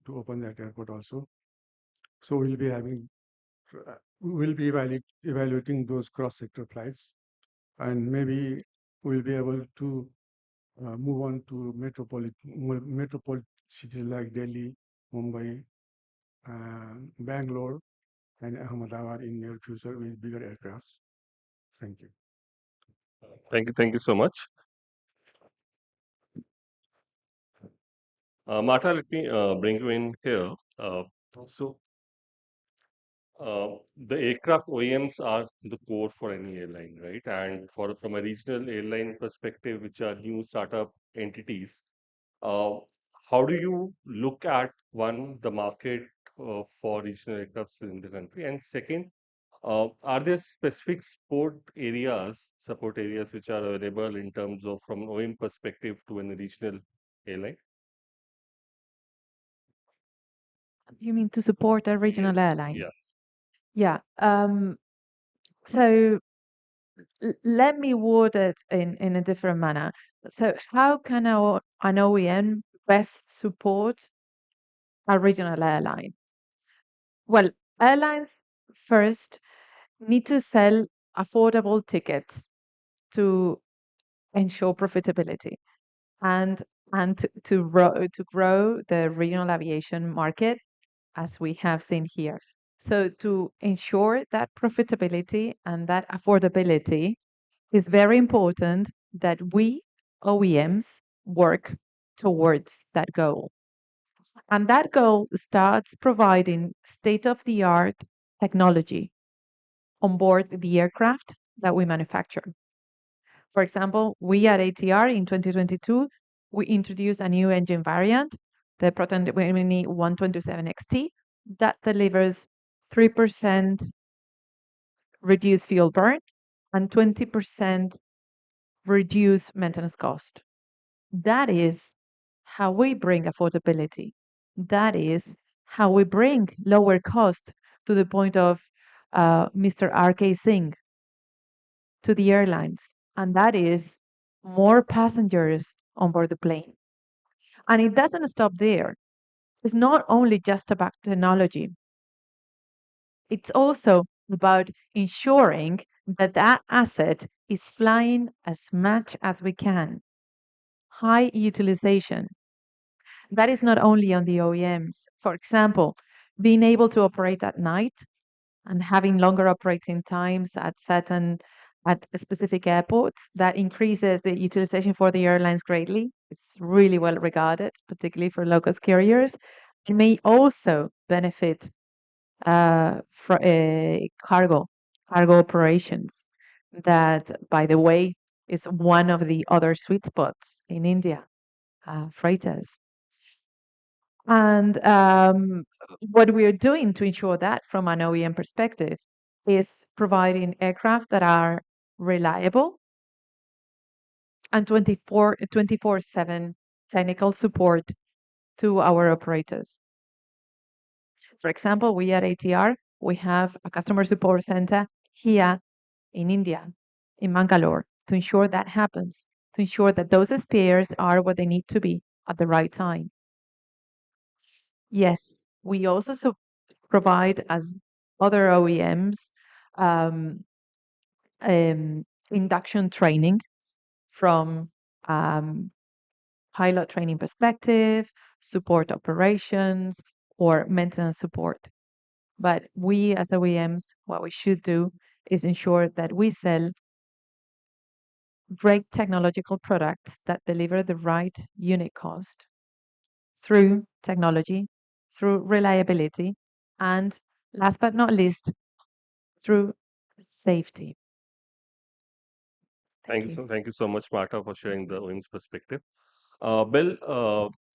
R: to open that airport also. So we'll be evaluating those cross-sector flights, and maybe we'll be able to move on to metropolitan cities like Delhi, Mumbai, Bangalore, and Ahmedabad in near future with bigger aircrafts. Thank you.
O: Thank you so much. Martha, let me bring you in here. So, the aircraft OEMs are the core for any airline, right? And from a regional airline perspective, which are new startup entities, uh, how do you look at the market for regional aircrafts in the country? And second, are there specific support areas which are available in terms of from an OEM perspective to a regional airline?
G: You mean to support a regional airline?
O: Yeah.
G: Yeah. So let me word it in a different manner. So how can an OEM best support a regional airline? Well, airlines first need to sell affordable tickets to ensure profitability and to grow the regional aviation market as we have seen here. So to ensure that profitability and that affordability, is very important that we OEMs work towards that goal. And that goal starts providing state-of-the-art technology on board the aircraft that we manufacture. For example, we at ATR in 2022, we introduced a new engine variant, the Pratt & Whitney 127XT, that delivers 3% reduced fuel burn and 20% reduced maintenance cost. That is how we bring affordability. That is how we bring lower cost to the point of Mr. R.K. Singh to the airlines. And that is more passengers on board the plane. And it doesn't stop there. It's not only just about technology. It's also about ensuring that that asset is flying as much as we can. High utilization. That is not only on the OEMs. For example, being able to operate at night and having longer operating times at specific airports, that increases the utilization for the airlines greatly. It's really well regarded, particularly for low-cost carriers. It may also benefit for cargo operations. That, by the way, is one of the other sweet spots in India, freighters. And what we are doing to ensure that from an OEM perspective is providing aircraft that are reliable and 24/7 technical support to our operators. For example, we at ATR, we have a customer support center here in India, in Mangalore, to ensure that happens, to ensure that those spares are what they need to be at the right time. Yes, we also provide, as other OEMs, um, induction training from pilot training perspective, support operations, or maintenance support. But we as OEMs, what we should do is ensure that we sell great technological products that deliver the right unit cost through technology, through reliability, and last but not least, through safety.
O: Thank you so much, Marta, for sharing the OEM's perspective. Bill,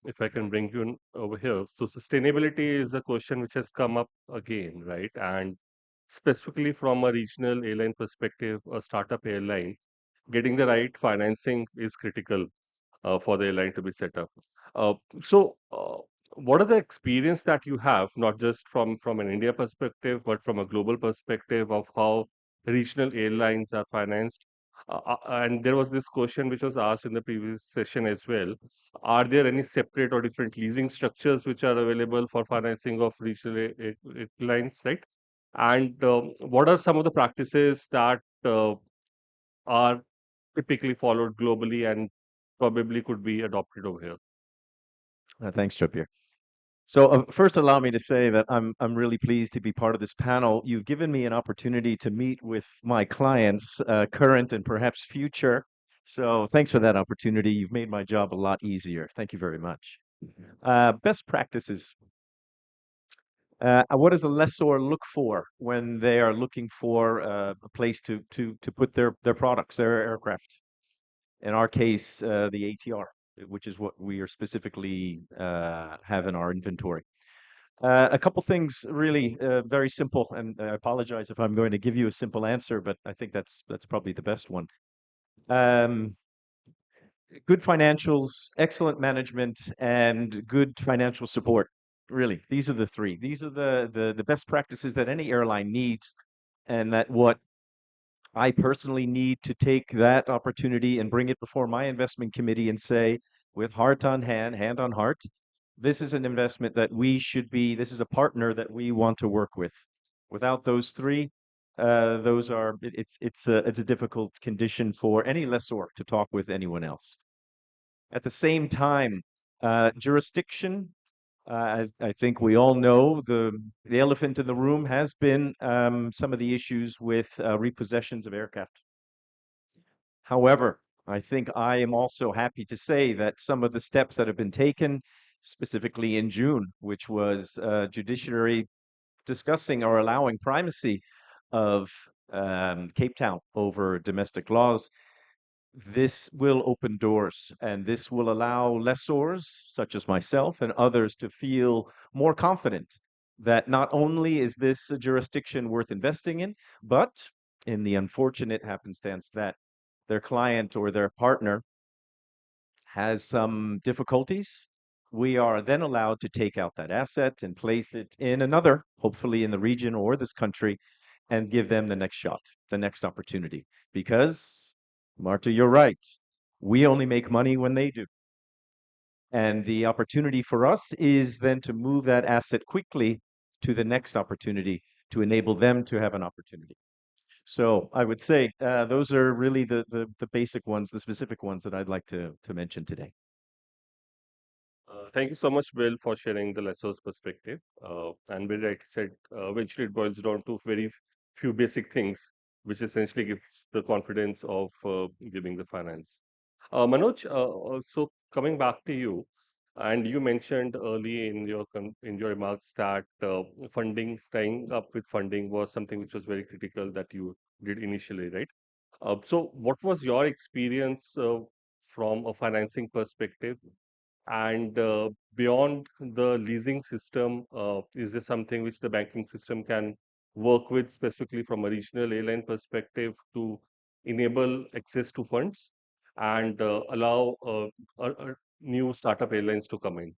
O: if I can bring you in over here. So sustainability is a question which has come up again, right? And specifically from a regional airline perspective, a startup airline, getting the right financing is critical for the airline to be set up. Uh, so, what are the experience that you have, not just from an India perspective, but from a global perspective of how regional airlines are financed? And there was this question which was asked in the previous session as well. Are there any separate or different leasing structures which are available for financing of regional airlines, right? And what are some of the practices that are typically followed globally and probably could be adopted over here?
S: Thanks, Chopir. So first, allow me to say that I'm really pleased to be part of this panel. You've given me an opportunity to meet with my clients, current and perhaps future. So thanks for that opportunity. You've made my job a lot easier. Thank you very much. Best practices. What does a lessor look for when they are looking for a place to put their products, their aircraft? In our case, the ATR, which is what we are specifically have in our inventory. A couple things really very simple, and I apologize if I'm going to give you a simple answer, but I think that's probably the best one. Good financials, excellent management, and good financial support. Really, these are the three. These are the best practices that any airline needs, and that what I personally need to take that opportunity and bring it before my investment committee and say, with heart on hand, hand on heart, this is an investment that we should be, this is a partner that we want to work with. Without those three, it's a difficult condition for any lessor to talk with anyone else. At the same time, jurisdiction, I think we all know the elephant in the room has been some of the issues with repossessions of aircraft. However, I think I am also happy to say that some of the steps that have been taken, specifically in June, which was judiciary discussing or allowing primacy of Cape Town over domestic laws, this will open doors, and this will allow lessors such as myself and others to feel more confident that not only is this a jurisdiction worth investing in, but in the unfortunate happenstance that their client or their partner has some difficulties, we are then allowed to take out that asset and place it in another, hopefully in the region or this country, and give them the next shot, the next opportunity. Because, Marta, you're right. We only make money when they do. And the opportunity for us is then to move that asset quickly to the next opportunity to enable them to have an opportunity. So I would say those are really the basic ones, the specific ones that I'd like to mention today.
O: Thank you so much, Bill, for sharing the lessor's perspective. And Bill right said, eventually it boils down to very few basic things, which essentially gives the confidence of giving the finance. Manoj, so coming back to you, and you mentioned early in your in your remarks that funding, tying up with funding was something which was very critical that you did initially, right? So what was your experience from a financing perspective? And beyond the leasing system, is there something which the banking system can work with specifically from a regional airline perspective to enable access to funds and allow new startup airlines to come in?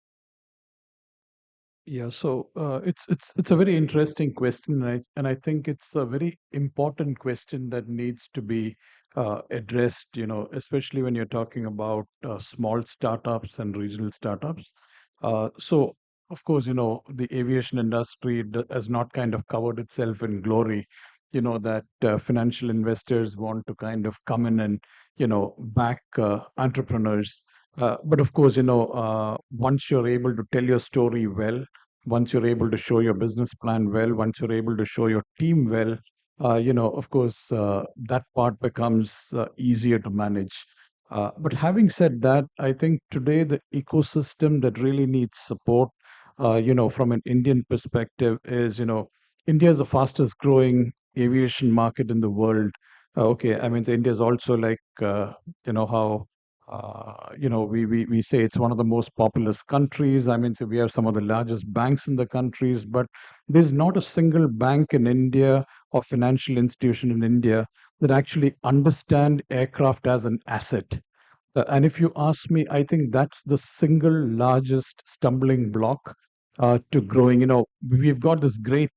Q: Yeah, so it's a very interesting question, and I think it's a very important question that needs to be addressed. Especially when you're talking about small startups and regional startups. So, of course, the aviation industry has not kind of covered itself in glory. That financial investors want to kind of come in and back entrepreneurs. But of course, once you're able to tell your story well, once you're able to show your business plan well, once you're able to show your team well, of course, that part becomes easier to manage. But having said that, I think today the ecosystem that really needs support, from an Indian perspective is, India is the fastest growing aviation market in the world. Okay, I mean, so India is also like, how we say it's one of the most populous countries. I mean, so we have some of the largest banks in the countries, but there's not a single bank in India or financial institution in India that actually understand aircraft as an asset. And if you ask me, I think that's the single largest stumbling block to growing. We've got this great,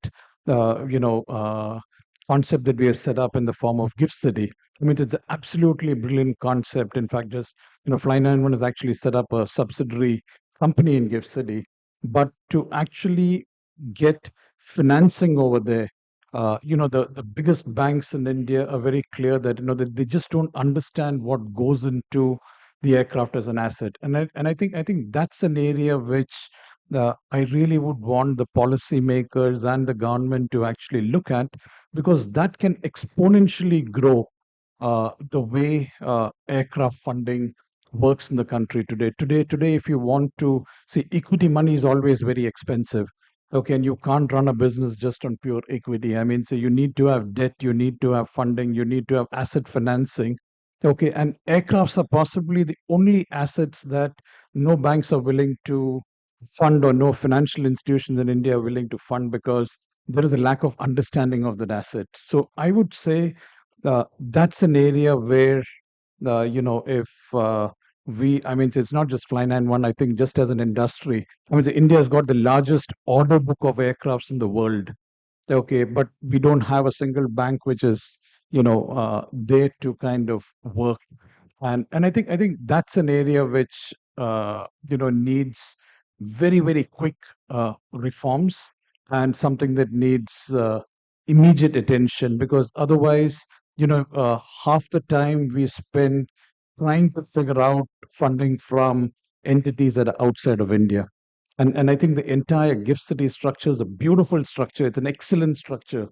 Q: concept that we have set up in the form of Gift City. I mean, it's an absolutely brilliant concept. In fact, just Fly 91 has actually set up a subsidiary company in Gift City, but to actually get financing over there, the biggest banks in India are very clear that that they just don't understand what goes into the aircraft as an asset, and I think that's an area which I really would want the policymakers and the government to actually look at, because that can exponentially grow the way aircraft funding works in the country today. Today, if you want to see, equity money is always very expensive. Okay, and you can't run a business just on pure equity. I mean, so you need to have debt, you need to have funding, you need to have asset financing. Okay, and aircrafts are possibly the only assets that no banks are willing to fund, or no financial institutions in India are willing to fund, because there is a lack of understanding of that asset. So I would say that's an area where, if I mean, it's not just Fly 91, I think just as an industry, I mean, India has got the largest order book of aircrafts in the world. Okay, but we don't have a single bank which is, there to kind of work. And I think that's an area which, needs very, very quick reforms, and something that needs immediate attention, because otherwise, half the time we spend trying to figure out funding from entities that are outside of India. And I think the entire Gift City structure is a beautiful structure. It's an excellent structure,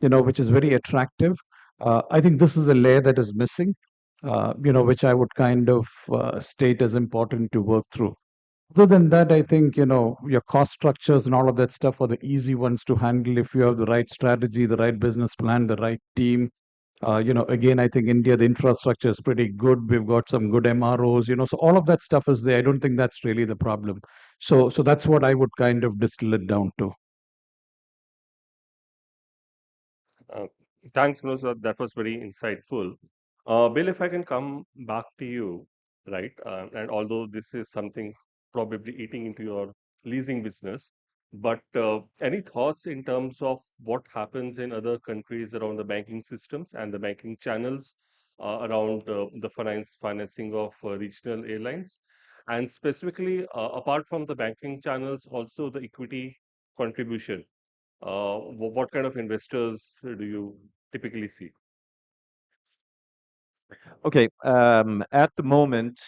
Q: which is very attractive. I think this is a layer that is missing, which I would kind of state as important to work through. Other than that, I think, your cost structures and all of that stuff are the easy ones to handle if you have the right strategy, the right business plan, the right team. Again, I think India, the infrastructure is pretty good. We've got some good MROs, so all of that stuff is there. I don't think that's really the problem. So that's what I would kind of distill it down to.
O: Uh, Thanks, Manoj. That was very insightful. Bill, if I can come back to you, right? And although this is something probably eating into your leasing business, but any thoughts in terms of what happens in other countries around the banking systems and the banking channels around the financing of regional airlines? And specifically, apart from the banking channels, also the equity contribution. What kind of investors do you typically see?
S: Okay. At the moment,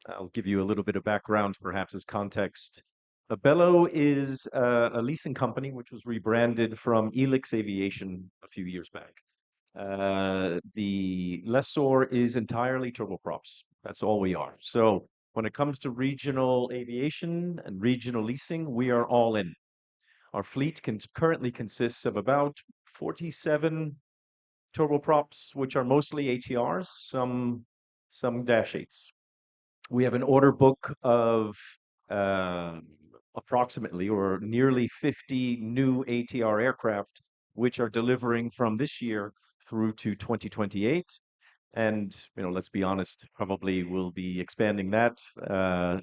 S: I'll give you a little bit of background, perhaps as context. Bello is a leasing company which was rebranded from Elix Aviation a few years back. The lessor is entirely turboprops. That's all we are. So when it comes to regional aviation and regional leasing, we are all in. Our fleet currently consists of about 47 turboprops, which are mostly ATRs, some Dash 8s. We have an order book of approximately or nearly 50 new ATR aircraft, which are delivering from this year through to 2028. And let's be honest, probably we'll be expanding that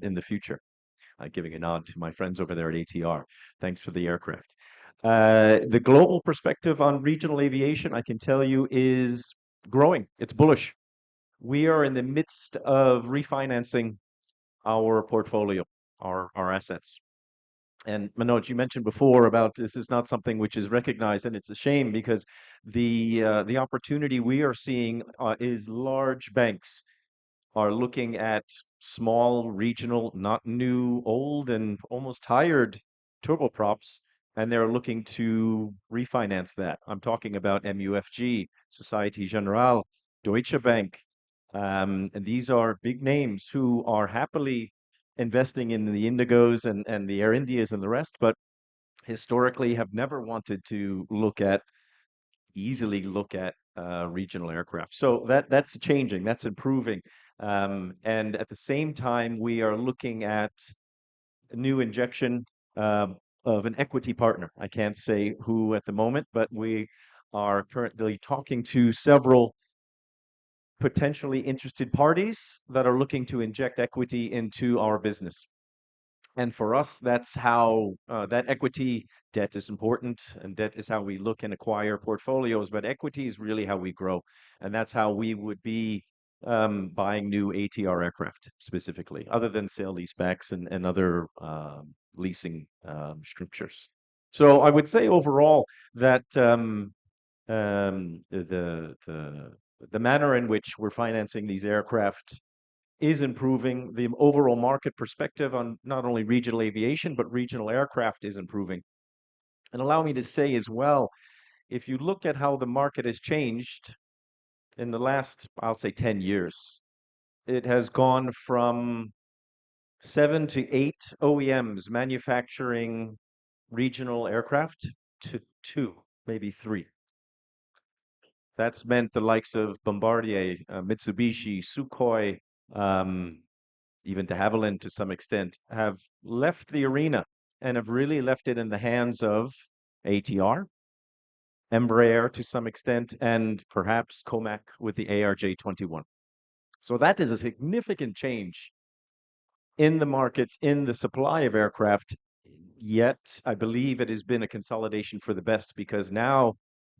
S: in the future. Giving a nod to my friends over there at ATR. Thanks for the aircraft. The global perspective on regional aviation, I can tell you, is growing. It's bullish. We are in the midst of refinancing our portfolio, our assets. And Manoj, you mentioned before about this is not something which is recognized, and it's a shame because the opportunity we are seeing is large banks are looking at small, regional, not new, old, and almost tired turboprops, and they're looking to refinance that. I'm talking about MUFG, Societe Generale, Deutsche Bank. And these are big names who are happily investing in the Indigos and the Air Indias and the rest, but historically have never wanted to easily look at regional aircraft. So that's changing, that's improving. And at the same time, we are looking at a new injection of an equity partner. I can't say who at the moment, but we are currently talking to several potentially interested parties that are looking to inject equity into our business. And for us, that's how that equity debt is important, and debt is how we look and acquire portfolios. But equity is really how we grow, and that's how we would be buying new ATR aircraft specifically, other than sale leasebacks and other leasing structures. So I would say overall that the manner in which we're financing these aircraft is improving. The overall market perspective on not only regional aviation, but regional aircraft is improving. And allow me to say as well, if you look at how the market has changed in the last, I'll say 10 years, it has gone from 7 to 8 OEMs manufacturing regional aircraft to 2, maybe 3. That's meant the likes of Bombardier, Mitsubishi, Sukhoi, even de Havilland to some extent, have left the arena and have really left it in the hands of ATR, Embraer to some extent, and perhaps Comac with the ARJ21. So that is a significant change in the market, in the supply of aircraft. Yet, I believe it has been a consolidation for the best because now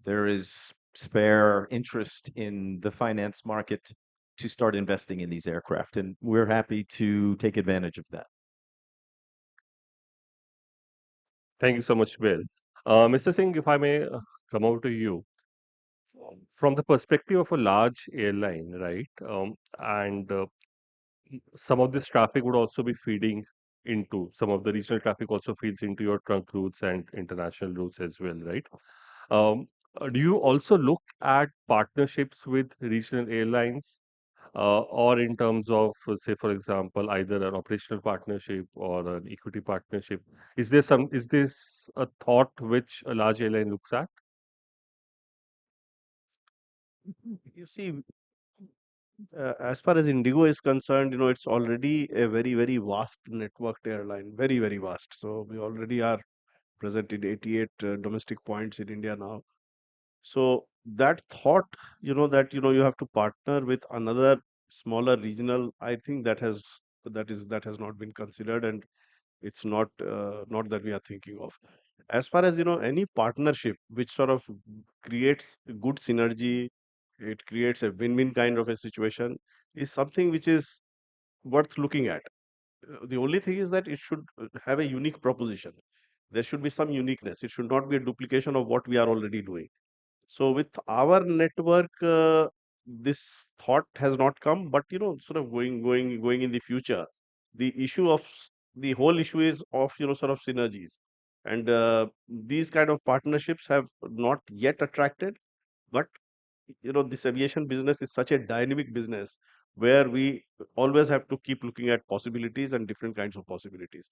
S: there is spare interest in the finance market to start investing in these aircraft, and we're happy to take advantage of that.
O: Thank you so much, Bill. Mr. Singh, if I may come over to you. From the perspective of a large airline, right? And some of this traffic would also be feeding into some of the regional traffic also feeds into your trunk routes and international routes as well, right? Do you also look at partnerships with regional airlines, or in terms of, say, for example, either an operational partnership or an equity partnership? Is this a thought which a large airline looks at?
T: You see, as far as Indigo is concerned, it's already a very, very vast networked airline, very, very vast. So we already are present in 88 domestic points in India now. So that thought, that you have to partner with another smaller regional, I think that has not been considered, and it's not that we are thinking of. As far as any partnership which sort of creates good synergy, it creates a win-win kind of a situation, is something which is worth looking at. The only thing is that it should have a unique proposition. There should be some uniqueness. It should not be a duplication of what we are already doing. So with our network, this thought has not come, but sort of going in the future. The issue of the whole issue is of sort of synergies, and these kind of partnerships have not yet attracted. But this aviation business is such a dynamic business where we always have to keep looking at possibilities and different kinds of possibilities.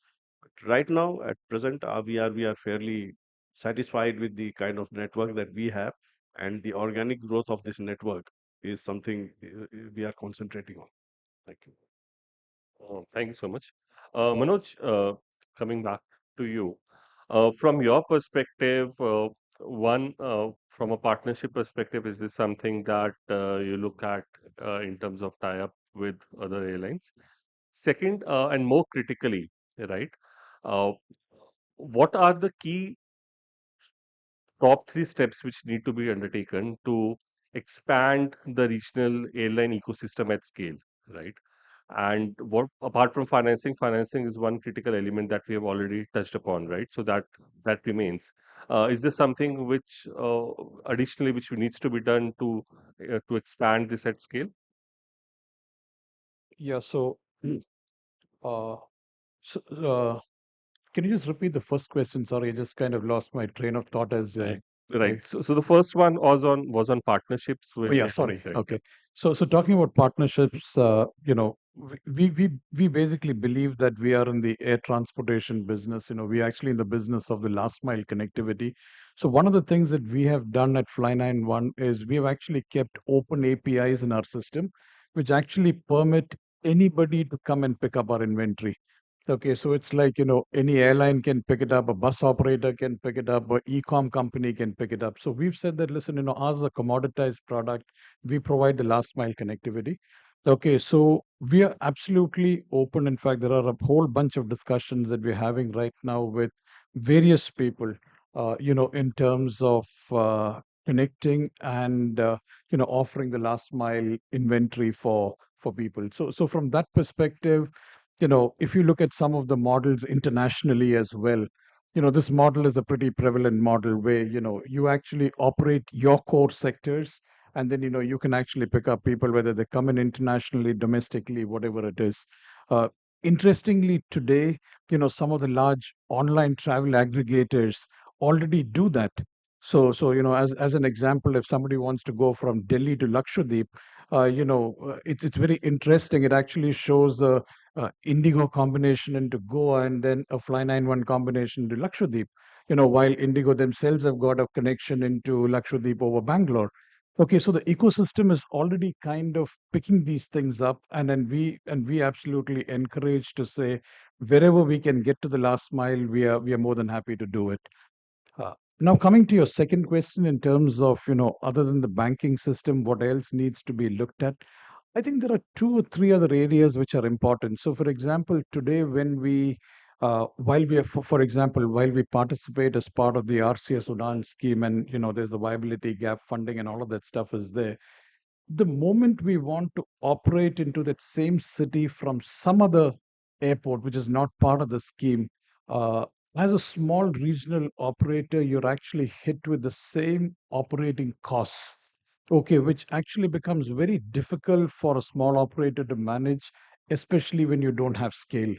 T: But right now, at present, we are fairly satisfied with the kind of network that we have, and the organic growth of this network is something we are concentrating on. Thank you.
O: Thank you so much. Manoj, coming back to you, from your perspective, from a partnership perspective, is this something that you look at in terms of tie-up with other airlines? Second, and more critically, right, uh, what are the key top three steps which need to be undertaken to expand the regional airline ecosystem at scale, right? And what apart from financing, financing is one critical element that we have already touched upon, right? So that remains. Is there something which additionally which needs to be done to expand this at scale?
Q: Yeah, uh, so can you just repeat the first question? Sorry, I just kind of lost my train of thought as
O: Right.
Q: I
O: Right. So the first one was on partnerships
Q: Oh
O: with
Q: yeah,
O: airlines,
Q: sorry.
O: right?
Q: Okay. So talking about partnerships, we basically believe that we are in the air transportation business. We are actually in the business of the last mile connectivity. So one of the things that we have done at Fly91 is we have actually kept open APIs in our system, which actually permit anybody to come and pick up our inventory. Okay, so it's like, any airline can pick it up, a bus operator can pick it up, a e-com company can pick it up. So we've said that, listen, ours is a commoditized product. We provide the last mile connectivity. Okay, so we are absolutely open. In fact, there are a whole bunch of discussions that we're having right now with various people, in terms of connecting and, offering the last mile inventory for people. So from that perspective, if you look at some of the models internationally as well, this model is a pretty prevalent model where, you actually operate your core sectors, and then, you can actually pick up people, whether they come in internationally, domestically, whatever it is. Uh, Interestingly, today, some of the large online travel aggregators already do that. So, as an example, if somebody wants to go from Delhi to Lakshadweep, it's very interesting. It actually shows a Indigo combination into Goa and then a Fly91 combination to Lakshadweep. While Indigo themselves have got a connection into Lakshadweep over Bangalore. Okay, so the ecosystem is already kind of picking these things up, and then we absolutely encourage to say wherever we can get to the last mile, we are more than happy to do it. Now, coming to your second question in terms of, other than the banking system, what else needs to be looked at? I think there are two or three other areas which are important. So, for example, today when while we are, for example, while we participate as part of the RCS Udan scheme, and there's the viability gap funding and all of that stuff is there. The moment we want to operate into that same city from some other airport, which is not part of the scheme, uh, as a small regional operator, you're actually hit with the same operating costs. Okay, which actually becomes very difficult for a small operator to manage, especially when you don't have scale.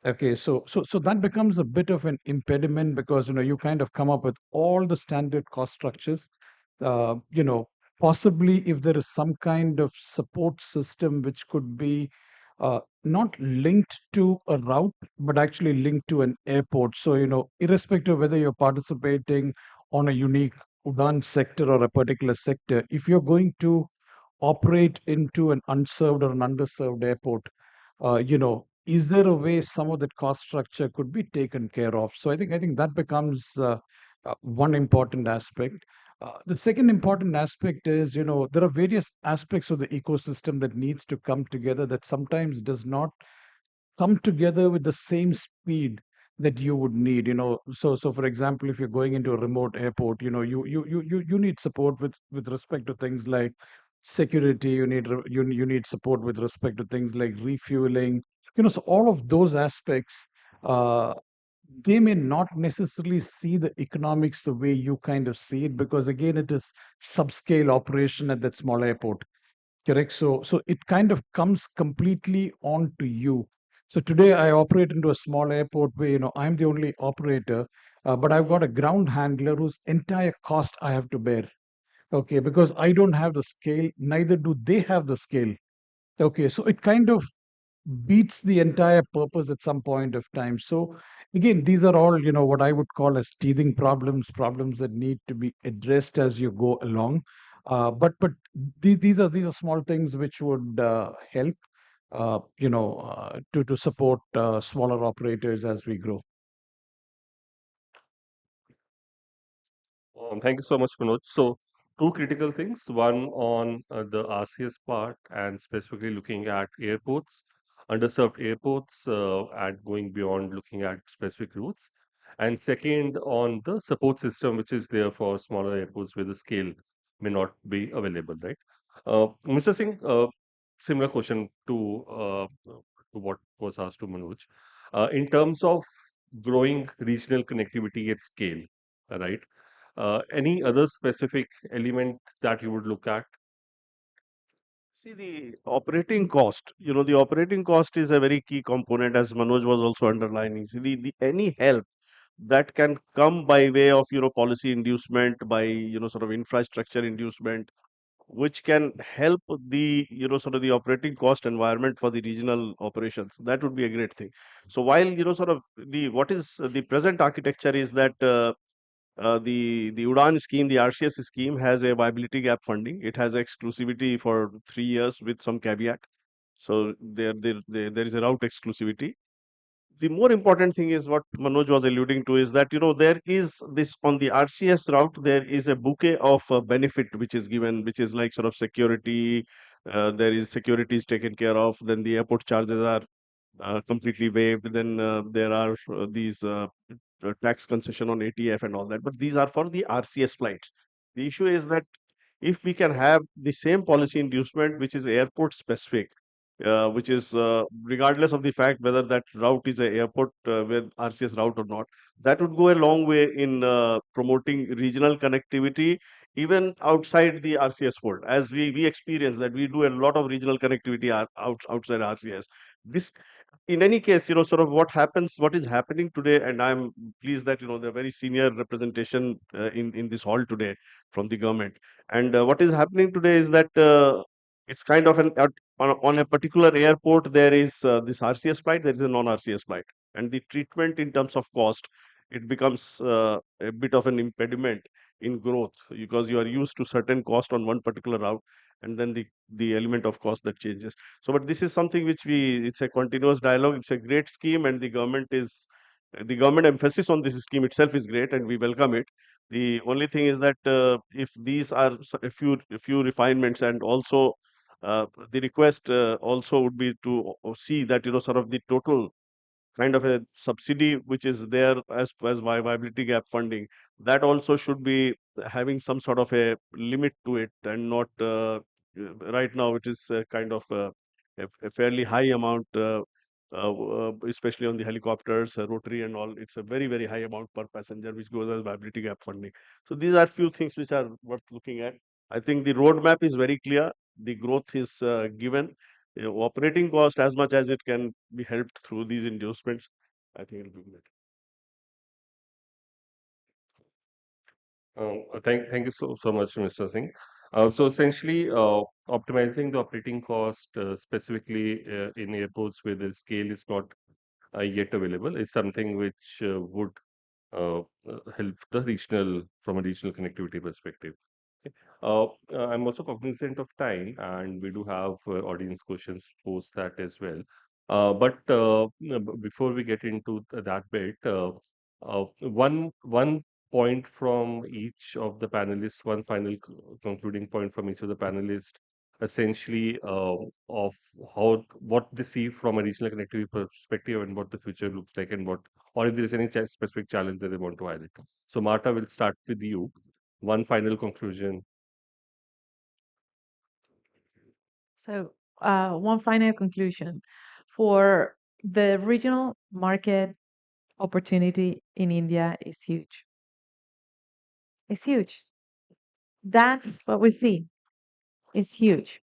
Q: Okay, so that becomes a bit of an impediment because you kind of come up with all the standard cost structures. Uh, you know, Possibly if there is some kind of support system which could be not linked to a route, but actually linked to an airport. So irrespective of whether you're participating on a unique Udan sector or a particular sector, if you're going to operate into an unserved or an underserved airport, is there a way some of that cost structure could be taken care of? So I think that becomes one important aspect. The second important aspect is, there are various aspects of the ecosystem that needs to come together that sometimes does not come together with the same speed that you would need. So for example, if you're going into a remote airport, you need support with respect to things like security. You need support with respect to things like refueling. So all of those aspects, uh, they may not necessarily see the economics the way you kind of see it, because again, it is subscale operation at that small airport. correct? So it kind of comes completely on to you. So today I operate into a small airport where, I'm the only operator, but I've got a ground handler whose entire cost I have to bear. Okay, because I don't have the scale, neither do they have the scale. Okay, so it kind of beats the entire purpose at some point of time. So again, these are all, what I would call as teething problems, problems that need to be addressed as you go along. But these are small things which would help, to support smaller operators as we grow.
O: Thank you so much, Manoj. So, two critical things. One on the RCS part and specifically looking at airports, underserved airports, and going beyond looking at specific routes. And second, on the support system, which is there for smaller airports where the scale may not be available, right? Mr. Singh, similar question to what was asked to Manoj. In terms of growing regional connectivity at scale, right? Any other specific element that you would look at?
T: See, the operating cost, the operating cost is a very key component, as Manoj was also underlining. See, any help that can come by way of, policy inducement, by, sort of infrastructure inducement, which can help the, sort of the operating cost environment for the regional operations, that would be a great thing. So while, sort of what is the present architecture is that the UDAN scheme, the RCS scheme has a viability gap funding. It has exclusivity for 3 years with some caveat. So there is a route exclusivity. The more important thing is what Manoj was alluding to, is that, there is this on the RCS route, there is a bouquet of benefit which is given, which is like sort of security. There is security is taken care of. Then the airport charges are completely waived. Then there are these tax concession on ATF and all that. But these are for the RCS flights. The issue is that if we can have the same policy inducement, which is airport specific, which is regardless of the fact whether that route is a airport with RCS route or not, that would go a long way in promoting regional connectivity, even outside the RCS fold. As we experience that we do a lot of regional connectivity outside RCS. This, in any case, sort of what is happening today, and I'm pleased that, the very senior representation in this hall today from the government. And what is happening today is that it's kind of on a particular airport, there is this RCS flight, there is a non-RCS flight. And the treatment in terms of cost, it becomes a bit of an impediment in growth, because you are used to certain cost on one particular route, and then the element of cost that changes. So, but this is something which it's a continuous dialogue. It's a great scheme, and the government emphasis on this scheme itself is great, and we welcome it. The only thing is that if these are a few refinements, and also the request also would be to see that, sort of the total kind of a subsidy which is there as viability gap funding, that also should be having some sort of a limit to it, and not right now it is kind of a fairly high amount, especially on the helicopters, rotary and all. It's a very, very high amount per passenger which goes as viability gap funding. So these are few things which are worth looking at. I think the roadmap is very clear. The growth is given. Operating cost, as much as it can be helped through these inducements, I think it'll be good.
O: Thank you so much, Mr. Singh. So essentially, optimizing the operating cost, specifically in airports where the scale is not yet available, is something which would help the regional from a regional connectivity perspective. Okay. I'm also cognizant of time, and we do have audience questions post that as well. But before we get into that bit, one point from each of the panelists, one final concluding point from each of the panelists, essentially of how what they see from a regional connectivity perspective and what the future looks like, and what or if there is any specific challenge that they want to highlight. So, Marta, will start with you. One final conclusion.
G: So, one final conclusion for the regional market opportunity in India is huge. It's huge. That's what we see. It's huge.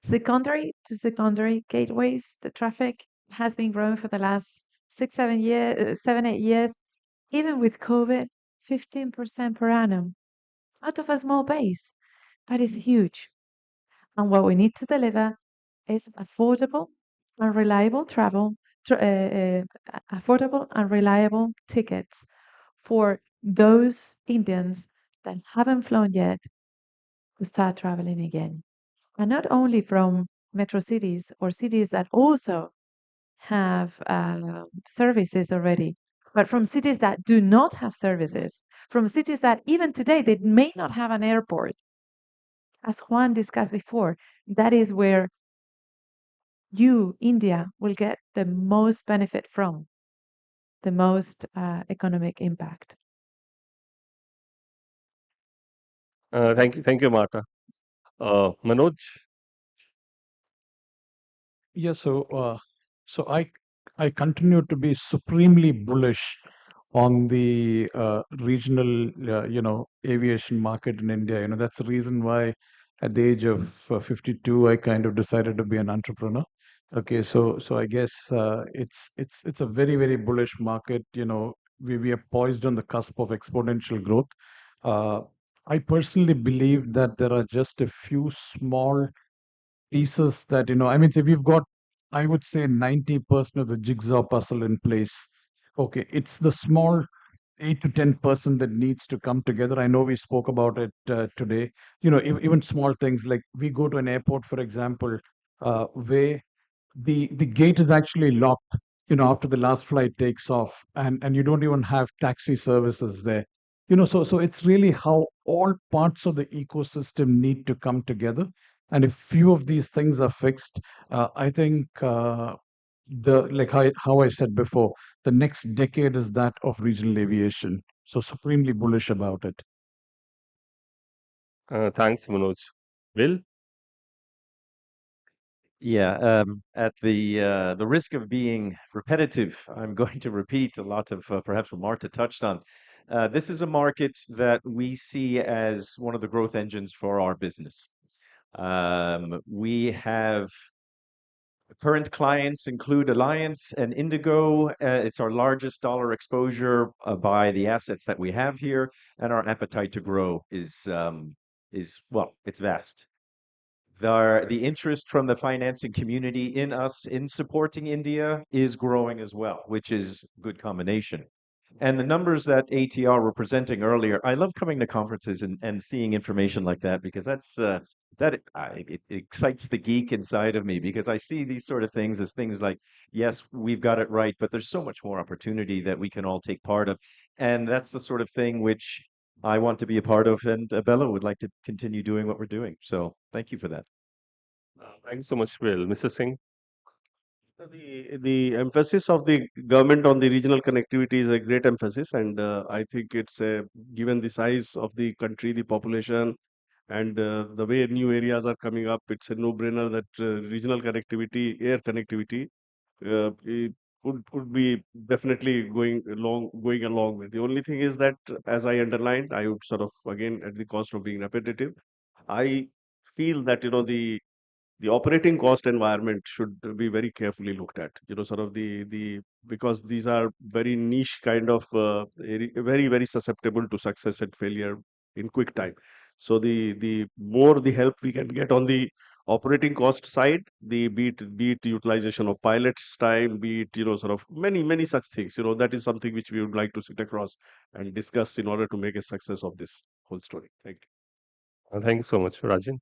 G: Secondary to secondary gateways, the traffic has been growing for the last 8 years, even with COVID, 15% per annum out of a small base, but it's huge. And what we need to deliver is affordable and reliable affordable and reliable tickets for those Indians that haven't flown yet to start traveling again. And not only from metro cities or cities that also have services already, but from cities that do not have services, from cities that even today they may not have an airport. As Juan discussed before, that is where you, India, will get the most benefit from, the most economic impact.
O: Thank you, Marta. Manoj.
Q: Yeah, so I continue to be supremely bullish on the regional, aviation market in India. That's the reason why at the age of 52, I kind of decided to be an entrepreneur. Okay, so I guess it's a very, very bullish market. We are poised on the cusp of exponential growth. Uh, I personally believe that there are just a few small pieces that, I mean, say we've got, I would say 90% of the jigsaw puzzle in place. Okay, it's the small 8 to 10% that needs to come together. I know we spoke about it today. Even small things like we go to an airport, for example, where the gate is actually locked, after the last flight takes off, and you don't even have taxi services there. So it's really how all parts of the ecosystem need to come together. And if few of these things are fixed, I think the like how I said before, the next decade is that of regional aviation. So supremely bullish about it.
O: Thanks, Manoj. Will?
S: Yeah, at the risk of being repetitive, I'm going to repeat a lot of perhaps what Marta touched on. This is a market that we see as one of the growth engines for our business. We have current clients include Alliance and Indigo. It's our largest dollar exposure by the assets that we have here, and our appetite to grow is well, it's vast. The interest from the financing community in us in supporting India is growing as well, which is good combination. And the numbers that ATR were presenting earlier, I love coming to conferences and seeing information like that because it excites the geek inside of me because I see these sort of things as things like, yes, we've got it right, but there's so much more opportunity that we can all take part of. And that's the sort of thing which I want to be a part of, and Bella would like to continue doing what we're doing. So thank you for that.
O: Thank you so much, Will. Mr. Singh?
T: The emphasis of the government on the regional connectivity is a great emphasis, and I think it's given the size of the country, the population, and the way new areas are coming up, it's a no-brainer that regional connectivity, air connectivity, it would be definitely going along with. The only thing is that, as I underlined, I would sort of again at the cost of being repetitive, I feel that the operating cost environment should be very carefully looked at. Sort of the because these are very niche kind of very, very susceptible to success and failure in quick time. So the more the help we can get on the operating cost side, the be it utilization of pilots time, be it sort of many such things. That is something which we would like to sit across and discuss in order to make a success of this whole story. Thank you.
O: Thank you so much, Rajan.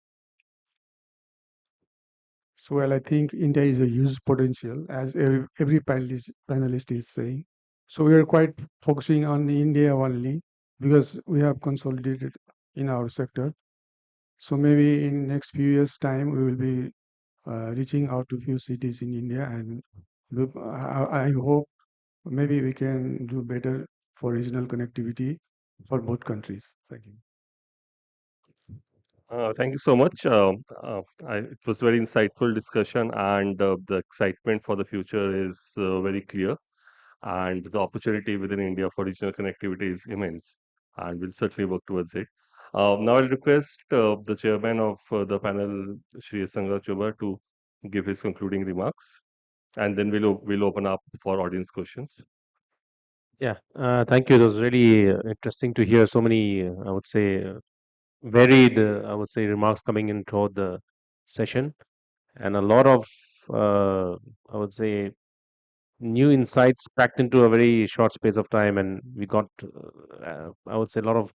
R: So, well, I think India is a huge potential, as every panelist is saying. So we are quite focusing on India only because we have consolidated in our sector. So maybe in next few years' time, we will be reaching out to few cities in India, and I hope maybe we can do better for regional connectivity for both countries. Thank you.
O: Thank you so much. It was very insightful discussion, and the excitement for the future is very clear, and the opportunity within India for regional connectivity is immense. and we'll certainly work towards it. Now I'll request the chairman of the panel, Shri Sangha Chobar, to give his concluding remarks, and then we'll open up for audience questions.
P: Yeah, thank you. It was really interesting to hear so many, I would say, varied, I would say, remarks coming in throughout the session, and a lot of, I would say, new insights packed into a very short space of time, and we got, I would say, a lot of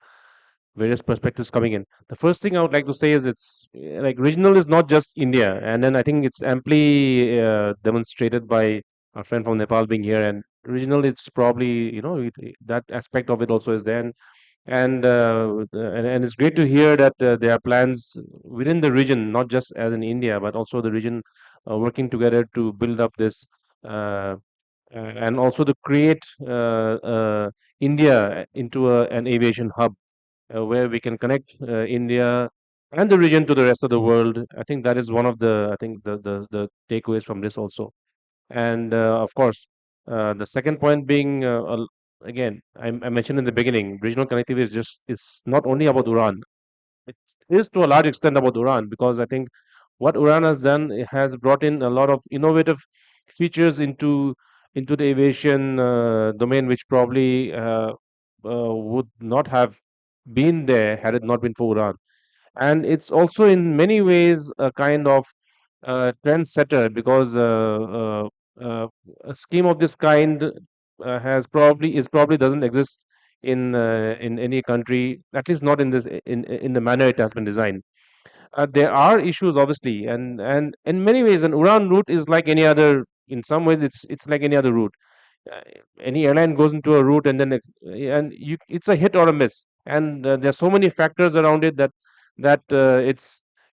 P: various perspectives coming in. The first thing I would like to say is it's like regional is not just India, and then I think it's amply demonstrated by our friend from Nepal being here. And regional, it's probably that aspect of it also is there, and it's great to hear that there are plans within the region, not just as in India, but also the region working together to build up this. Uh, and also to create India into an aviation hub where we can connect India and the region to the rest of the world. I think that is one of the I think the takeaways from this also. And of course, the second point being again, I mentioned in the beginning, regional connectivity is just it's not only about Uran. It is to a large extent about Uran because I think what Uran has done it has brought in a lot of innovative features into the aviation domain, which probably would not have been there had it not been for Uran. And it's also in many ways a kind of trendsetter because a scheme of this kind probably doesn't exist in any country, at least not in this in the manner it has been designed. There are issues obviously, and in many ways an Uran route is like any other. In some ways, it's like any other route. uh, any airline goes into a route and then it's a hit or a miss, and there's so many factors around it that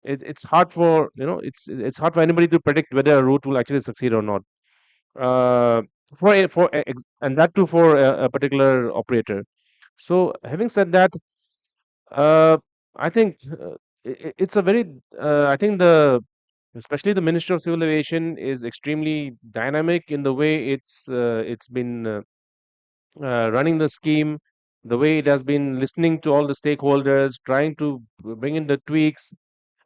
P: it's hard for it's hard for anybody to predict whether a route will actually succeed or not. uh, and that too for a particular operator. So having said that, uh, I think it's a very I think the especially the Ministry of Civil Aviation is extremely dynamic in the way it's been running the scheme, the way it has been listening to all the stakeholders, trying to bring in the tweaks.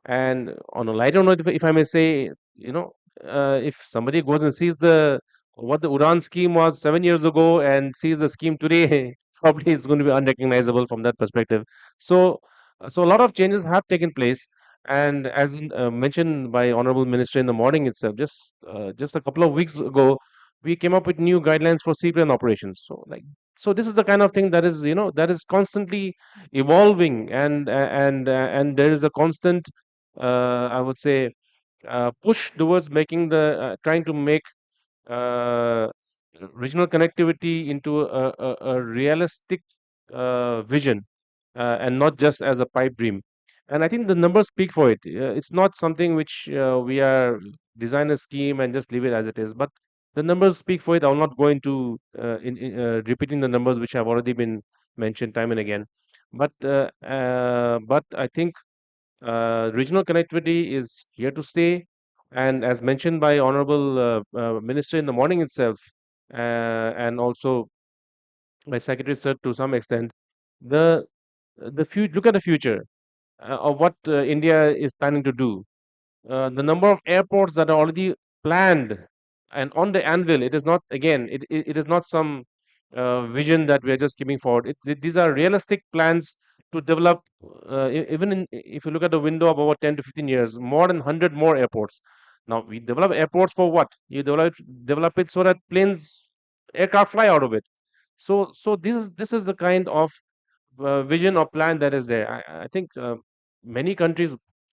P: And on a lighter note, if I may say, if somebody goes and sees the what the Udan scheme was 7 years ago and sees the scheme today, probably it's going to be unrecognizable from that perspective. So, so a lot of changes have taken place, and as mentioned by Honorable Minister in the morning itself, just a couple of weeks ago, we came up with new guidelines for seaplane operations. So this is the kind of thing that is that is constantly evolving, and there is a constant I would say, push towards making trying to make uh, regional connectivity into a realistic vision, and not just as a pipe dream. And I think the numbers speak for it. It's not something which we are design a scheme and just leave it as it is, but the numbers speak for it. I will not go into repeating the numbers which have already been mentioned time and again. But I think regional connectivity is here to stay, and as mentioned by Honorable Minister in the morning itself, and also by Secretary Sir to some extent, the look at the future of what India is planning to do. The number of airports that are already planned and on the anvil, it is not again it is not some vision that we are just keeping forward. These are realistic plans to develop, even if you look at the window of about 10 to 15 years, more than 100 more airports. Now we develop airports for what? You develop it so that aircraft fly out of it. So this is the kind of vision or plan that is there. I think many countries,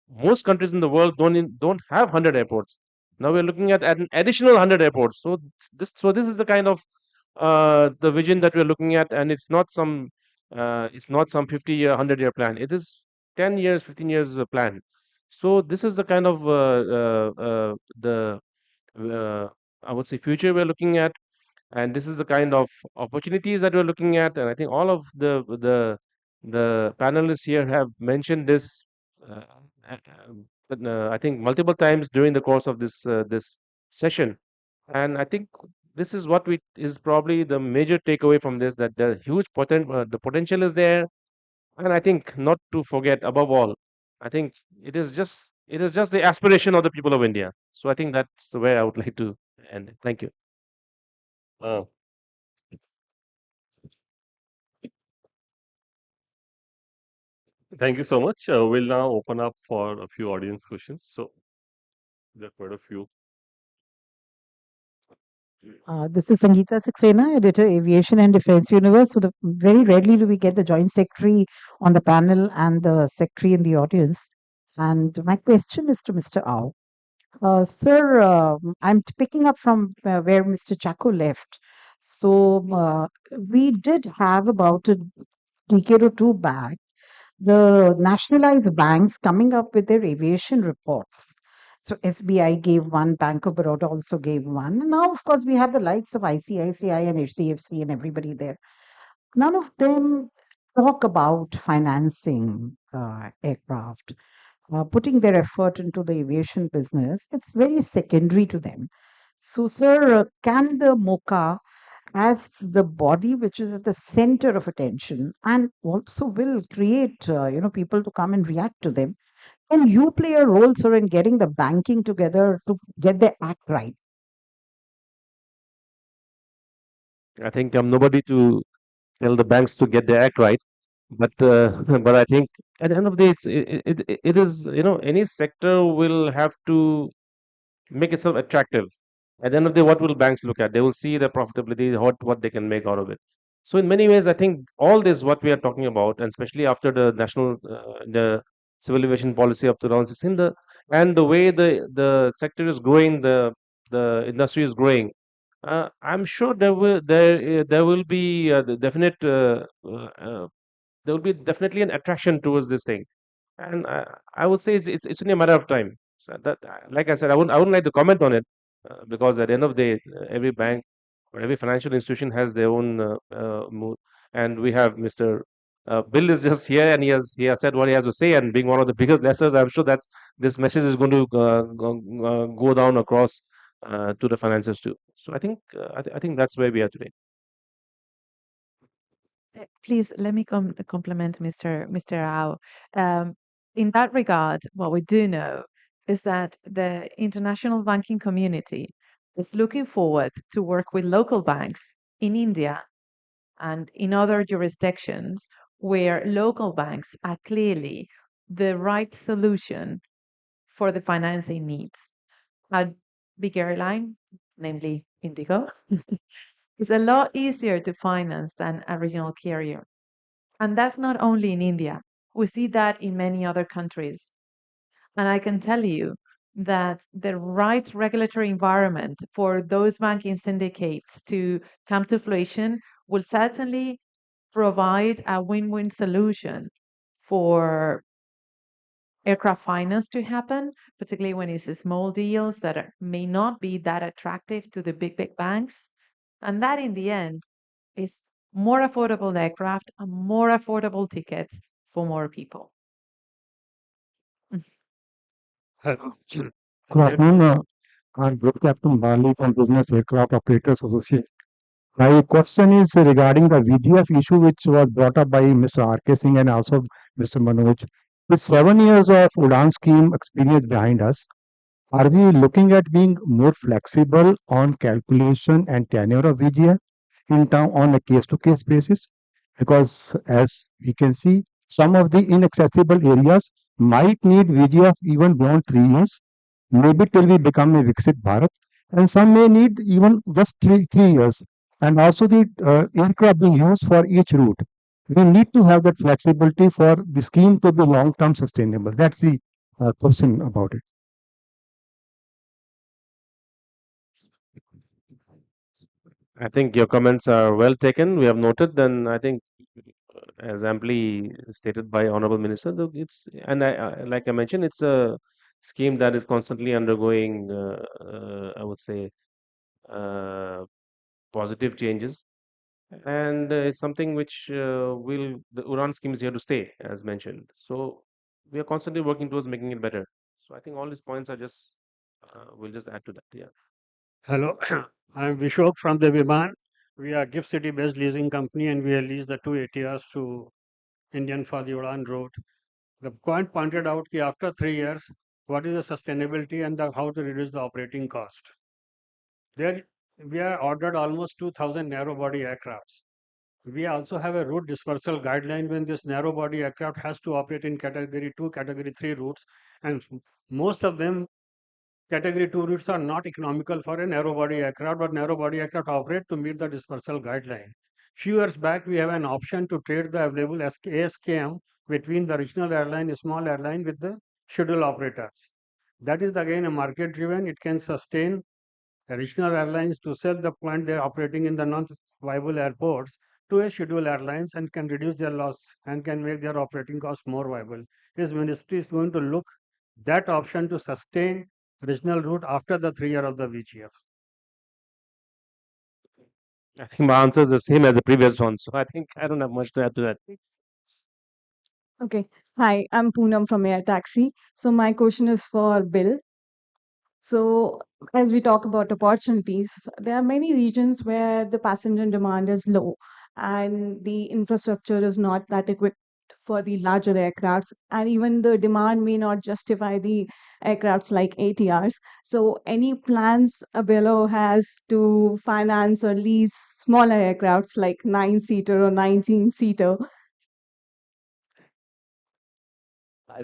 P: most countries in the world don't have 100 airports. Now we're looking at an additional 100 airports. So this is the kind of the vision that we're looking at, and it's not some 50-year, 100-year plan. It is 10 years, 15 years plan. So this is the kind of the uh, I would say future we're looking at, and this is the kind of opportunities that we're looking at. And I think all of the panelists here have mentioned this uh, uh, I think multiple times during the course of this session. And I think this is what we is probably the major takeaway from this, that the huge the potential is there. And I think not to forget, above all, I think it is just the aspiration of the people of India. So I think that's where I would like to end it. Thank you.
O: Uh, Thank you so much. We'll now open up for a few audience questions. So there are quite a few.
K: This is Sangeeta Saxena, editor, Aviation and Defense Universe. So, very rarely do we get the joint secretary on the panel and the secretary in the audience. And my question is to Mr. Ao. Sir, I'm picking up from where Mr. Chaco left. So, we did have about a decade or two back the nationalized banks coming up with their aviation reports. So SBI gave one, Bank of Baroda also gave one. And now, of course, we have the likes of ICICI and HDFC and everybody there. None of them talk about financing aircraft, putting their effort into the aviation business. It's very secondary to them. So, sir, can the MOCA as the body which is at the center of attention and also will create people to come and react to them, can you play a role, sir, in getting the banking together to get the act right?
P: I think I'm nobody to tell the banks to get their act right, but but I think at the end of the day, it is, any sector will have to make itself attractive. At the end of the day, what will banks look at? They will see the profitability, what they can make out of it. So in many ways, I think all this what we are talking about, and especially after the civil aviation policy of 2016, and the way the sector is growing, the industry is growing. I'm sure there will be the definite there will be definitely an attraction towards this thing. And I would say it's only a matter of time. So that, like I said, I wouldn't like to comment on it, because at the end of the day, every bank or every financial institution has their own mood. And we have Mr. Bill is just here, and he has said what he has to say. And being one of the biggest lessons, I'm sure that this message is going to go down across to the finances too. So I think that's where we are today.
G: Please let me compliment Mr. Rao. In that regard, what we do know is that the international banking community is looking forward to work with local banks in India and in other jurisdictions where local banks are clearly the right solution for the financing needs. A big airline, namely Indigo, is a lot easier to finance than a regional carrier. And that's not only in India. We see that in many other countries. And I can tell you that the right regulatory environment for those banking syndicates to come to fruition will certainly provide a win-win solution for aircraft finance to happen, particularly when it's small deals that may not be that attractive to the big banks. And that in the end is more affordable aircraft and more affordable tickets for more people.
U: Good afternoon. I'm Group Captain Bali from Business Aircraft Operators Association. My question is regarding the VGF issue, which was brought up by Mr. R.K. Singh and also Mr. Manoj. With 7 years of UDAN scheme experience behind us, are we looking at being more flexible on calculation and tenure of VGF on a case-to-case basis? Because as we can see, some of the inaccessible areas might need VGF even beyond 3 years, maybe till we become a Viksit Bharat, and some may need even just three years. And also the aircraft being used for each route. We need to have that flexibility for the scheme to be long-term sustainable. That's the question about it.
P: I think your comments are well taken. We have noted, and I think, as amply stated by Honorable Minister, it's, and like I mentioned, it's a scheme that is constantly undergoing, I would say, uh, positive changes, and it's something which the URAN scheme is here to stay, as mentioned. So we are constantly working towards making it better. So I think all these points are just we'll just add to that. Yeah.
B: Hello, I'm Vishok from the Viman. We are Gift City based leasing company and we have leased the two ATRs to Indian for the Udan route. The point pointed out that after 3 years, what is the sustainability and how to reduce the operating cost. There, we are ordered almost 2,000 narrow body aircrafts. We also have a route dispersal guideline when this narrow body aircraft has to operate in category 2, category 3 routes, and most of them category 2 routes are not economical for a narrow body aircraft, but narrow body aircraft operate to meet the dispersal guideline. Few years back, we have an option to trade the available ASKM between the regional airline, small airline with the schedule operators. That is again a market driven. It can sustain regional airlines to sell the point they're operating in the non-viable airports to a schedule airlines and can reduce their loss and can make their operating costs more viable. His ministry is going to look that option to sustain regional route after the 3 year of the VGF.
P: I think my answer is the same as the previous one, so I think I don't have much to add to that.
V: Okay. Hi, I'm Poonam from Air Taxi. So my question is for Bill. So as we talk about opportunities, there are many regions where the passenger demand is low and the infrastructure is not that equipped for the larger aircrafts, and even the demand may not justify the aircrafts like ATRs. So any plans Abelo has to finance or lease smaller aircrafts like 9-seater or 19-seater?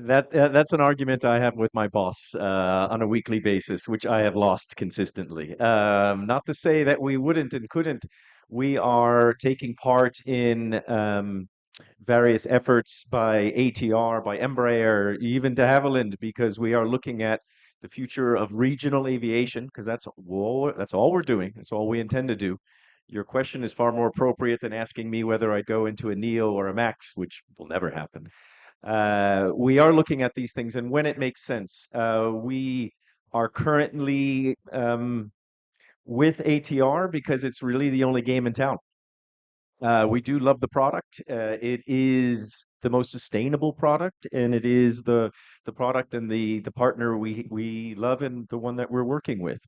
S: That's an argument I have with my boss on a weekly basis, which I have lost consistently. Not to say that we wouldn't and couldn't. We are taking part in various efforts by ATR, by Embraer, even de Havilland, because we are looking at the future of regional aviation, because that's all we're doing. That's all we intend to do. Your question is far more appropriate than asking me whether I'd go into a Neo or a Max, which will never happen. We are looking at these things, and when it makes sense, we are currently with ATR because it's really the only game in town. We do love the product. It is the most sustainable product, and it is the product and the partner we love and the one that we're working with.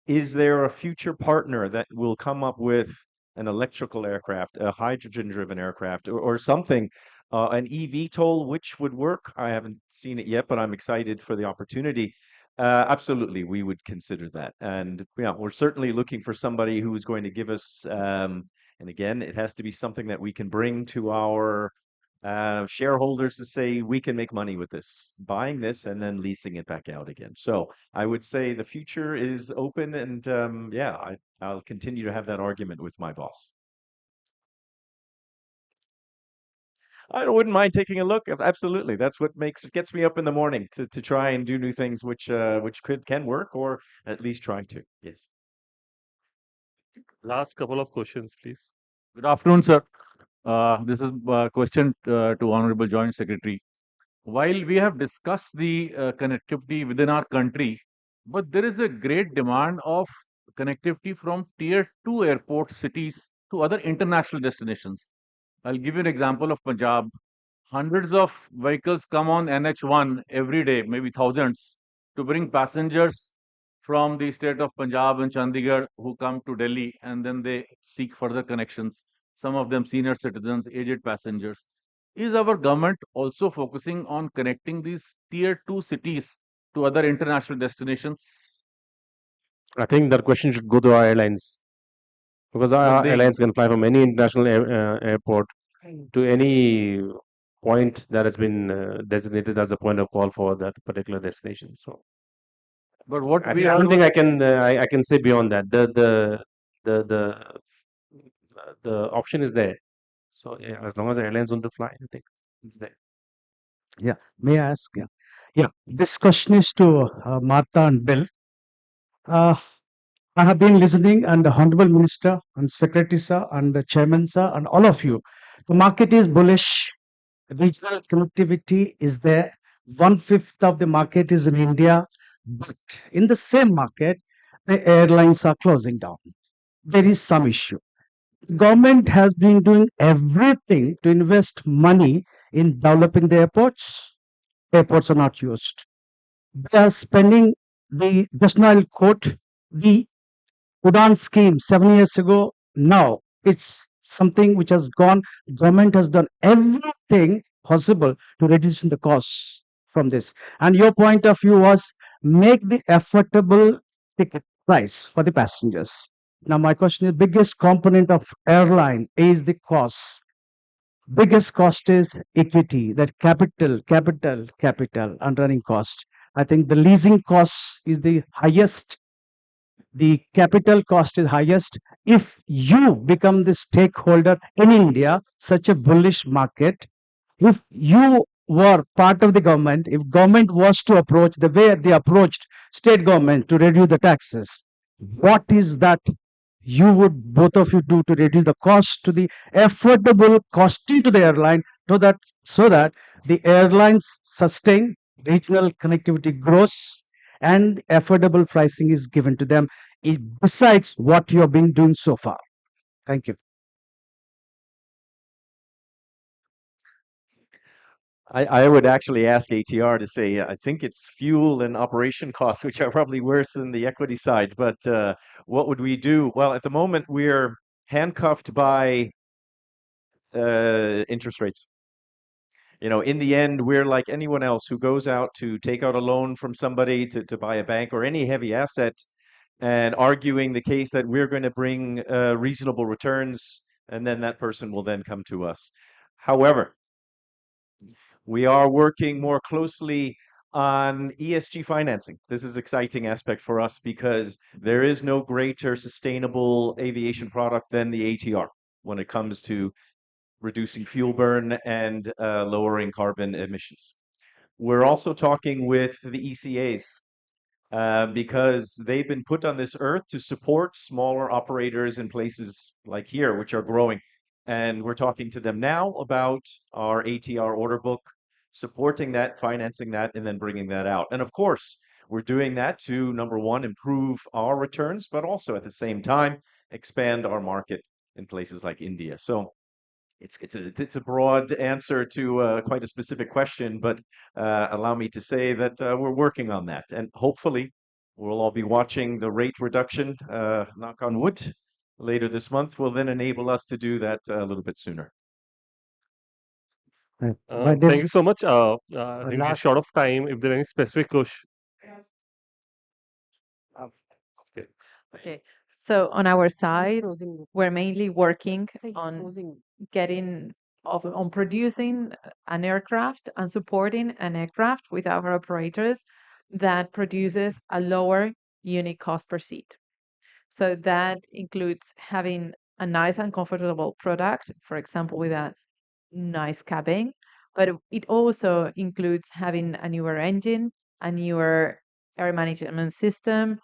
S: Is there a future partner that will come up with an electrical aircraft, a hydrogen-driven aircraft, or something, an eVTOL, which would work? I haven't seen it yet, but I'm excited for the opportunity. Absolutely, we would consider that. And yeah, we're certainly looking for somebody who is going to give us, and again, it has to be something that we can bring to our shareholders to say we can make money with this, buying this and then leasing it back out again. So I would say the future is open, and yeah, I'll continue to have that argument with my boss. I wouldn't mind taking a look. Absolutely, that's what gets me up in the morning to try and do new things, which can work, or at least try to. Yes.
W: Last couple of questions, please. Good afternoon, sir. This is a question to Honorable Joint Secretary. While we have discussed the connectivity within our country, but there is a great demand of connectivity from tier 2 airport cities to other international destinations. I'll give you an example of Punjab. Hundreds of vehicles come on NH1 every day, maybe thousands, to bring passengers from the state of Punjab and Chandigarh who come to Delhi, and then they seek further connections. Some of them senior citizens, aged passengers. Is our government also focusing on connecting these tier 2 cities to other international destinations?
P: I think that question should go to our airlines, because our airlines can fly from any international airport to any point that has been designated as a point of call for that particular destination. So,
W: but what
P: I don't think I can say beyond that. The option is there. So yeah, as long as the airlines want to fly, I think it's there.
X: Yeah, may I ask? Yeah, this question is to Martha and Bill. I have been listening, and the Honorable Minister and Secretary sir and the Chairman sir and all of you. The market is bullish. Regional connectivity is there. 1/5 of the market is in India, but in the same market, the airlines are closing down. There is some issue. Government has been doing everything to invest money in developing the airports. Airports are not used. They are spending just now I'll quote the Udan scheme 7 years ago. Now it's something which has gone. Government has done everything possible to reduce the costs from this. And your point of view was make the affordable ticket price for the passengers. Now my question is, biggest component of airline is the cost. Biggest cost is equity, that capital and running cost. I think the leasing cost is the highest, the capital cost is highest. If you become the stakeholder in India, such a bullish market, if you were part of the government, if government was to approach the way they approached state government to reduce the taxes, what is that you would both of you do to reduce the cost to the affordable costing to the airline, so that the airlines sustain, regional connectivity grows, and affordable pricing is given to them, besides what you have been doing so far? Thank you.
S: I would actually ask ATR to say, I think it's fuel and operation costs, which are probably worse than the equity side. But what would we do? Well, at the moment, we're handcuffed by interest rates. You know, in the end, we're like anyone else who goes out to take out a loan from somebody to buy a bank or any heavy asset and arguing the case that we're going to bring reasonable returns, and then that person will then come to us. However, we are working more closely on ESG financing. This is exciting aspect for us because there is no greater sustainable aviation product than the ATR when it comes to reducing fuel burn and lowering carbon emissions. We're also talking with the ECAs because they've been put on this earth to support smaller operators in places like here, which are growing. And we're talking to them now about our ATR order book, supporting that, financing that, and then bringing that out. And of course, we're doing that to, number one, improve our returns, but also at the same time, expand our market in places like India. So it's a broad answer to quite a specific question, but allow me to say that we're working on that, and hopefully we'll all be watching the rate reduction, knock on wood, later this month will then enable us to do that a little bit sooner.
O: Thank you so much. In short of time, if there are any specific question.
G: Okay. So on our side, we're mainly working on producing an aircraft and supporting an aircraft with our operators that produces a lower unit cost per seat. So that includes having a nice and comfortable product, for example, with a nice cabin, but it also includes having a newer engine, a newer air management system,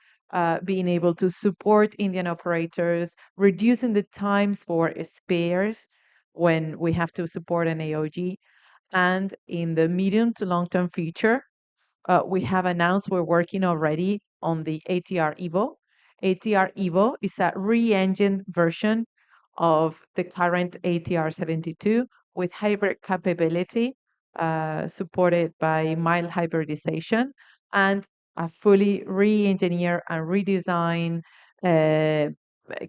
G: being able to support Indian operators, reducing the times for spares when we have to support an AOG. And in the medium to long term future, we have announced we're working already on the ATR Evo. ATR Evo is a re-engined version of the current ATR 72 with hybrid capability, supported by mild hybridization, and a fully re-engineered and redesigned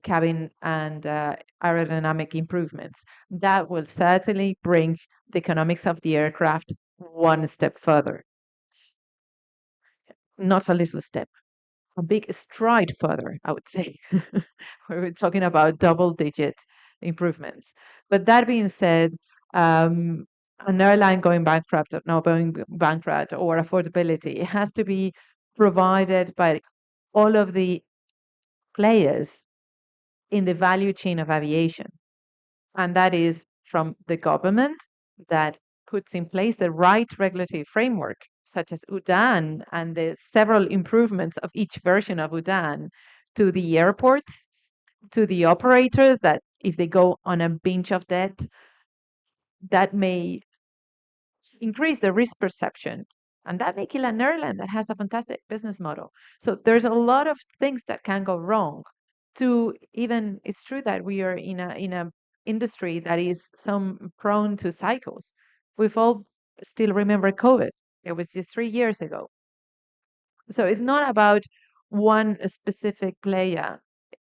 G: cabin and aerodynamic improvements. That will certainly bring the economics of the aircraft one step further. Not a little step, a big stride further, I would say. We're talking about double-digit improvements. But that being said, an airline going bankrupt or not going bankrupt or affordability, it has to be provided by all of the players in the value chain of aviation. And that is from the government that puts in place the right regulatory framework, such as UDAN and the several improvements of each version of UDAN, to the airports, to the operators that if they go on a binge of debt, that may increase the risk perception. And that may kill an airline that has a fantastic business model. So there's a lot of things that can go wrong. It's true that we are in a industry that is some prone to cycles. We've all still remember COVID. It was just 3 years ago. So it's not about one specific player.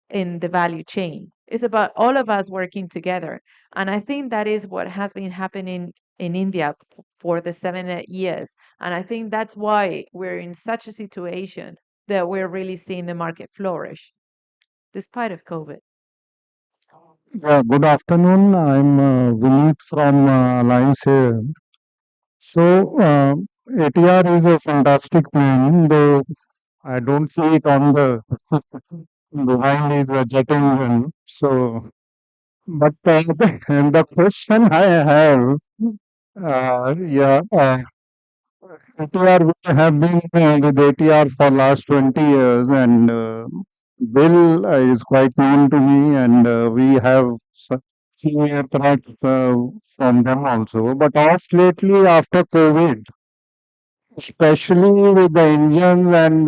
G: in the value chain. It's about all of us working together. And I think that is what has been happening in India for the 7 years. And I think that's why we're in such a situation that we're really seeing the market flourish despite of COVID.
U: Yeah, good afternoon. I'm Vineet from Alliance here. So, ATR is a fantastic plane, though I don't see it on the behind is a jet engine. So, but and the question I have, yeah, ATR we have been with ATR for last 20 years, and Bill is quite known to me, and we have few aircraft from them also. But off lately after COVID, especially with the engines and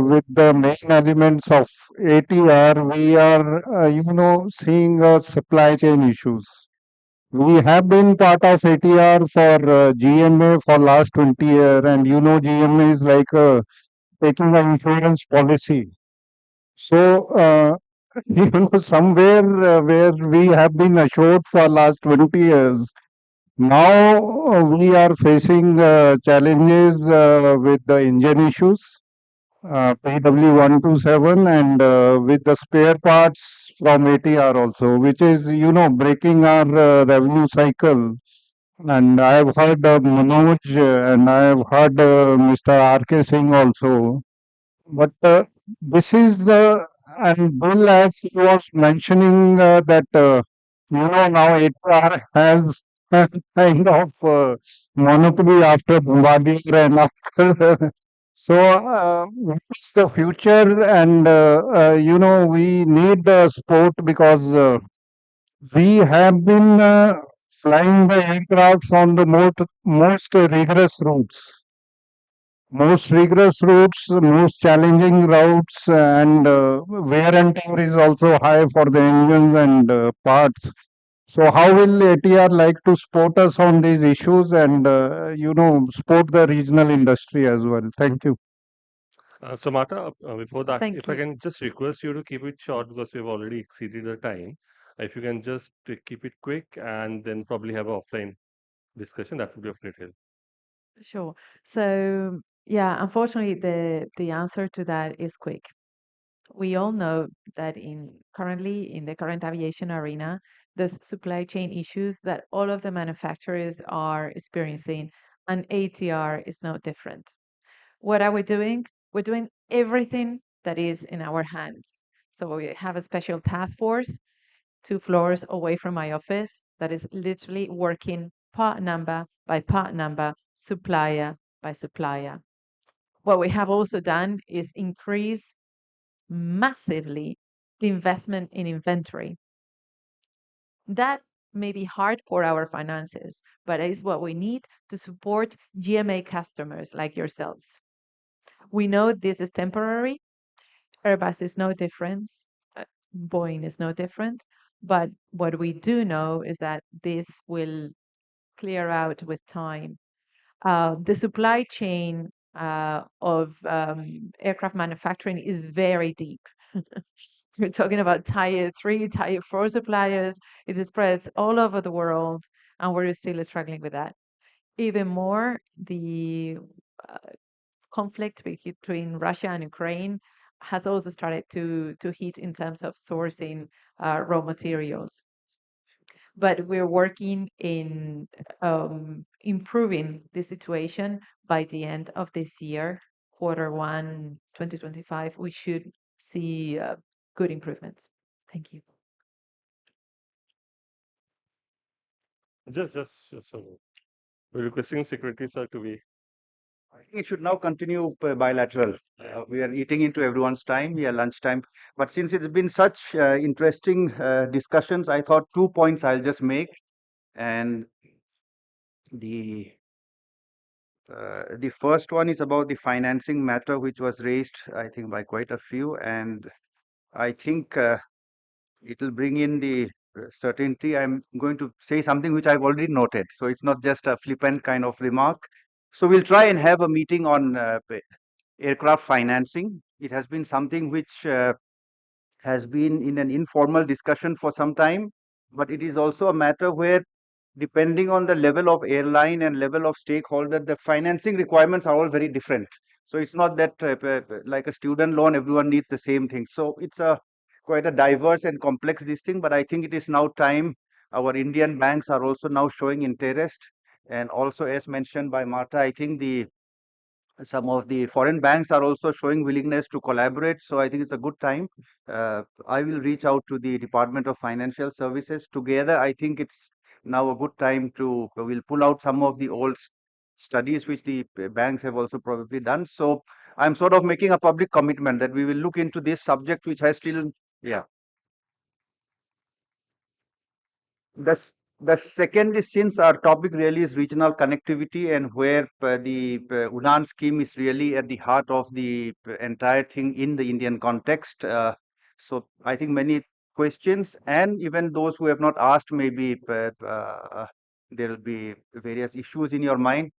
U: with the main elements of ATR, we are, seeing supply chain issues. We have been part of ATR for GMA for last 20 years, and GMA is like taking an insurance policy. So, somewhere where we have been assured for last 20 years, now we are facing challenges with the engine issues, PW127, and with the spare parts from ATR also, which is, breaking our revenue cycle. And I have heard Manoj and I have heard Mr. R.K. Singh also. But this is the, and Bill, as he was mentioning that, now ATR has a kind of monopoly after Bombardier and after. So, what's the future? And, we need sport because we have been flying the aircraft on the most rigorous routes. Most rigorous routes, most challenging routes, and wear and tear is also high for the engines and parts. So, how will ATR like to support us on these issues and, support the regional industry as well? Thank you.
O: So, Marta, before that,
G: Thank
O: if I
G: you.
O: can just request you to keep it short because we've already exceeded the time. If you can just keep it quick and then probably have an offline discussion, that would be of great help.
G: Sure. So, yeah, unfortunately, the answer to that is quick. We all know that currently in the current aviation arena, there's supply chain issues that all of the manufacturers are experiencing, and ATR is no different. What are we doing? We're doing everything that is in our hands. So we have a special task force 2 floors away from my office that is literally working part number by part number, supplier by supplier. What we have also done is increase massively the investment in inventory. That may be hard for our finances, but it is what we need to support GMA customers like yourselves. We know this is temporary. Airbus is no different. Boeing is no different. But what we do know is that this will clear out with time. The supply chain of aircraft manufacturing is very deep. We're talking about tier 3, tier 4 suppliers. It spreads all over the world, and we're still struggling with that. Even more, the conflict between Russia and Ukraine has also started to hit in terms of sourcing raw materials. But we're working in improving the situation by the end of this year, Q1 2025. We should see good improvements. Thank you.
O: Just we're requesting Secretary Sir to be.
D: I think it should now continue bilateral. We are eating into everyone's time. We are lunchtime. But since it's been such interesting discussions, I thought 2 points I'll just make. And the first one is about the financing matter, which was raised, I think, by quite a few. And I think it will bring in the certainty. I'm going to say something which I've already noted. So it's not just a flippant kind of remark. So we'll try and have a meeting on aircraft financing. It has been something which has been in an informal discussion for some time, but it is also a matter where, depending on the level of airline and level of stakeholder, the financing requirements are all very different. So it's not that like a student loan, everyone needs the same thing. So it's a quite a diverse and complex this thing, but I think it is now time. Our Indian banks are also now showing interest, and also as mentioned by Martha, I think some of the foreign banks are also showing willingness to collaborate. So I think it's a good time. I will reach out to the Department of Financial Services. Together, I think it's now a good time to, we'll pull out some of the old studies which the banks have also probably done. So I'm sort of making a public commitment that we will look into this subject, which has still, yeah. The second is, since our topic really is regional connectivity, and where the UDAN scheme is really at the heart of the entire thing in the Indian context. So I think many questions, and even those who have not asked, maybe there will be various issues in your mind.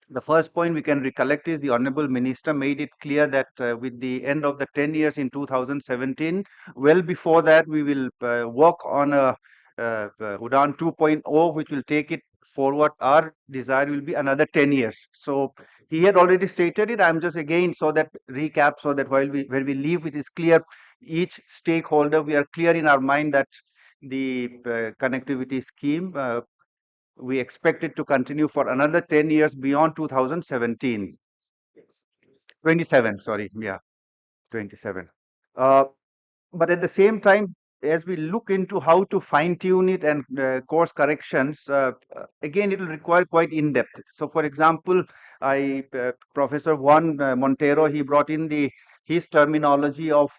D: The first point we can recollect is the Honorable Minister made it clear that with the end of the 10 years in 2017, well before that, we will work on a UDAN 2.0, which will take it forward. Our desire will be another 10 years. So he had already stated it. I'm just again so that recap, so that when we leave, it is clear, each stakeholder, we are clear in our mind that the connectivity scheme, we expect it to continue for another 10 years beyond 2017. 27, sorry, yeah, 27. But at the same time, as we look into how to fine tune it and course corrections, again, it will require quite in depth. So, for example, Professor Juan Montero, he brought in his terminology of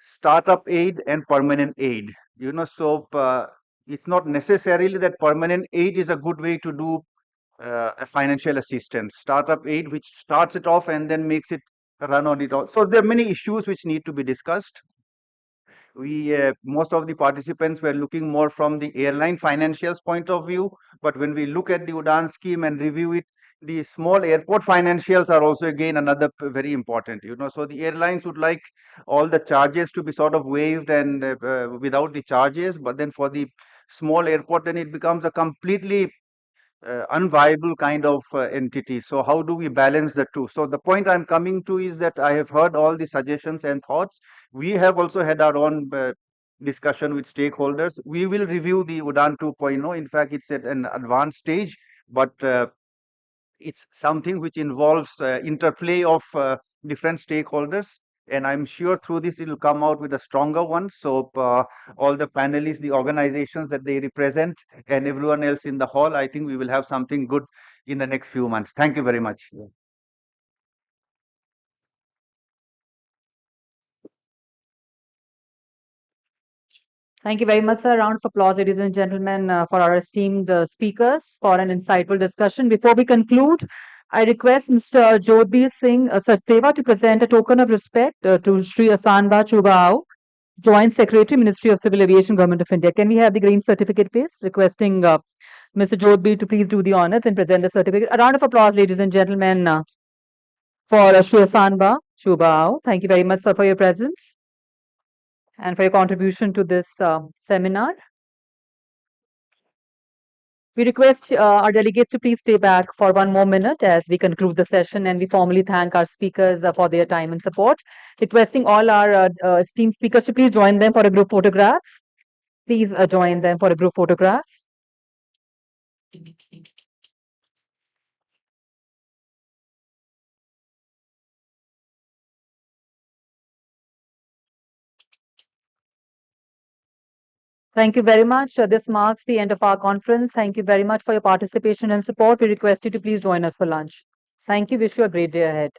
D: startup aid and permanent aid. So it's not necessarily that permanent aid is a good way to do a financial assistance. Startup aid, which starts it off and then makes it run on it all. So there are many issues which need to be discussed. Most of the participants were looking more from the airline financials point of view, but when we look at the UDAN scheme and review it, the small airport financials are also again another very important. So the airlines would like all the charges to be sort of waived and without the charges, but then for the small airport, then it becomes a completely unviable kind of entity. So how do we balance the two? So the point I'm coming to is that I have heard all the suggestions and thoughts. We have also had our own discussion with stakeholders. We will review the UDAN 2.0. In fact, it's at an advanced stage, but it's something which involves interplay of different stakeholders. And I'm sure through this it will come out with a stronger one. So all the panelists, the organizations that they represent, and everyone else in the hall, I think we will have something good in the next few months. Thank you very much.
A: Thank you very much, sir. Round of applause, ladies and gentlemen, for our esteemed speakers for an insightful discussion. Before we conclude, I request Mr. Jodhbir Singh Sachdeva to present a token of respect to Sri Asanba Chubao, Joint Secretary, Ministry of Civil Aviation, Government of India. Can we have the green certificate, please? Requesting Mr. Jodhbir to please do the honors and present the certificate. A round of applause, ladies and gentlemen, for Sri Asanba Chubao. Thank you very much, sir, for your presence and for your contribution to this seminar. We request our delegates to please stay back for one more minute as we conclude the session, and we formally thank our speakers for their time and support. Requesting all our esteemed speakers to please join them for a group photograph. Please join them for a group photograph. Thank you very much. This marks the end of our conference. Thank you very much for your participation and support. We request you to please join us for lunch. Thank you. Wish you a great day ahead.